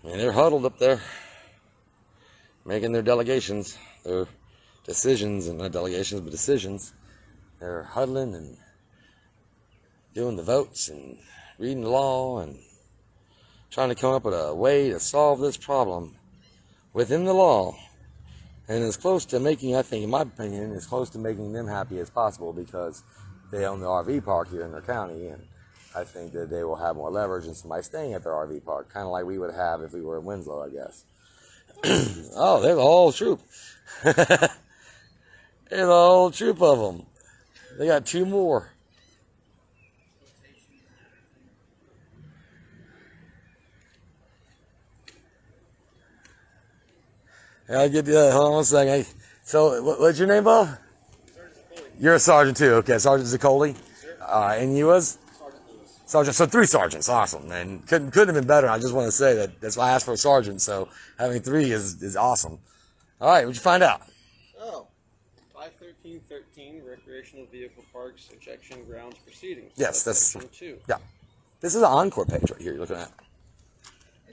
I mean, they're huddled up there, making their delegations, their decisions, and not delegations, but decisions. They're huddling and doing the votes and reading the law and trying to come up with a way to solve this problem within the law. And as close to making, I think, in my opinion, as close to making them happy as possible, because they own the RV park here in their county, and I think that they will have more leverage than somebody staying at their RV park, kind of like we would have if we were in Winslow, I guess. Oh, there's a whole troop. There's a whole troop of them. They got two more. I'll get the hold on one second. Hey, so, what's your name, Bob? You're a sergeant too. Okay, Sergeant Zaccoli. And you was? Sergeant. So 3 sergeants. Awesome, man. Couldn't have been better. I just want to say that's why I asked for a sergeant. So having 3 is awesome. All right, what'd you find out? Oh, 51313 recreational vehicle parks ejection grounds proceedings. Yes, that's section 2. Yeah. This is an Encore page right here. You're looking at.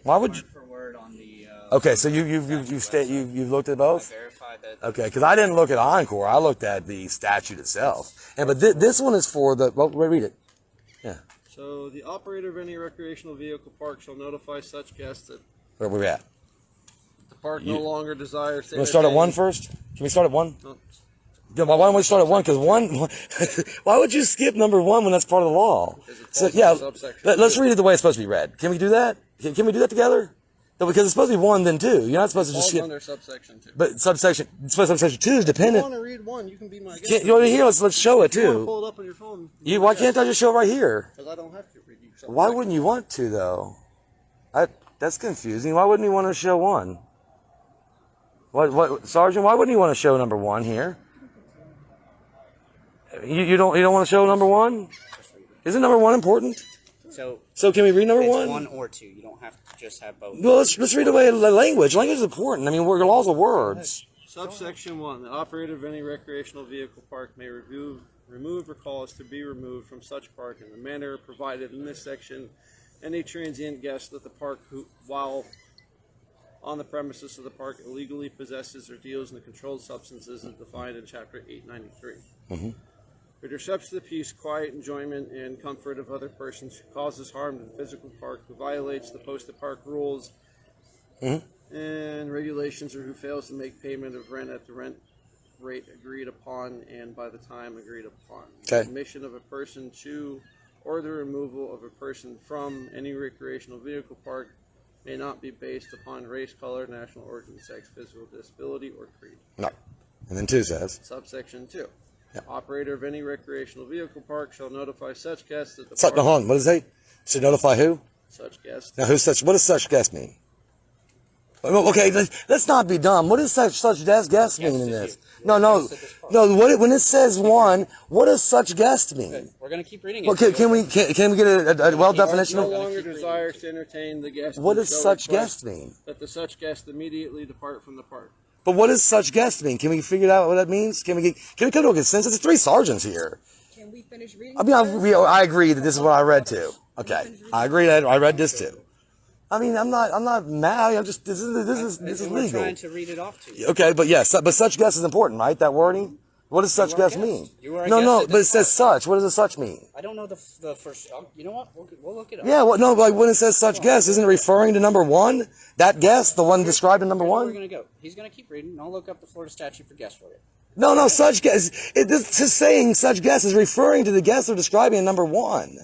Why would you? Word for word on the. Okay, so you've looked at both. I verified that. Okay, because I didn't look at Encore. I looked at the statute itself. But this one is for the. Well, read it. Yeah. So the operator of any recreational vehicle park shall notify such guests that Where we at? the park no longer desires. You want to start at 1 first? Can we start at 1? No. Yeah, why don't we start at 1? Because 1. Why would you skip number 1 when that's part of the law? So yeah, let's read it the way it's supposed to be read. Can we do that? Can we do that together? No, because it's supposed to be 1 then 2. You're not supposed to just skip. Under subsection 2. But subsection 2 is dependent. If you want to read 1, you can be my guest. You want to hear? Let's show it If you want to too. pull it up on your phone. Why can't I just show it right here? Because I don't have to read you. Why wouldn't you want to though? That's confusing. Why wouldn't you want to show 1? What, Sergeant? Why wouldn't you want to show number 1 here? You don't want to show number 1? Isn't number 1 important? So can we read number 1? 1 or 2. You don't have to just have both. Well, let's read away the language. Language is important. I mean, laws are words. Subsection 1. The operator of any recreational vehicle park may remove or cause to be removed from such park in the manner provided in this section any transient guest at the park who, while on the premises of the park, illegally possesses or deals in the controlled substances as defined in Chapter 893. who disrupts the peace, quiet, enjoyment, and comfort of other persons, who causes harm to the physical park, who violates the posted park rules and regulations, or who fails to make payment of rent at the rent rate agreed upon and by the time agreed upon. The admission of a person to or the removal of a person from any recreational vehicle park may not be based upon race, color, national origin, sex, physical disability, or creed. No. And then 2 says. Subsection 2. Yeah. Operator of any recreational vehicle park shall notify such guests that the Hold on. What does it say? Should notify who? Such guests. Now, what does such guest mean? Okay, let's not be dumb. What does such guest mean in this? No. When it says 1, what does such guest mean? Okay, we're going to keep reading it. Okay, can we get a well definition? No longer desires to entertain the guest. What does such guest mean? That the such guest immediately depart from the park. But what does such guest mean? Can we figure out what that means? Can we come to a consensus? It's 3 sergeants here. Can we finish reading? I mean, I agree that this is what I read too. Okay, I agree that I read this too. I mean, I'm not mad. I'm just this is legal. We're trying to read it off to you. Okay, but yes, but such guest is important, right? That wording. What does such guest mean? No, but it says such. What does a such mean? I don't know the first. You know what? We'll look it up. Yeah, like when it says such guest, isn't it referring to number 1? That guest, the one described in number 1. We're gonna go. He's gonna keep reading, and I'll look up the Florida statute for guest for you. No, such guest. This is saying such guest is referring to the guest they're describing in number 1.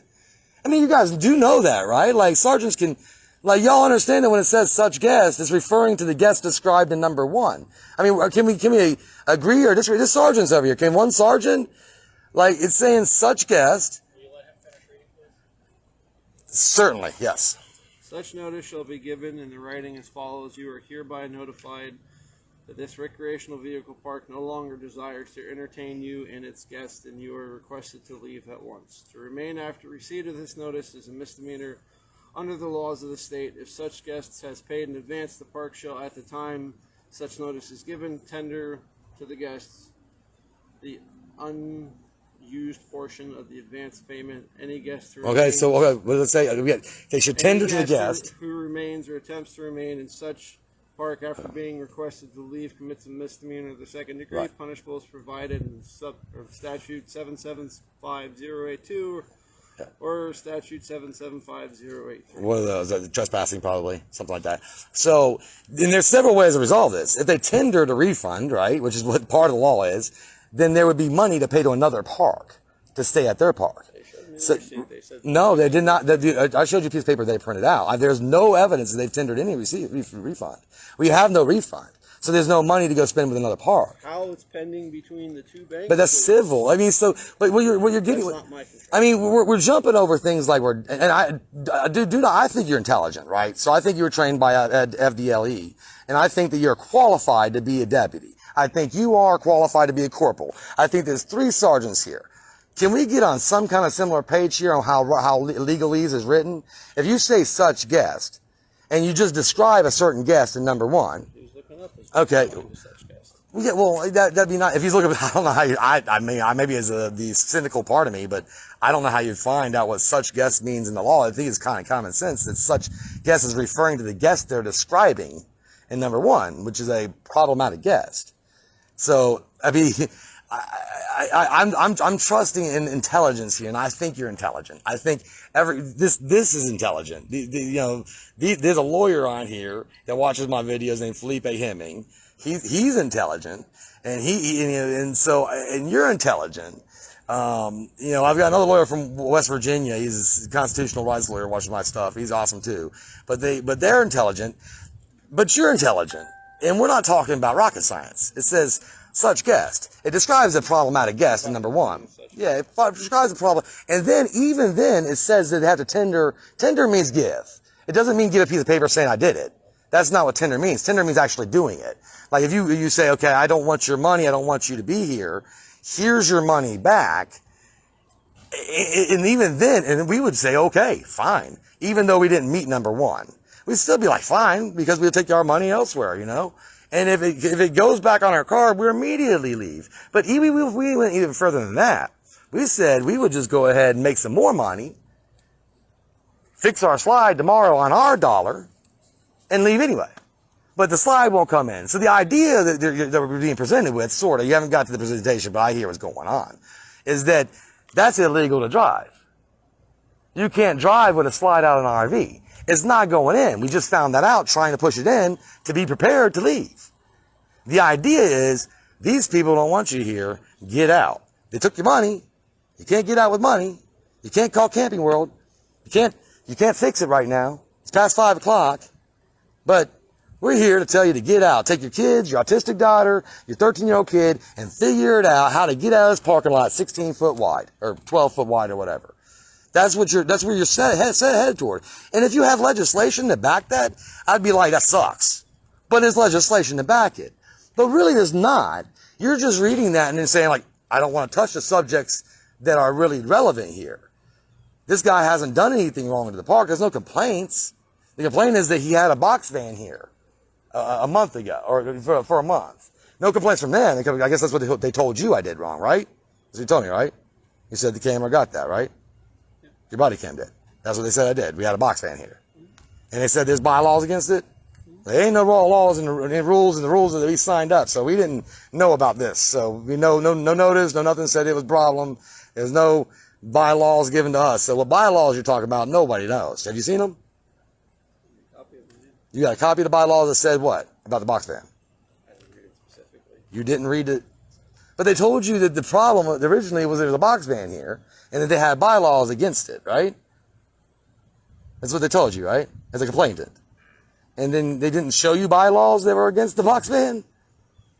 I mean, you guys do know that, right? Like sergeants can. Like, y'all understand that when it says such guest, it's referring to the guest described in number 1. I mean, can we agree or disagree? This sergeant's over here. Can one sergeant? Like, it's saying such guest. Will you let him finish reading, please? Certainly, yes. Such notice shall be given in the writing as follows. You are hereby notified that this recreational vehicle park no longer desires to entertain you and its guests, and you are requested to leave at once. To remain after receipt of this notice is a misdemeanor under the laws of the state. If such guests has paid in advance, the park shall, at the time such notice is given, tender to the guests the unused portion of the advance payment. Any guest who what does it say? They should tender to the guest who remains or attempts to remain in such park after being requested to leave commits a misdemeanor of the 2nd degree, Right. punishable as provided in statute 775082. Or statute 775083. One of those, trespassing probably, something like that. So, and there's several ways to resolve this. If they tender to refund, right, which is what part of the law is, then there would be money to pay to another park to stay at their park. No, they did not. I showed you a piece of paper they printed out. There's no evidence that they've tendered any refund. We have no refund. So there's no money to go spend with another park. How it's pending between the 2 banks? But that's civil. I mean, but what you're getting. That's not my control. I mean, we're jumping over things like I think you're intelligent, right? So I think you were trained by FDLE, and I think that you're qualified to be a deputy. I think you are qualified to be a corporal. I think there's 3 sergeants here. Can we get on some kind of similar page here on how legalese is written? If you say such guest, and you just describe a certain guest in number 1. Okay. Yeah, well, that'd be nice. If he's looking, I don't know how you, I mean, maybe it's the cynical part of me, but I don't know how you'd find out what such guest means in the law. I think it's kind of common sense that such guest is referring to the guest they're describing in number 1, which is a problematic guest. So, I mean, I'm trusting in intelligence here, and I think you're intelligent. I think this is intelligent. There's a lawyer on here that watches my videos named Felipe Hemming. He's intelligent, and and you're intelligent. I've got another lawyer from West Virginia. He's a constitutional rights lawyer, watches my stuff. He's awesome too. But they're intelligent. But you're intelligent, and we're not talking about rocket science. It says such guest. It describes a problematic guest in number 1. Yeah, it describes a problem. And then, even then, it says that they have to tender. Tender means give. It doesn't mean give a piece of paper saying I did it. That's not what tender means. Tender means actually doing it. Like if you say, okay, I don't want your money. I don't want you to be here. Here's your money back. And even then, and we would say, okay, fine. Even though we didn't meet number 1. We'd still be like, fine, because we'll take our money elsewhere, And if it goes back on our card, we immediately leave. But we went even further than that. We said we would just go ahead and make some more money, fix our slide tomorrow on our dollar, and leave anyway. But the slide won't come in. So the idea that we're being presented with, sort of, you haven't got to the presentation, but I hear what's going on, is that that's illegal to drive. You can't drive with a slide out of an RV. It's not going in. We just found that out trying to push it in to be prepared to leave. The idea is these people don't want you here. Get out. They took your money. You can't get out with money. You can't call Camping World. You can't fix it right now. It's past 5 o'clock. But we're here to tell you to get out. Take your kids, your autistic daughter, your 13-year-old kid, and figure it out how to get out of this parking lot 16 foot wide or 12 foot wide or whatever. That's where you're headed toward. And if you have legislation to back that, I'd be like, that sucks. But there's legislation to back it. But really there's not. You're just reading that and then saying like, I don't want to touch the subjects that are really relevant here. This guy hasn't done anything wrong to the park. There's no complaints. The complaint is that he had a box van here a month ago, or for a month. No complaints from them. I guess that's what they told you I did wrong, right? That's what you told me, right? You said the camera got that, right? Yeah. Your body cam did. That's what they said I did. We had a box van here. And they said there's bylaws against it. There ain't no raw laws and rules that we signed up, so we didn't know about this. So we know no notice, no nothing said it was a problem. There's no bylaws given to us. So what bylaws you're talking about, nobody knows. Have you seen them? You got a copy of the bylaws that said what about the box van? I didn't read it specifically. You didn't read it, but they told you that the problem originally was there was a box van here, and that they had bylaws against it, right? That's what they told you, right? As a complainant. And then they didn't show you bylaws that were against the box van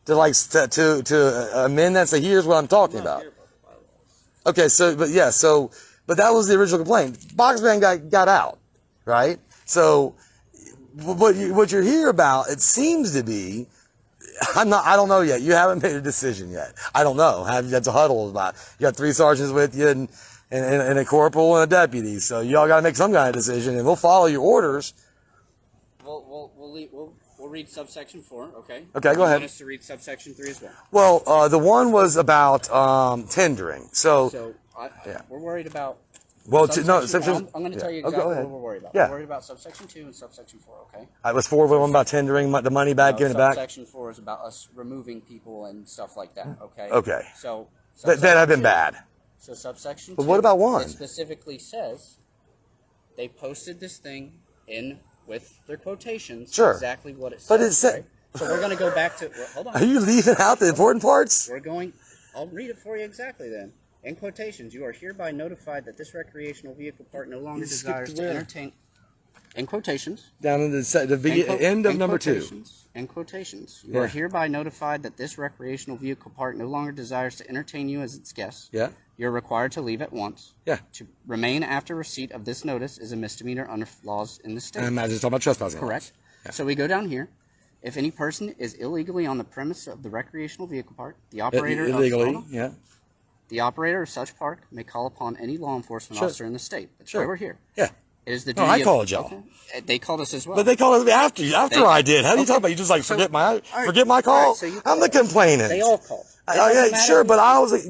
to amend that. Say, here's what I'm talking about. Okay, but that was the original complaint. Box van got out, right? So what you're here about, it seems to be, I don't know yet. You haven't made a decision yet. I don't know. That's a huddle about. You got 3 sergeants with you and a corporal and a deputy. So y'all got to make some kind of decision, and we'll follow your orders. We'll read subsection 4, okay? Okay, go ahead. You want us to read subsection 3 as well? Well, the one was about tendering. So we're worried about. Well, I'm going to tell you exactly what we're worried about. Yeah. We're worried about subsection 2 and subsection 4, okay? I was 4 one about tendering the money back, giving it back. Subsection 4 is about us removing people and stuff like that, okay? Okay. So that have been bad. So subsection 2. But what about 1? It specifically says they posted this thing in with their quotations. Sure. Exactly what it says. But it said. Right? So we're going to go back to. Well, hold on. Are you leaving out the important parts? I'll read it for you exactly then. In quotations, you are hereby notified that this recreational vehicle park no longer desires to entertain. In quotations. Down in the end of number 2. In quotations, you are hereby notified that this recreational vehicle park no longer desires to entertain you as its guest. Yeah. You're required to leave at once. Yeah. To remain after receipt of this notice is a misdemeanor under laws in the state. And I imagine it's talking about trespassing. Correct. Yeah. So we go down here. If any person is illegally on the premise of the recreational vehicle park, the operator the operator of such park may call upon any law enforcement officer in the state. That's why we're here. Yeah. It is the duty I called y'all. Okay. They called us as well. But they called us after I did. How do you talk about? You just like forget my call? Right, I'm the complainant. They all called. Yeah, sure, but I was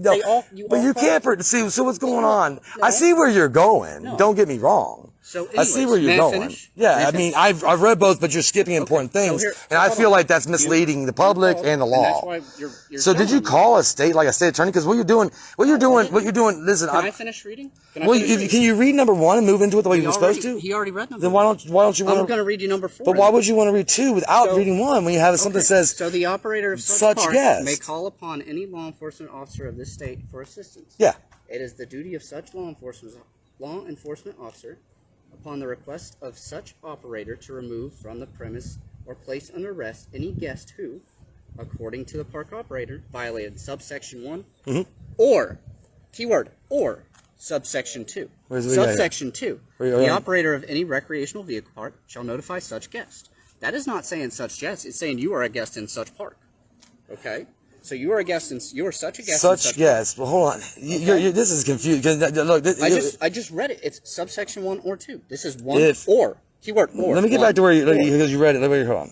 you can't see. So what's going on? I see where you're going. Don't get me wrong. So anyways, I see where you're going. Finish? Yeah, I mean, I've read both, but you're skipping important things, and I feel like that's misleading the public and the law. And that's why you're so did you call a state attorney? Because what you're doing. Listen, can I finish reading? Can you read number 1 and move into it the way you're supposed to? He already read number 1. Then why don't you want to? I'm going to read you number 4. But why would you want to read 2 without reading 1 when you have something that says? So the operator of such park may call upon any law enforcement officer of this state for assistance. Yeah. It is the duty of such law enforcement officer, upon the request of such operator, to remove from the premise or place under arrest any guest who, according to the park operator, violated subsection 1 or, keyword, or subsection 2. Subsection 2. The operator of any recreational vehicle park shall notify such guest. That is not saying such guest. It's saying you are a guest in such park. Okay? So you are a guest you are such a guest. Such guest. Well, hold on. This is confusing. Look, I just read it. It's subsection 1 or 2. This is 1 or. Keyword or. Let me get back to because you read it. Hold on.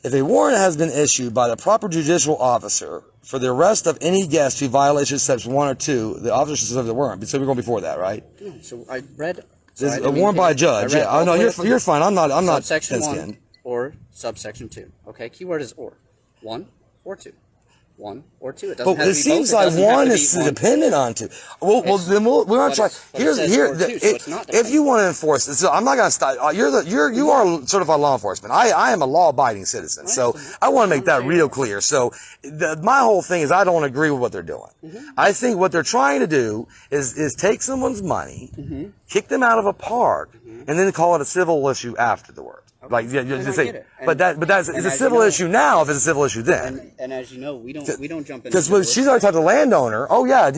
If a warrant has been issued by the proper judicial officer for the arrest of any guest who violates steps 1 or 2, the officer should serve the warrant. So we're going before that, right? So I read. A warrant by a judge. Yeah. Oh no, you're fine. I'm not. Subsection 1 or subsection 2. Okay. Keyword is or. 1 or 2. 1 or 2. It doesn't But have to it be seems both. It like doesn't have one to is be one. dependent on 2. Well, then we're gonna try. But it says or 2, so it's not If dependent. you want to enforce this, so I'm not gonna stop. You are certified law enforcement. I am a law-abiding citizen, so I want to make that real clear. So my whole thing is I don't agree with what they're doing. I think what they're trying to do is take someone's money, kick them out of a park, and then call it a civil issue afterward. Okay. Like, yeah, And just I say, get it. but that's it's a civil issue now. If it's a civil issue then. And as you know, we don't jump in. Because she's already talked to the landowner. Oh yeah,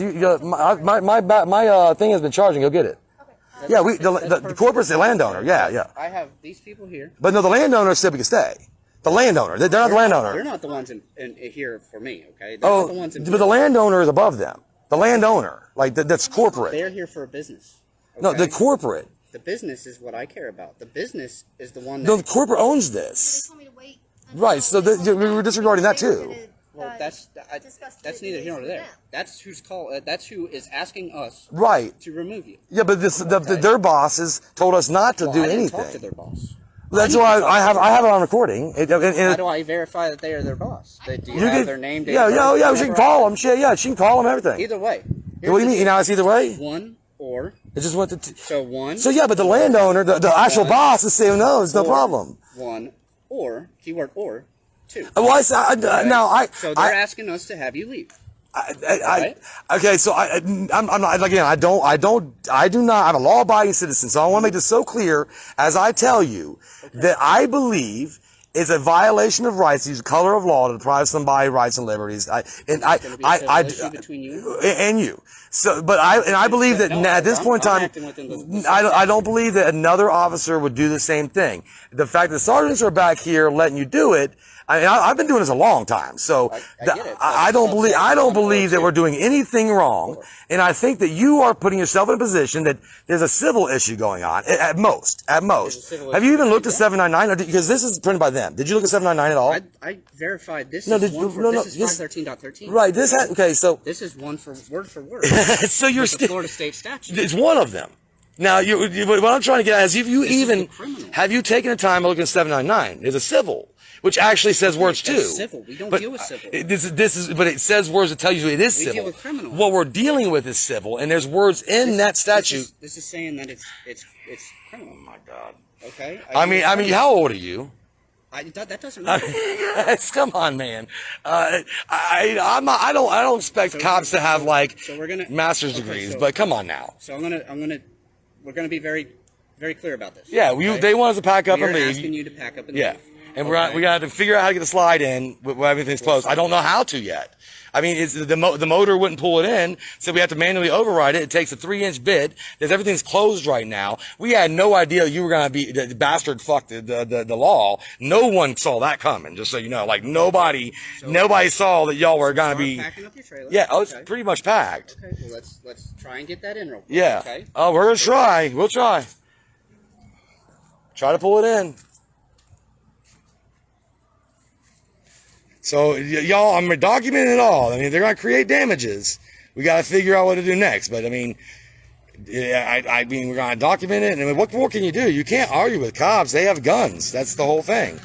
my thing has been charging. Go get it. Yeah, the corporate's the landowner. Yeah. I have these people here. But no, the landowner still can stay. The landowner, they're not the landowner. They're not the ones in here for me. Okay. They're not the ones in but the landowner is above them. The landowner, like that's corporate. They're here for a business. Okay? No, the corporate. The business is what I care about. The business is the one that... No, the corporate owns this. Right, so we were disregarding that too. Well, that's neither here nor there. That's who's that's who is asking us to remove you. Yeah, but their bosses told us not to do I didn't anything. talk to their boss. That's why I have it on recording. How do I verify that they are their boss? Do you have their name? Yeah, she can call them. She can call them everything. Either way. What do you mean? Now it's either way? One or... It just went to... So yeah, but the landowner, the actual boss is saying no, it's no problem. One or, keyword or, 2. Well, So they're asking us to have you leave. Okay, so I'm not, again, I do not, I'm a law-abiding citizen, so I want to make this so clear as I tell you that I believe it's a violation of rights to use the color of law to deprive somebody rights and liberties. Between you and you. So, but I believe that at this point in time, I don't believe that another officer would do the same thing. The fact that the sergeants are back here letting you do it, I mean, I've been doing this a long time, so I don't believe that we're doing anything wrong, and I think that you are putting yourself in a position that there's a civil issue going on at most. Have you even looked at 799? Because this is printed by them. Did you look at 799 at all? I verified this. This is 513.13. Right. This is one for word. So you're the Florida state statute. It's one of them. Now, what I'm trying to get at is, have you taken the time to look at 799? There's a civil, which actually says words too. Civil. We don't deal with civil. But it says words that tell you it is civil. We deal with criminal. What we're dealing with is civil, and there's words in that statute. This is saying that it's criminal. Oh my God. Okay. I mean, how old are you? That doesn't matter. Come on, man. I don't expect cops to have master's degrees, but come on now. So we're gonna be very, very clear about this. Yeah, they want us to pack up and leave. We're asking you to pack up and leave. And we got to figure out how to get the slide in when everything's closed. I don't know how to yet. I mean, the motor wouldn't pull it in, so we have to manually override it. It takes a 3-inch bit. Everything's closed right now. We had no idea you were going to be the bastard. Fuck the law. No one saw that coming. Just so you know, nobody saw that y'all were going to be packing up your trailer. Yeah, it's pretty much packed. Okay, well let's try and get that in real quick. Yeah. Okay. Oh, we're gonna try. We'll try. Try to pull it in. So, y'all, I'm documenting it all. I mean, they're going to create damages. We got to figure out what to do next. But, I mean, we're going to document it. And I mean, what more can you do? You can't argue with cops. They have guns. That's the whole thing.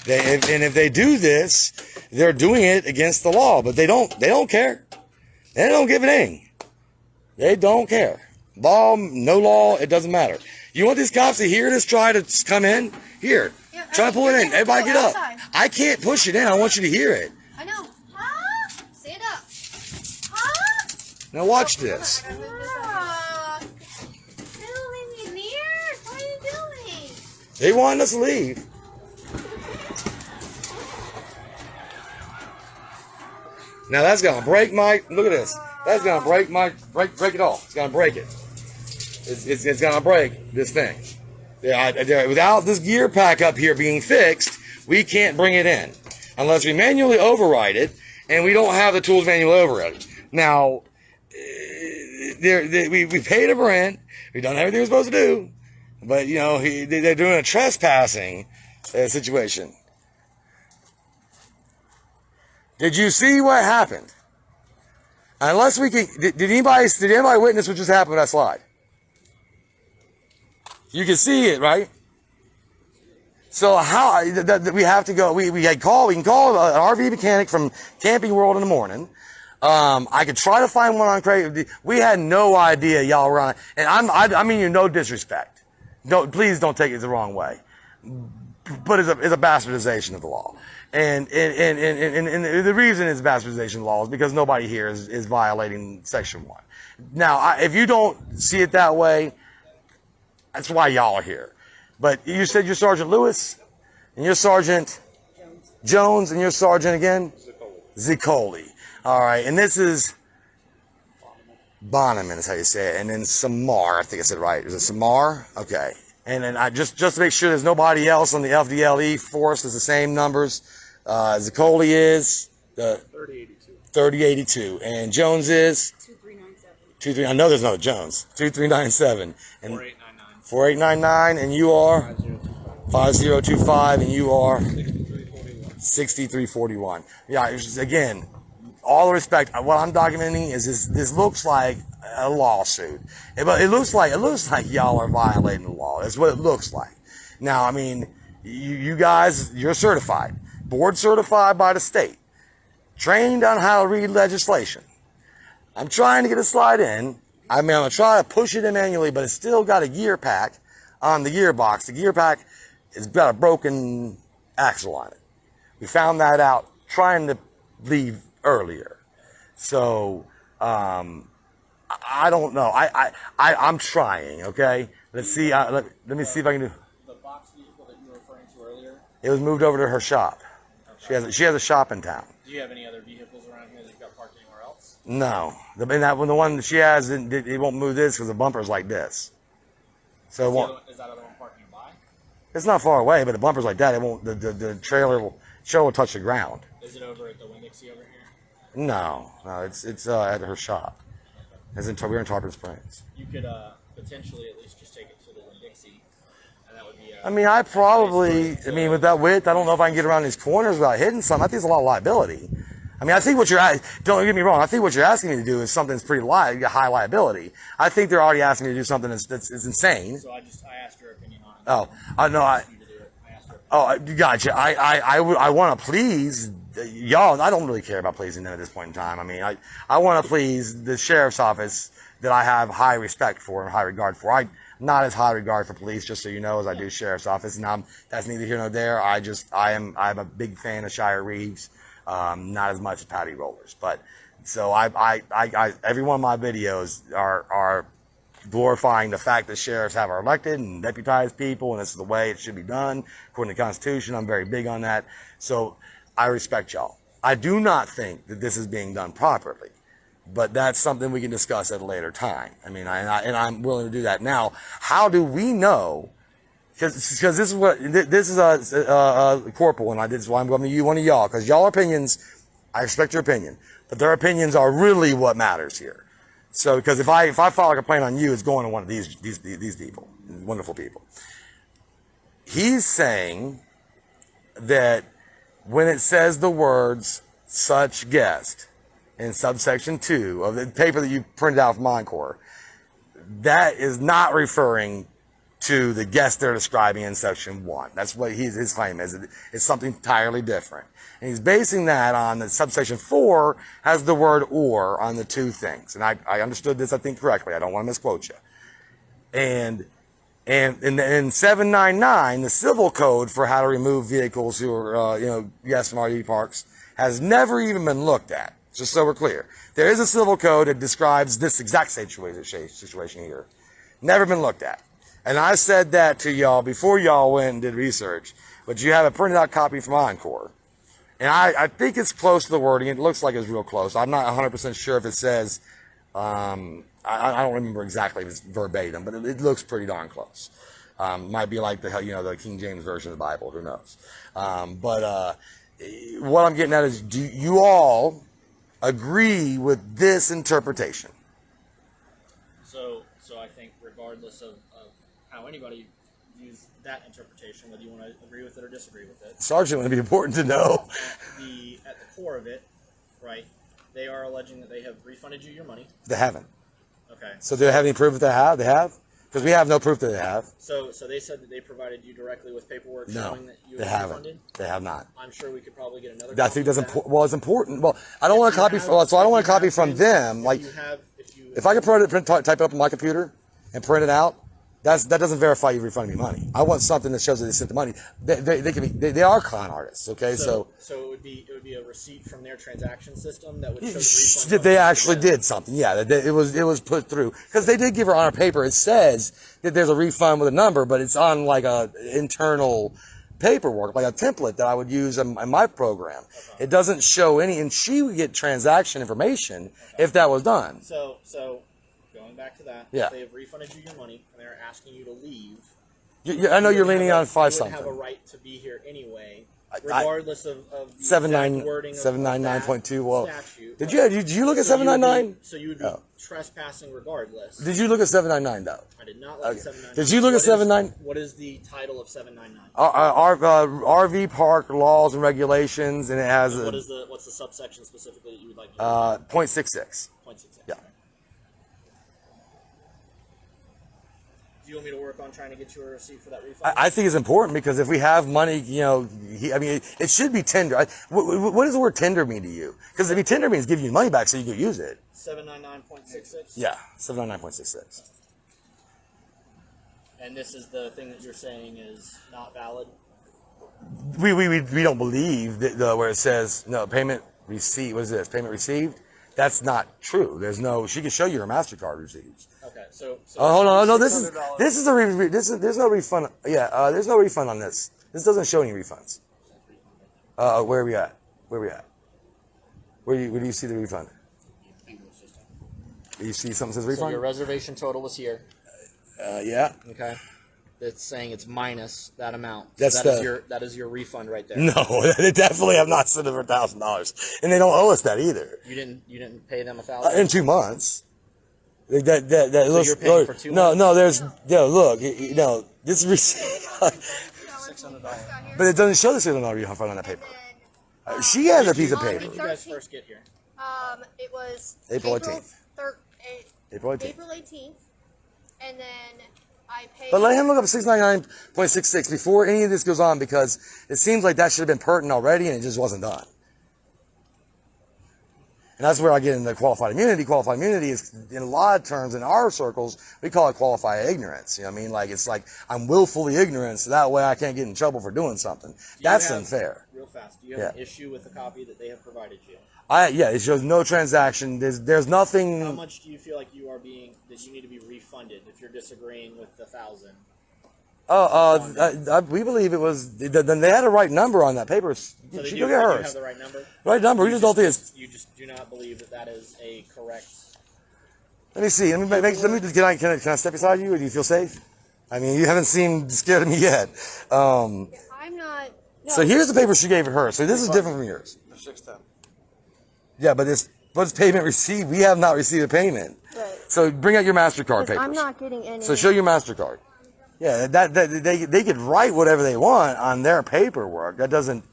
And if they do this, they're doing it against the law. But they don't care. They don't give a dang. They don't care. Law, no law, it doesn't matter. You want these cops to hear this, try to come in? Here. Try to pull it in. Everybody get up. I can't push it in. I want you to hear it. I know. Huh? Stand up. Huh? Now watch this. What are you doing? They want us to leave. Now that's going to break my... Look at this. That's going to break my... Break it off. It's going to break it. It's going to break this thing. Without this gear pack up here being fixed, we can't bring it in unless we manually override it, and we don't have the tools manually override it. Now, we paid a rent. We've done everything we're supposed to do, but they're doing a trespassing situation. Did you see what happened? Unless we can, did anybody witness what just happened with that slide? You can see it, right? So how we have to go? We can call an RV mechanic from Camping World in the morning. I could try to find one on Craig. We had no idea y'all were on. And I mean you no disrespect. No, please don't take it the wrong way. But it's a bastardization of the law. And the reason it's bastardization of the law is because nobody here is violating Section 1. Now, if you don't see it that way, that's why y'all are here. But you said you're Sergeant Lewis, and you're Sergeant Jones, and you're Sergeant again? Zicoli. All right, and this is Bonneman is how you say it, and then Samar, I think I said it right. Is it Samar? Okay. And then I just to make sure there's nobody else on the FDLE force is the same numbers. Zicoli is the 3082, and Jones is 2397. I know there's another Jones. 2397 and 4899, and you are 5025, and you are 6341. Yeah, it's just, again, all the respect. What I'm documenting is this looks like a lawsuit, but it looks like y'all are violating the law. That's what it looks like. Now, I mean, you guys, you're certified, board certified by the state, trained on how to read legislation. I'm trying to get a slide in. I mean, I'm gonna try to push it in manually, but it's still got a gear pack on the gearbox. The gear pack has got a broken axle on it. We found that out trying to leave earlier. So, I don't know. I'm trying, okay? Let's see. Let me see if I can do. The box vehicle that you were referring to earlier? It was moved over to her shop. Okay. She has a shop in town. Do you have any other vehicles around here that you've got parked anywhere else? No. The one that she has, it won't move this because the bumper's like this. So it won't. Is that other one parked nearby? It's not far away, but the bumper's like that. It won't. The trailer will touch the ground. Is it over at the Winn-Dixie over here? No, it's at her shop. We're in Tarpon Springs. You could potentially at least just take it to the Winn-Dixie, and that would be. I mean, with that width, I don't know if I can get around these corners without hitting something. I think it's a lot of liability. I mean, I think don't get me wrong. I think what you're asking me to do is something that's pretty high liability. I think they're already asking me to do something that's insane. So I asked your opinion on it. Gotcha. I want to please y'all. I don't really care about pleasing them at this point in time. I mean, I want to please the sheriff's office that I have high respect for and high regard for. I'm not as high regard for police, just so you know, as I do sheriff's office. And that's neither here nor there. I'm a big fan of Shire Reeves, not as much as Patty Rollers. But so every one of my videos are glorifying the fact that sheriffs have our elected and deputized people, and this is the way it should be done according to the Constitution. I'm very big on that. So I respect y'all. I do not think that this is being done properly, but that's something we can discuss at a later time. I mean, I'm willing to do that. Now, how do we know? Because this is a corporal, and this is why I'm going to you, one of y'all, because y'all opinions, I respect your opinion, but their opinions are really what matters here. So, because if I file a complaint on you, it's going to one of these people, wonderful people. He's saying that when it says the words "such guest" in subsection 2 of the paper that you printed out from Encore, that is not referring to the guest they're describing in section 1. That's what his claim is. It's something entirely different. And he's basing that on the subsection 4 has the word "or" on the two things. And I understood this, I think, correctly. I don't want to misquote you. And in 799, the civil code for how to remove vehicles who are, guests from RV parks has never even been looked at. Just so we're clear. There is a civil code that describes this exact situation here. Never been looked at. And I said that to y'all before y'all went and did research, but you have a printed out copy from Encore. And I think it's close to the wording. It looks like it's real close. I'm not 100% sure if it says, I don't remember exactly if it's verbatim, but it looks pretty darn close. Might be like the King James Version of the Bible, who knows. But what I'm getting at is, do you all agree with this interpretation? So I think regardless of how anybody views that interpretation, whether you want to agree with it or disagree with it. Sergeant, would be important to know. At the core of it, right, they are alleging that they have refunded you your money. They haven't. Okay. So do they have any proof that they have? because we have no proof that they have. So they said that they provided you directly with paperwork No, showing that you they were haven't. refunded? They have not. I'm sure we could probably get another. I think that's copy of important. Well, it's important. Well, I don't If want to you copy. have- So I don't want if to you copy have from trans- them. if Like, you have, if I can type it up on my computer and print it out, that doesn't verify you refunded me money. I want something that shows that they sent the money. They are con artists. Okay, so it would be a receipt from their transaction system that would show the refund. that they actually did something. Yeah, it was put through because they did give her on our paper. It says that there's a refund with a number, but it's on like a internal paperwork, like a template that I would use in my program. It doesn't show any, and she would get transaction information if that was done. So going back to that, Yeah. if they have refunded you your money and they're asking you to leave, I know you're would leaning have on five you would have a something. right to be here anyway, regardless of the Seven exact nine wording of 799.2. Well, statute. did you look at So you would be- 799? So you would be trespassing regardless. Did you look at 799 though? I did not look Okay. at 799. Did you look at 79? What is the title of 799? RV park laws and regulations, and it has And a what's the subsection specifically that you would like to 0.66. 0.66. Yeah. Do you want me to work on trying to get you a receipt for that refund? I think it's important because if we have money, it should be tender. What does the word tender mean to you? Because if tender means give you money back so you can use it. 799.66? Yeah, 799.66. And this is the thing that you're saying is not valid? We don't believe that where it says no payment received. What is this? Payment received? That's not true. There's no. She can show you her MasterCard receipts. Okay, so Hold on. No, this is there's no refund. Yeah, there's no refund on this. This doesn't show any refunds. Where are we at? Where do you see the refund? Do you see something that says So refund? your reservation total was here. Yeah. Okay. It's saying it's minus that amount. So That's that is your refund right there. No, they definitely have not sent over $1,000, and they don't owe us that either. You didn't pay them $1,000 In 2 months. That So you're paying for 2 months? Look, this is receipt. $600. But it doesn't show the $600 refund on that paper. She has a piece of When paper. did you guys first get here? It was April 18th. April 18th. April 18th, and then I paid. But let him look up 699.66 before any of this goes on, because it seems like that should have been pertinent already and it just wasn't done. And that's where I get into qualified immunity. Qualified immunity is, in a lot of terms, in our circles, we call it qualified ignorance. You know what I mean? Like, it's like I'm willfully ignorant, so that way I can't get in trouble for doing something. That's unfair. Real fast. Do you have an issue with the copy that they have provided you? It shows no transaction. There's nothing. How much do you feel like you need to be refunded if you're disagreeing with the 1,000? We believe it was. Then they had a right number on that paper. So She you look at have hers. the right number? Right number. We just don't think it's. You just do not believe that is a correct. Let me see. Can I step beside you? Or do you feel safe? I mean, you haven't seemed scared of me yet. I'm not. No. So here's the paper she gave her. So this is different from yours. 610. Yeah, but what's payment received? We have not received a payment. Right. So bring out your MasterCard papers. I'm not getting any. So show your MasterCard. Yeah, they could write whatever they want on their paperwork. That doesn't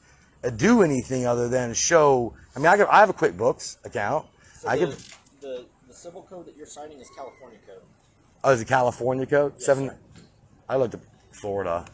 do anything other than show. I mean, I have a QuickBooks account. So the civil code that you're citing is California code. Oh, is it California code? Yes, 7. sir. I looked at Florida.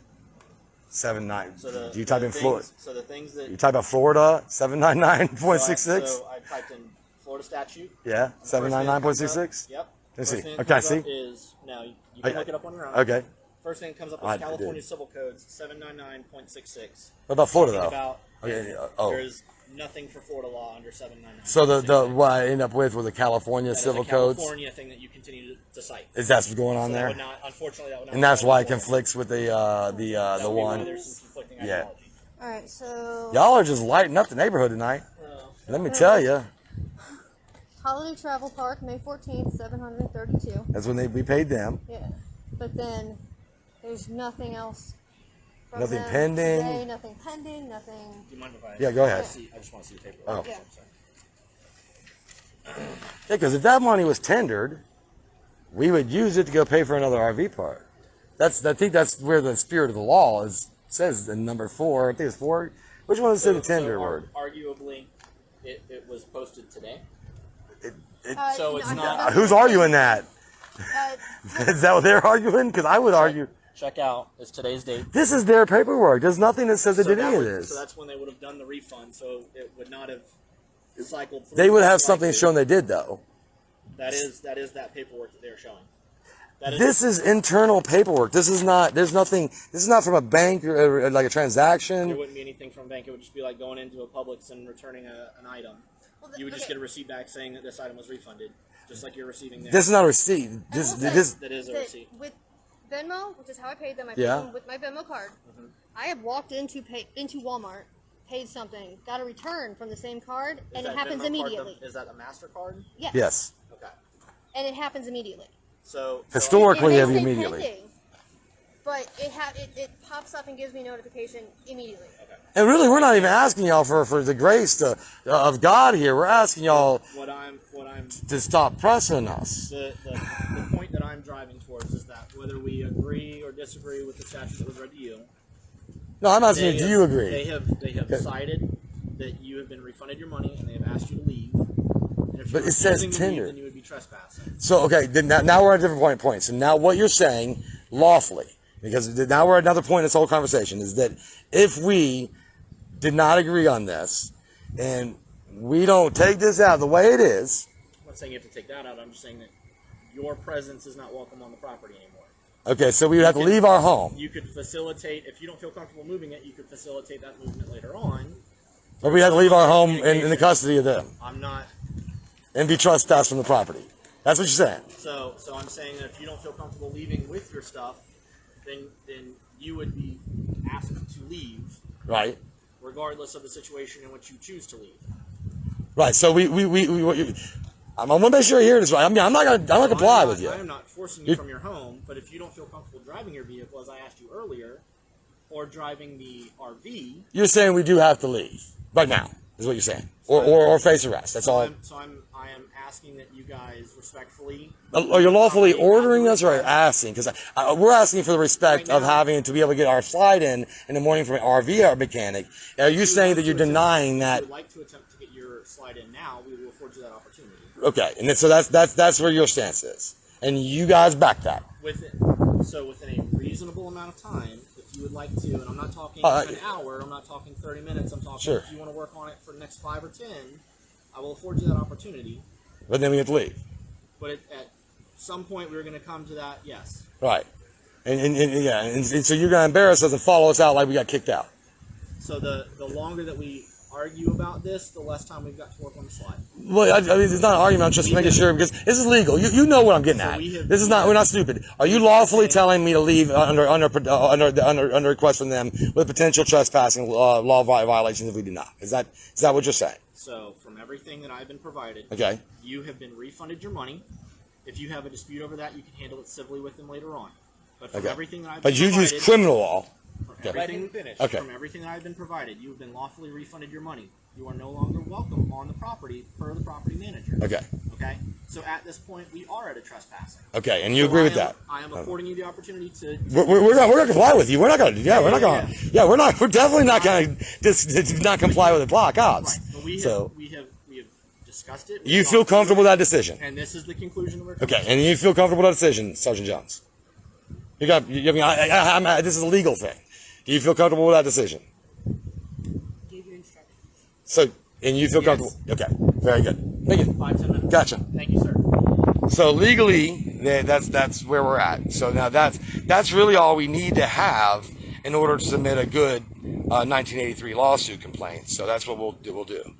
79. So Do you type in Florida? So the things that You type out Florida 799.66. So I typed in Florida statute. Yeah, 799.66. Yep. Let me see. Thing that Okay, I comes see. up is now you can look it up on your own. Okay. First thing that comes up I is did. California Civil Codes 799.66. What about Florida Talking though? About, Oh. There is nothing for Florida law under 799. So what I end up with the California That is civil a codes. California thing that you continue to cite. Is that what's going on So that there? would not, unfortunately, that would not. And that's be why it Florida. conflicts with the That would be why one. there's some conflicting Yeah. ideology. All right, so Y'all are just lighting up the neighborhood tonight. Let me tell you. Holiday Travel Park, May 14th, 732. That's when we paid them. Yeah, but then there's nothing else. From Nothing them pending. Today, nothing pending. Nothing. Do you mind if I? Yeah, go ahead. I just want to see the paper. Oh. Yeah. Yeah, because if that money was tendered, we would use it to go pay for another RV park. I think that's where the spirit of the law says in number 4. I think it's 4. Which one does it say the tender word? Arguably, it was posted today. No, So it's I not- have Who's arguing that? Is that what they're arguing? Because I would argue Check out is today's date. this is their paperwork. There's nothing that says they did that any of would- this. So that's when they would have done the refund. So it would not have cycled through. They would have something likely. shown they did, though. That is that paperwork that they're showing. That is This is internal paperwork. This is not. There's nothing. This is not from a bank or like a transaction. There wouldn't be anything from a bank. It would just be like going into a Publix and returning an item. You would just get a receipt back saying that this item was refunded, just like you're receiving there. This is not a receipt. This that is a receipt. With Venmo, which is how I paid them, I paid Yeah. them with my Venmo card. I have walked into Walmart, paid something, got a return from the same card, and it happens immediately. Is that a MasterCard? Yes. Yes. Okay. And it happens immediately. So Historically, It have may you say immediately? pending, but it pops up and gives me notification immediately. And really, we're not even asking y'all for the grace of God here. We're asking y'all what I'm to stop pressing us. the point that I'm driving towards is that whether we agree or disagree with the statute that was read to you. No, I'm asking you, they do have- you agree? They have decided that you have been refunded your money and they have asked you to leave. And if But you're it says refusing to leave, tender. then you would be trespassing. So, okay, then now we're at a different point. So now what you're saying, lawfully, because now we're at another point in this whole conversation, is that if we did not agree on this, and we don't take this out the way it is, I'm not saying you have to take that out. I'm just saying that your presence is not welcome on the property anymore. okay, so we would have to leave our home. You could facilitate, if you don't feel comfortable moving it, you could facilitate that movement later on. Or we have to leave our home in the custody of them I'm not. and be trespassed from the property. That's what you're saying. So I'm saying that if you don't feel comfortable leaving with your stuff, then you would be asked to leave, Right? regardless of the situation in which you choose to leave. Right. So I want to make sure you hear this right. I mean, I'm not gonna comply with you. I am not forcing you from your home, but if you don't feel comfortable driving your vehicle, as I asked you earlier, or driving the RV, You're saying we do have to leave right now, is what you're saying, or face arrest. That's all. I am asking that you guys respectfully. Are you lawfully ordering us, or are you asking? Because we're asking for the respect of having to be able to get our slide in the morning from an RV mechanic. Are you saying that you're denying that? If you would like to attempt to get your slide in now, we will afford you that opportunity. Okay, and then, so that's where your stance is, and you guys back that. Within a reasonable amount of time, if you would like to, and I'm not talking an hour, I'm not talking 30 minutes, I'm talking Sure. if you want to work on it for the next 5 or 10, I will afford you that opportunity. But then we have to leave. But at some point, we're going to come to that, yes. Right. And so you're going to embarrass us and follow us out like we got kicked out. So the longer that we argue about this, the less time we've got to work on the slide. Well, I mean, it's not an argument. I'm just making sure because this is legal. You know what I'm getting at. This is not. We're not stupid. Are you lawfully telling me to leave under request from them with potential trespassing law violations if we do not? Is that what you're saying? So from everything that I've been provided, Okay. you have been refunded your money. If you have a dispute over that, you can handle it civilly with them later on. But from everything that I've been But you provided, use criminal law. Let him finish. Okay. From everything that I've been provided, you have been lawfully refunded your money. You are no longer welcome on the property per the property manager. Okay. Okay? So at this point, we are at a trespassing. Okay, and you agree with that? I am affording you the opportunity to... We're going to comply with you. We're not going to. Yeah, we're not going to. Yeah, we're definitely not going to not comply with the block outs. Right. But we have discussed it. You feel comfortable with that decision? And this is the conclusion that we're Okay, and you feel comfortable with that decision, Sergeant Jones? This is a legal thing. Do you feel comfortable with that decision? Give your instructions. So, and you feel comfortable? Okay, very good. Thank you. 5-10 minutes. Gotcha. Thank you, sir. So legally, that's where we're at. So now that's really all we need to have in order to submit a good 1983 lawsuit complaint. So that's what we'll do.